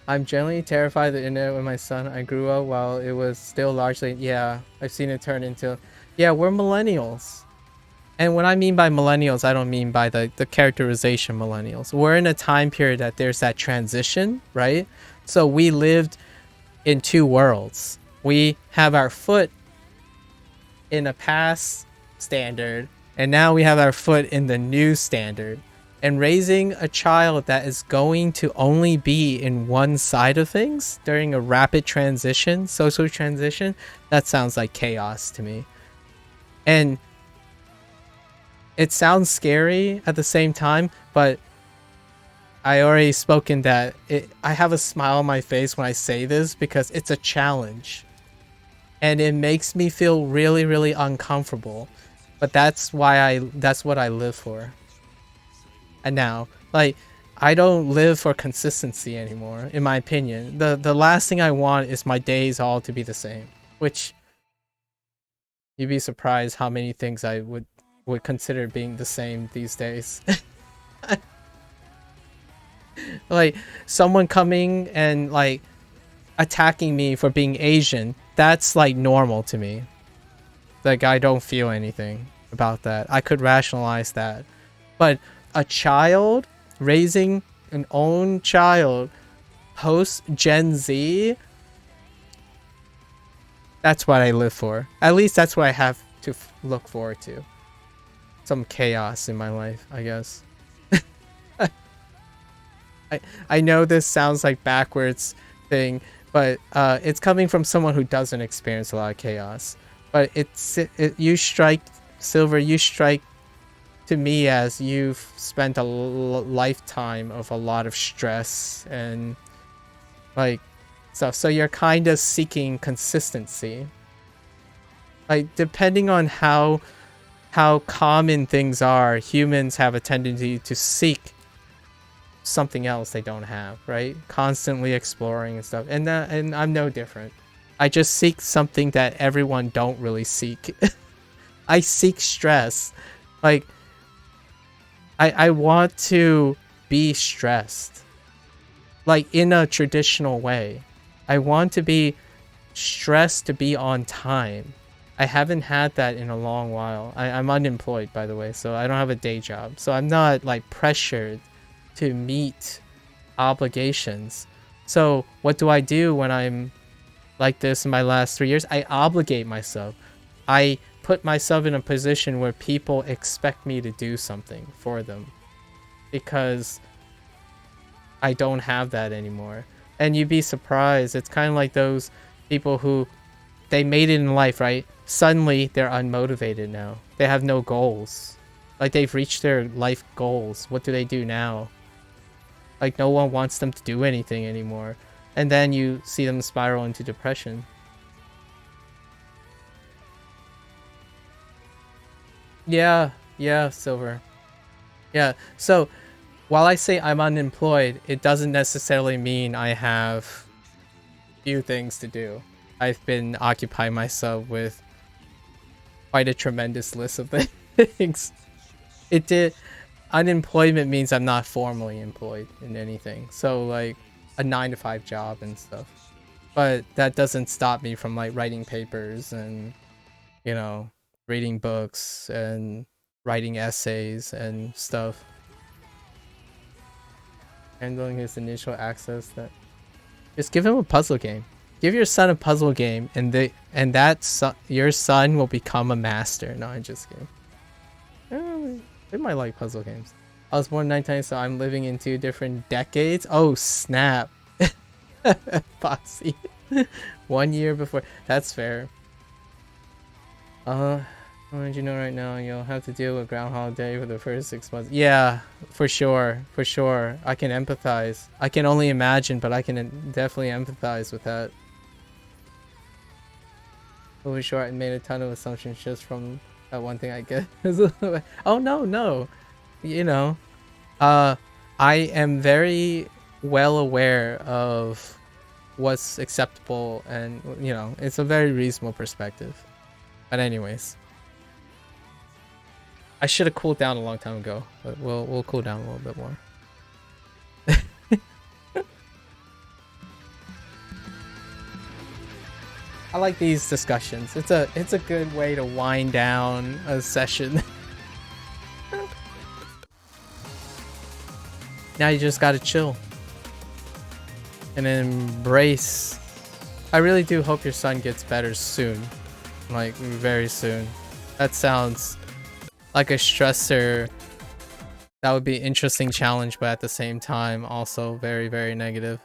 I'm generally terrified of the internet with my son. I grew up while it was still largely, yeah, I've seen it turn into, yeah, we're millennials. And what I mean by millennials, I don't mean by the characterization millennials. We're in a time period that there's that transition, right? So we lived in two worlds. We have our foot in a past standard, and now we have our foot in the new standard. And raising a child that is going to only be in one side of things during a rapid transition, social transition, that sounds like chaos to me. And it sounds scary at the same time, but I already spoken that I have a smile on my face when I say this because it's a challenge. And it makes me feel really, really uncomfortable. But that's what I live for. And now, like, I don't live for consistency anymore, in my opinion. The last thing I want is my days all to be the same. Which, you'd be surprised how many things I would consider being the same these days. Like, someone coming and, like, attacking me for being Asian, that's, like, normal to me. Like, I don't feel anything about that. I could rationalize that. But a child, raising an own child, post Gen Z, that's what I live for. At least that's what I have to look forward to. Some chaos in my life, I guess. I know this sounds like backwards thing, but it's coming from someone who doesn't experience a lot of chaos. But you strike, Silver, you strike to me as you've spent a lifetime of a lot of stress and like stuff. So you're kind of seeking consistency. Like, depending on how common things are, humans have a tendency to seek something else they don't have, right? Constantly exploring and stuff. And I'm no different. I just seek something that everyone don't really seek. I seek stress. Like, I want to be stressed. Like, in a traditional way. I want to be stressed to be on time. I haven't had that in a long while. I'm unemployed, by the way, so I don't have a day job. So I'm not, like, pressured to meet obligations. So what do I do when I'm like this in my last 3 years? I obligate myself. I put myself in a position where people expect me to do something for them because I don't have that anymore. And you'd be surprised. It's kind of like those people who they made it in life, right? Suddenly they're unmotivated now. They have no goals. Like, they've reached their life goals. What do they do now? Like, no one wants them to do anything anymore. And then you see them spiral into depression. Yeah, Silver. Yeah, so while I say I'm unemployed, it doesn't necessarily mean I have few things to do. I've been occupying myself with quite a tremendous list of things. Unemployment means I'm not formally employed in anything. So, like, a 9-to-5 job and stuff. But that doesn't stop me from, like, writing papers and, you know, reading books and writing essays and stuff. Handling his initial access. Just give him a puzzle game. Give your son a puzzle game, and your son will become a master. No, I'm just kidding. They might like puzzle games. I was born in 1990, so I'm living in 2 different decades. Oh, snap. Foxy. 1 year before. That's fair. What did you know right now? You'll have to deal with Groundhog Day for the first 6 months. Yeah, for sure. I can empathize. I can only imagine, but I can definitely empathize with that. Really short, I made a ton of assumptions just from that one thing I get. Oh, no. You know, I am very well aware of what's acceptable, and, you know, it's a very reasonable perspective. But anyways. I should have cooled down a long time ago, but we'll cool down a little bit more. I like these discussions. It's a good way to wind down a session. Now you just gotta chill and embrace. I really do hope your son gets better soon, like very soon. That sounds like a stressor. That would be an interesting challenge, but at the same time also very, very negative.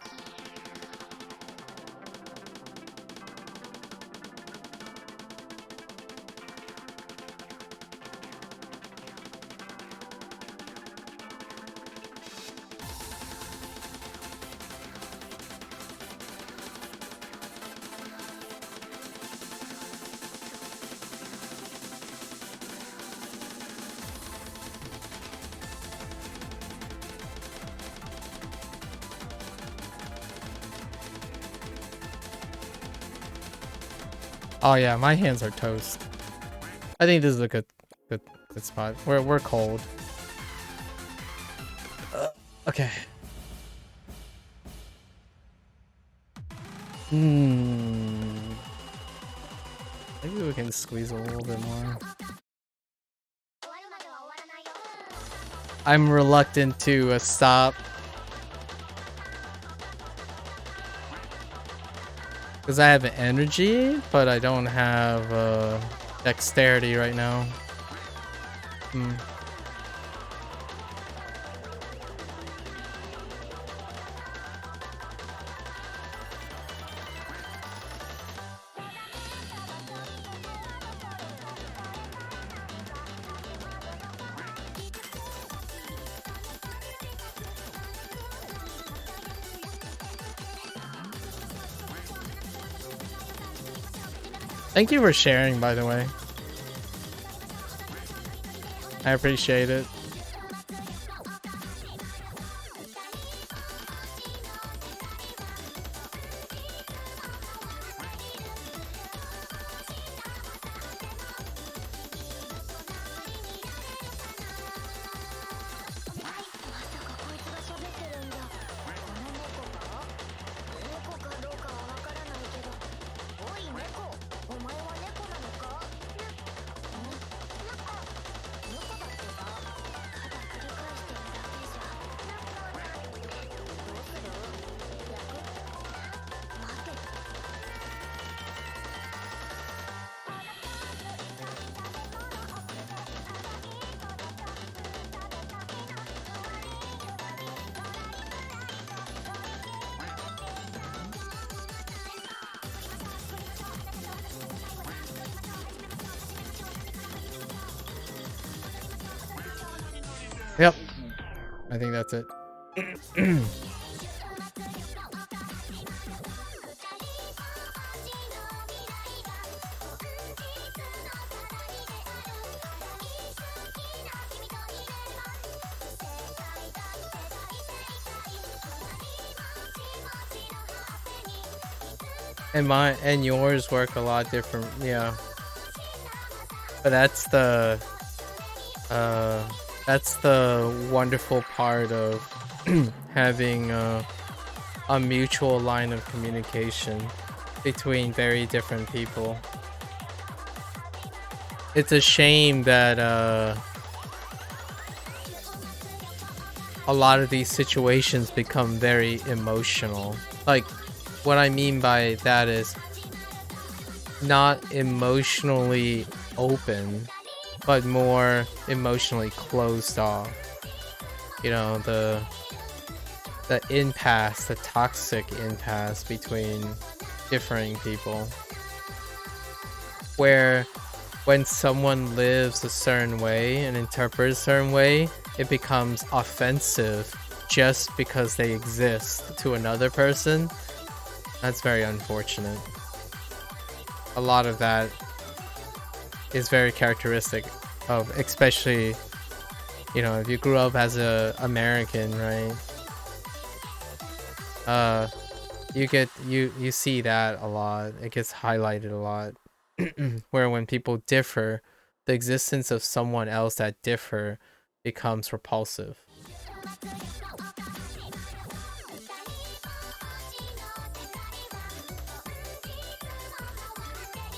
Oh yeah, my hands are toast. I think this is a good spot. We're cold. Okay. Maybe we can squeeze a little bit more. I'm reluctant to stop. Because I have energy, but I don't have dexterity right now. Thank you for sharing, by the way. I appreciate it. Yep. I think that's it. And yours work a lot different, yeah. But that's the wonderful part of having a mutual line of communication between very different people. It's a shame that a lot of these situations become very emotional. Like, what I mean by that is not emotionally open, but more emotionally closed off. You know, the impasse, the toxic impasse between differing people. Where when someone lives a certain way and interprets a certain way, it becomes offensive just because they exist to another person. That's very unfortunate. A lot of that is very characteristic of, especially, you know, if you grew up as a American, right? You see that a lot. It gets highlighted a lot. Where when people differ, the existence of someone else that differ becomes repulsive.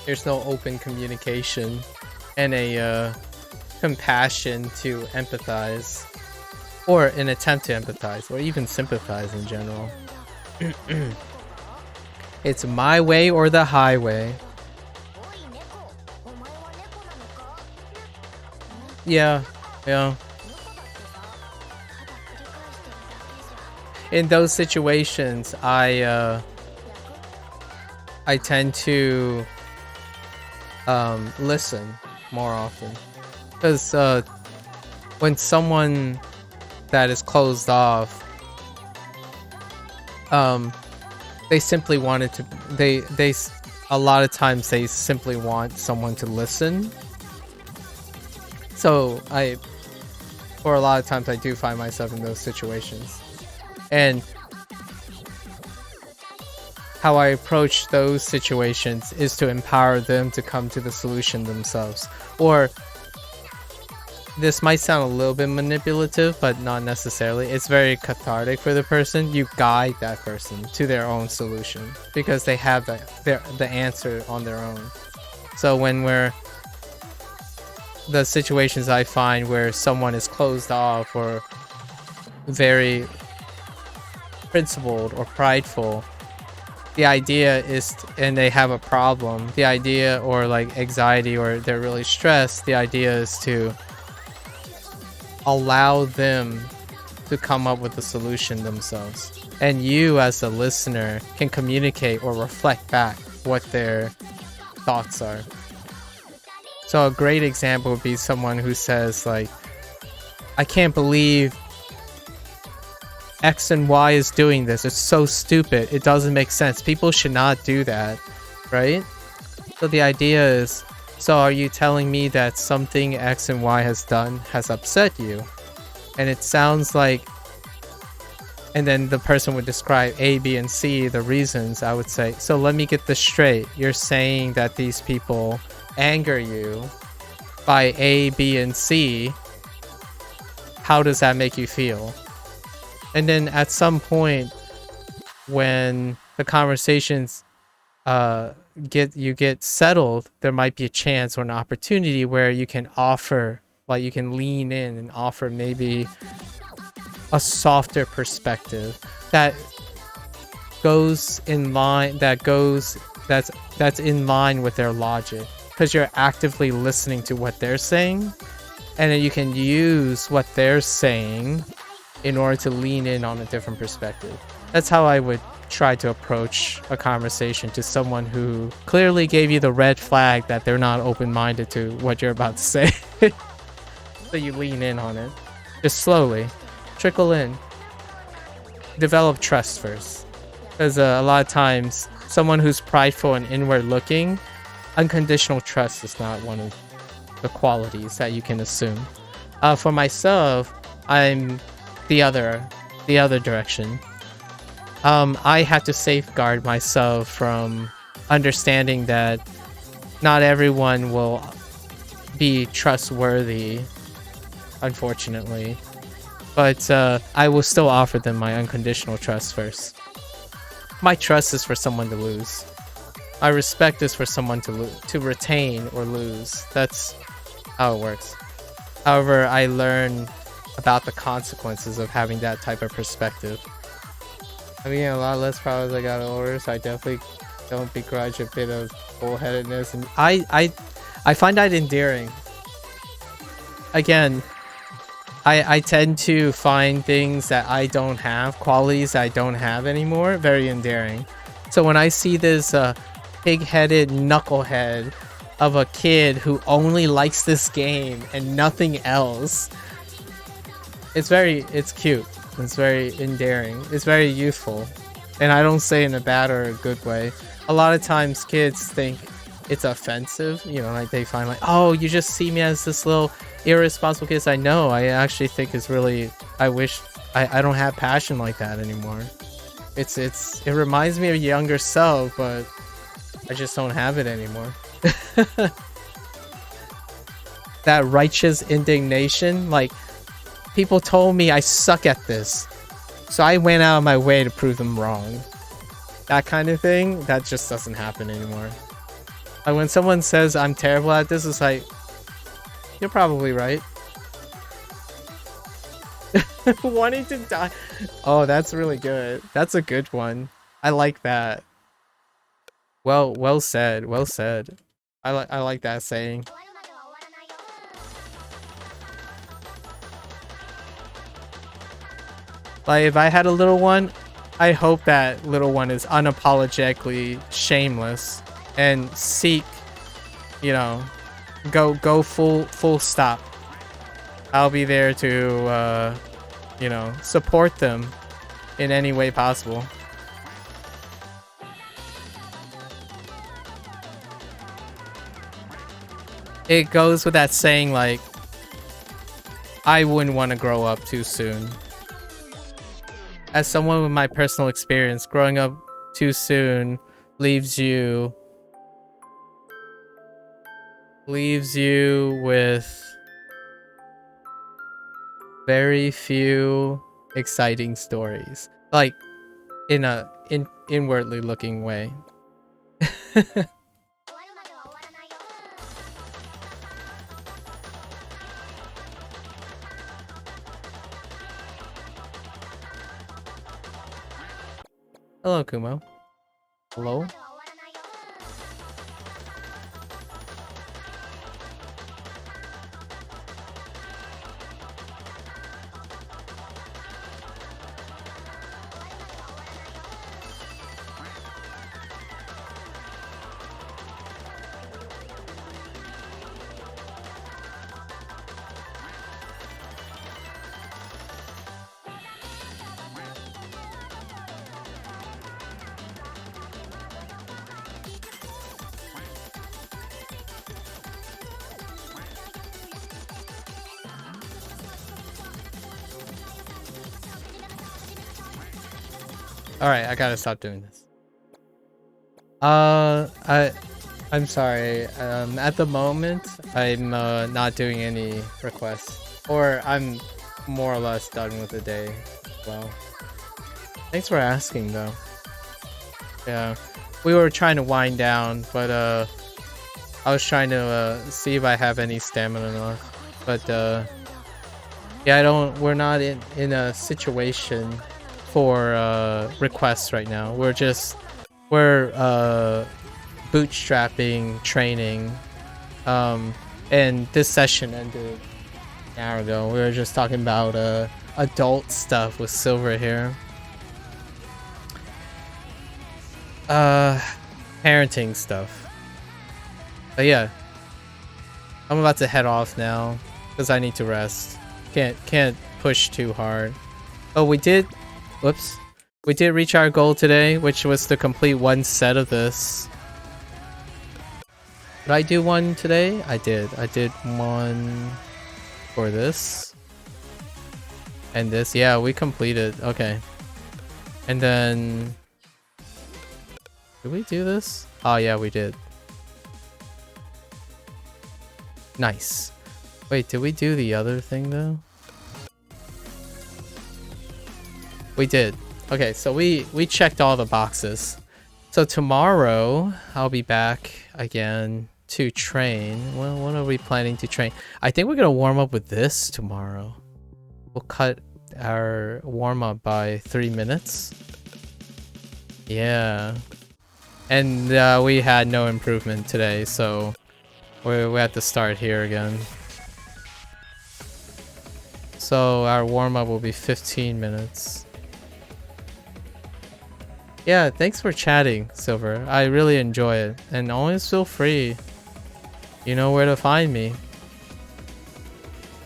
There's no open communication and a compassion to empathize, or an attempt to empathize, or even sympathize in general. It's my way or the highway. Yeah. In those situations, I tend to listen more often, because when someone that is closed off, they simply wanted to, they a lot of times they simply want someone to listen. So for a lot of times I do find myself in those situations, and how I approach those situations is to empower them to come to the solution themselves. Or this might sound a little bit manipulative, but not necessarily. It's very cathartic for the person. You guide that person to their own solution because they have the answer on their own. So when the situations I find where someone is closed off or very principled or prideful, the idea is, and they have a problem, the idea, or like anxiety, or they're really stressed, the idea is to allow them to come up with a solution themselves. And you as a listener can communicate or reflect back what their thoughts are. So a great example would be someone who says like, I can't believe X and Y is doing this. It's so stupid. It doesn't make sense. People should not do that, right? So the idea is, so are you telling me that something X and Y has done has upset you? And it sounds like, and then the person would describe A, B, and C, the reasons. I would say, so let me get this straight. You're saying that these people anger you by A, B, and C. How does that make you feel? And then at some point, when the conversations get settled, there might be a chance or an opportunity where you can offer, like you can lean in and offer maybe a softer perspective that goes in line, that's in line with their logic, because you're actively listening to what they're saying, and then you can use what they're saying in order to lean in on a different perspective. That's how I would try to approach a conversation to someone who clearly gave you the red flag that they're not open-minded to what you're about to say. So you lean in on it. Just slowly. Trickle in. Develop trust first. Because a lot of times, someone who's prideful and inward looking, unconditional trust is not one of the qualities that you can assume. For myself, I'm the other direction. I have to safeguard myself from understanding that not everyone will be trustworthy, unfortunately, but I will still offer them my unconditional trust first. My trust is for someone to lose. My respect is for someone to retain or lose. That's how it works. However, I learn about the consequences of having that type of perspective. I mean, a lot less proud as I got older, so I definitely don't begrudge a bit of bullheadedness, and I find that endearing. Again, I tend to find things that I don't have, qualities I don't have anymore, very endearing. So when I see this pig-headed knucklehead of a kid who only likes this game and nothing else, it's cute. It's very endearing. It's very youthful. And I don't say in a bad or a good way. A lot of times kids think it's offensive. You know, like they find like, oh, you just see me as this little irresponsible kid. I know. I actually think it's really, I wish I don't have passion like that anymore. It reminds me of younger self, but I just don't have it anymore. that righteous indignation. Like, people told me I suck at this, so I went out of my way to prove them wrong. That kind of thing, that just doesn't happen anymore. Like, when someone says I'm terrible at this, it's like, you're probably right. Wanting to die. Oh, that's really good. That's a good one. I like that. Well said. Well said. I like that saying. Like, if I had a little one, I hope that little one is unapologetically shameless and seek, you know, go full stop. I'll be there to you know, support them in any way possible. It goes with that saying, like, I wouldn't want to grow up too soon. As someone with my personal experience, growing up too soon leaves you with very few exciting stories, like in a inwardly looking way. Hello, Kumo. Hello. Alright, I gotta stop doing this. I'm sorry. At the moment, I'm not doing any requests. Or I'm more or less done with the day as well. Thanks for asking, though. Yeah. We were trying to wind down, but I was trying to see if I have any stamina left. But yeah, we're not in a situation for requests right now. We're bootstrapping training, and this session ended an hour ago. We were just talking about adult stuff with Silver here. Parenting stuff. But yeah, I'm about to head off now because I need to rest. Can't push too hard. Oh, we did reach our goal today, which was to complete one set of this. Did I do one today? I did. I did one for this. And this. Yeah, we completed. Okay. And then... Did we do this? Oh, yeah, we did. Nice. Wait, did we do the other thing, though? We did. Okay, so we checked all the boxes. So tomorrow, I'll be back again to train. Well, what are we planning to train? I think we're going to warm up with this tomorrow. We'll cut our warm-up by 3 minutes. Yeah. And we had no improvement today, so we have to start here again. So our warm-up will be 15 minutes. Yeah, thanks for chatting, Silver. I really enjoy it. And always feel free. You know where to find me.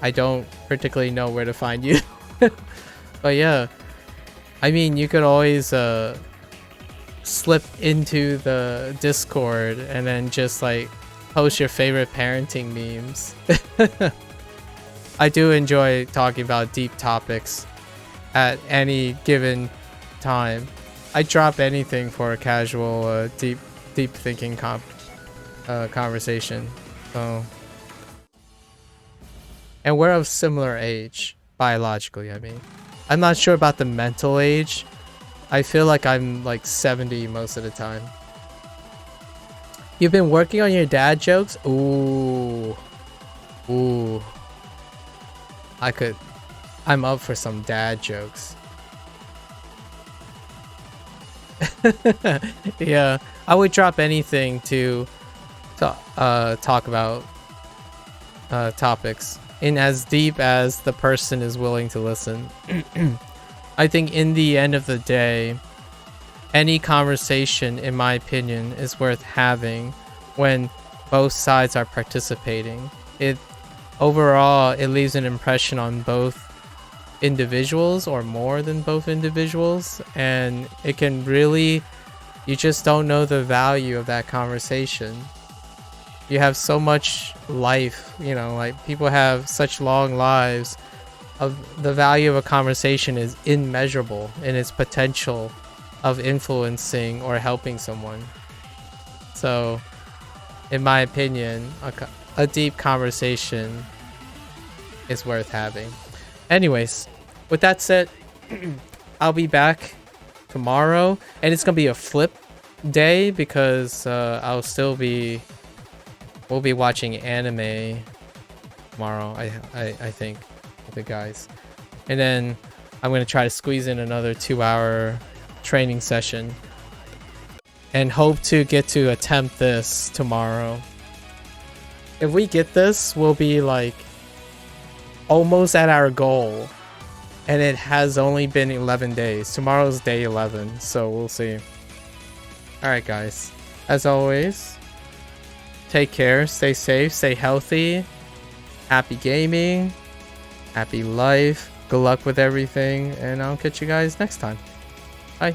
I don't particularly know where to find you. But yeah. I mean, you could always slip into the Discord and then just like post your favorite parenting memes. I do enjoy talking about deep topics at any given time. I drop anything for a casual, deep thinking conversation. So And we're of similar age, biologically, I mean. I'm not sure about the mental age. I feel like I'm like 70 most of the time. You've been working on your dad jokes? Ooh. Ooh. I'm up for some dad jokes. Yeah, I would drop anything to talk about topics in as deep as the person is willing to listen. I think in the end of the day, any conversation, in my opinion, is worth having when both sides are participating. Overall, it leaves an impression on both individuals or more than both individuals, and it can really, you just don't know the value of that conversation. You have so much life, you know, like people have such long lives. Of the value of a conversation is immeasurable in its potential of influencing or helping someone. So in my opinion, a deep conversation is worth having. Anyways, with that said, I'll be back tomorrow, and it's gonna be a flip day because we'll be watching anime tomorrow, I think, with the guys. And then I'm gonna try to squeeze in another 2-hour training session and hope to get to attempt this tomorrow. If we get this, we'll be like almost at our goal, and it has only been 11 days. Tomorrow's day 11, so we'll see. Alright guys, as always, take care, stay safe, stay healthy, happy gaming, happy life, good luck with everything, and I'll catch you guys next time. Bye.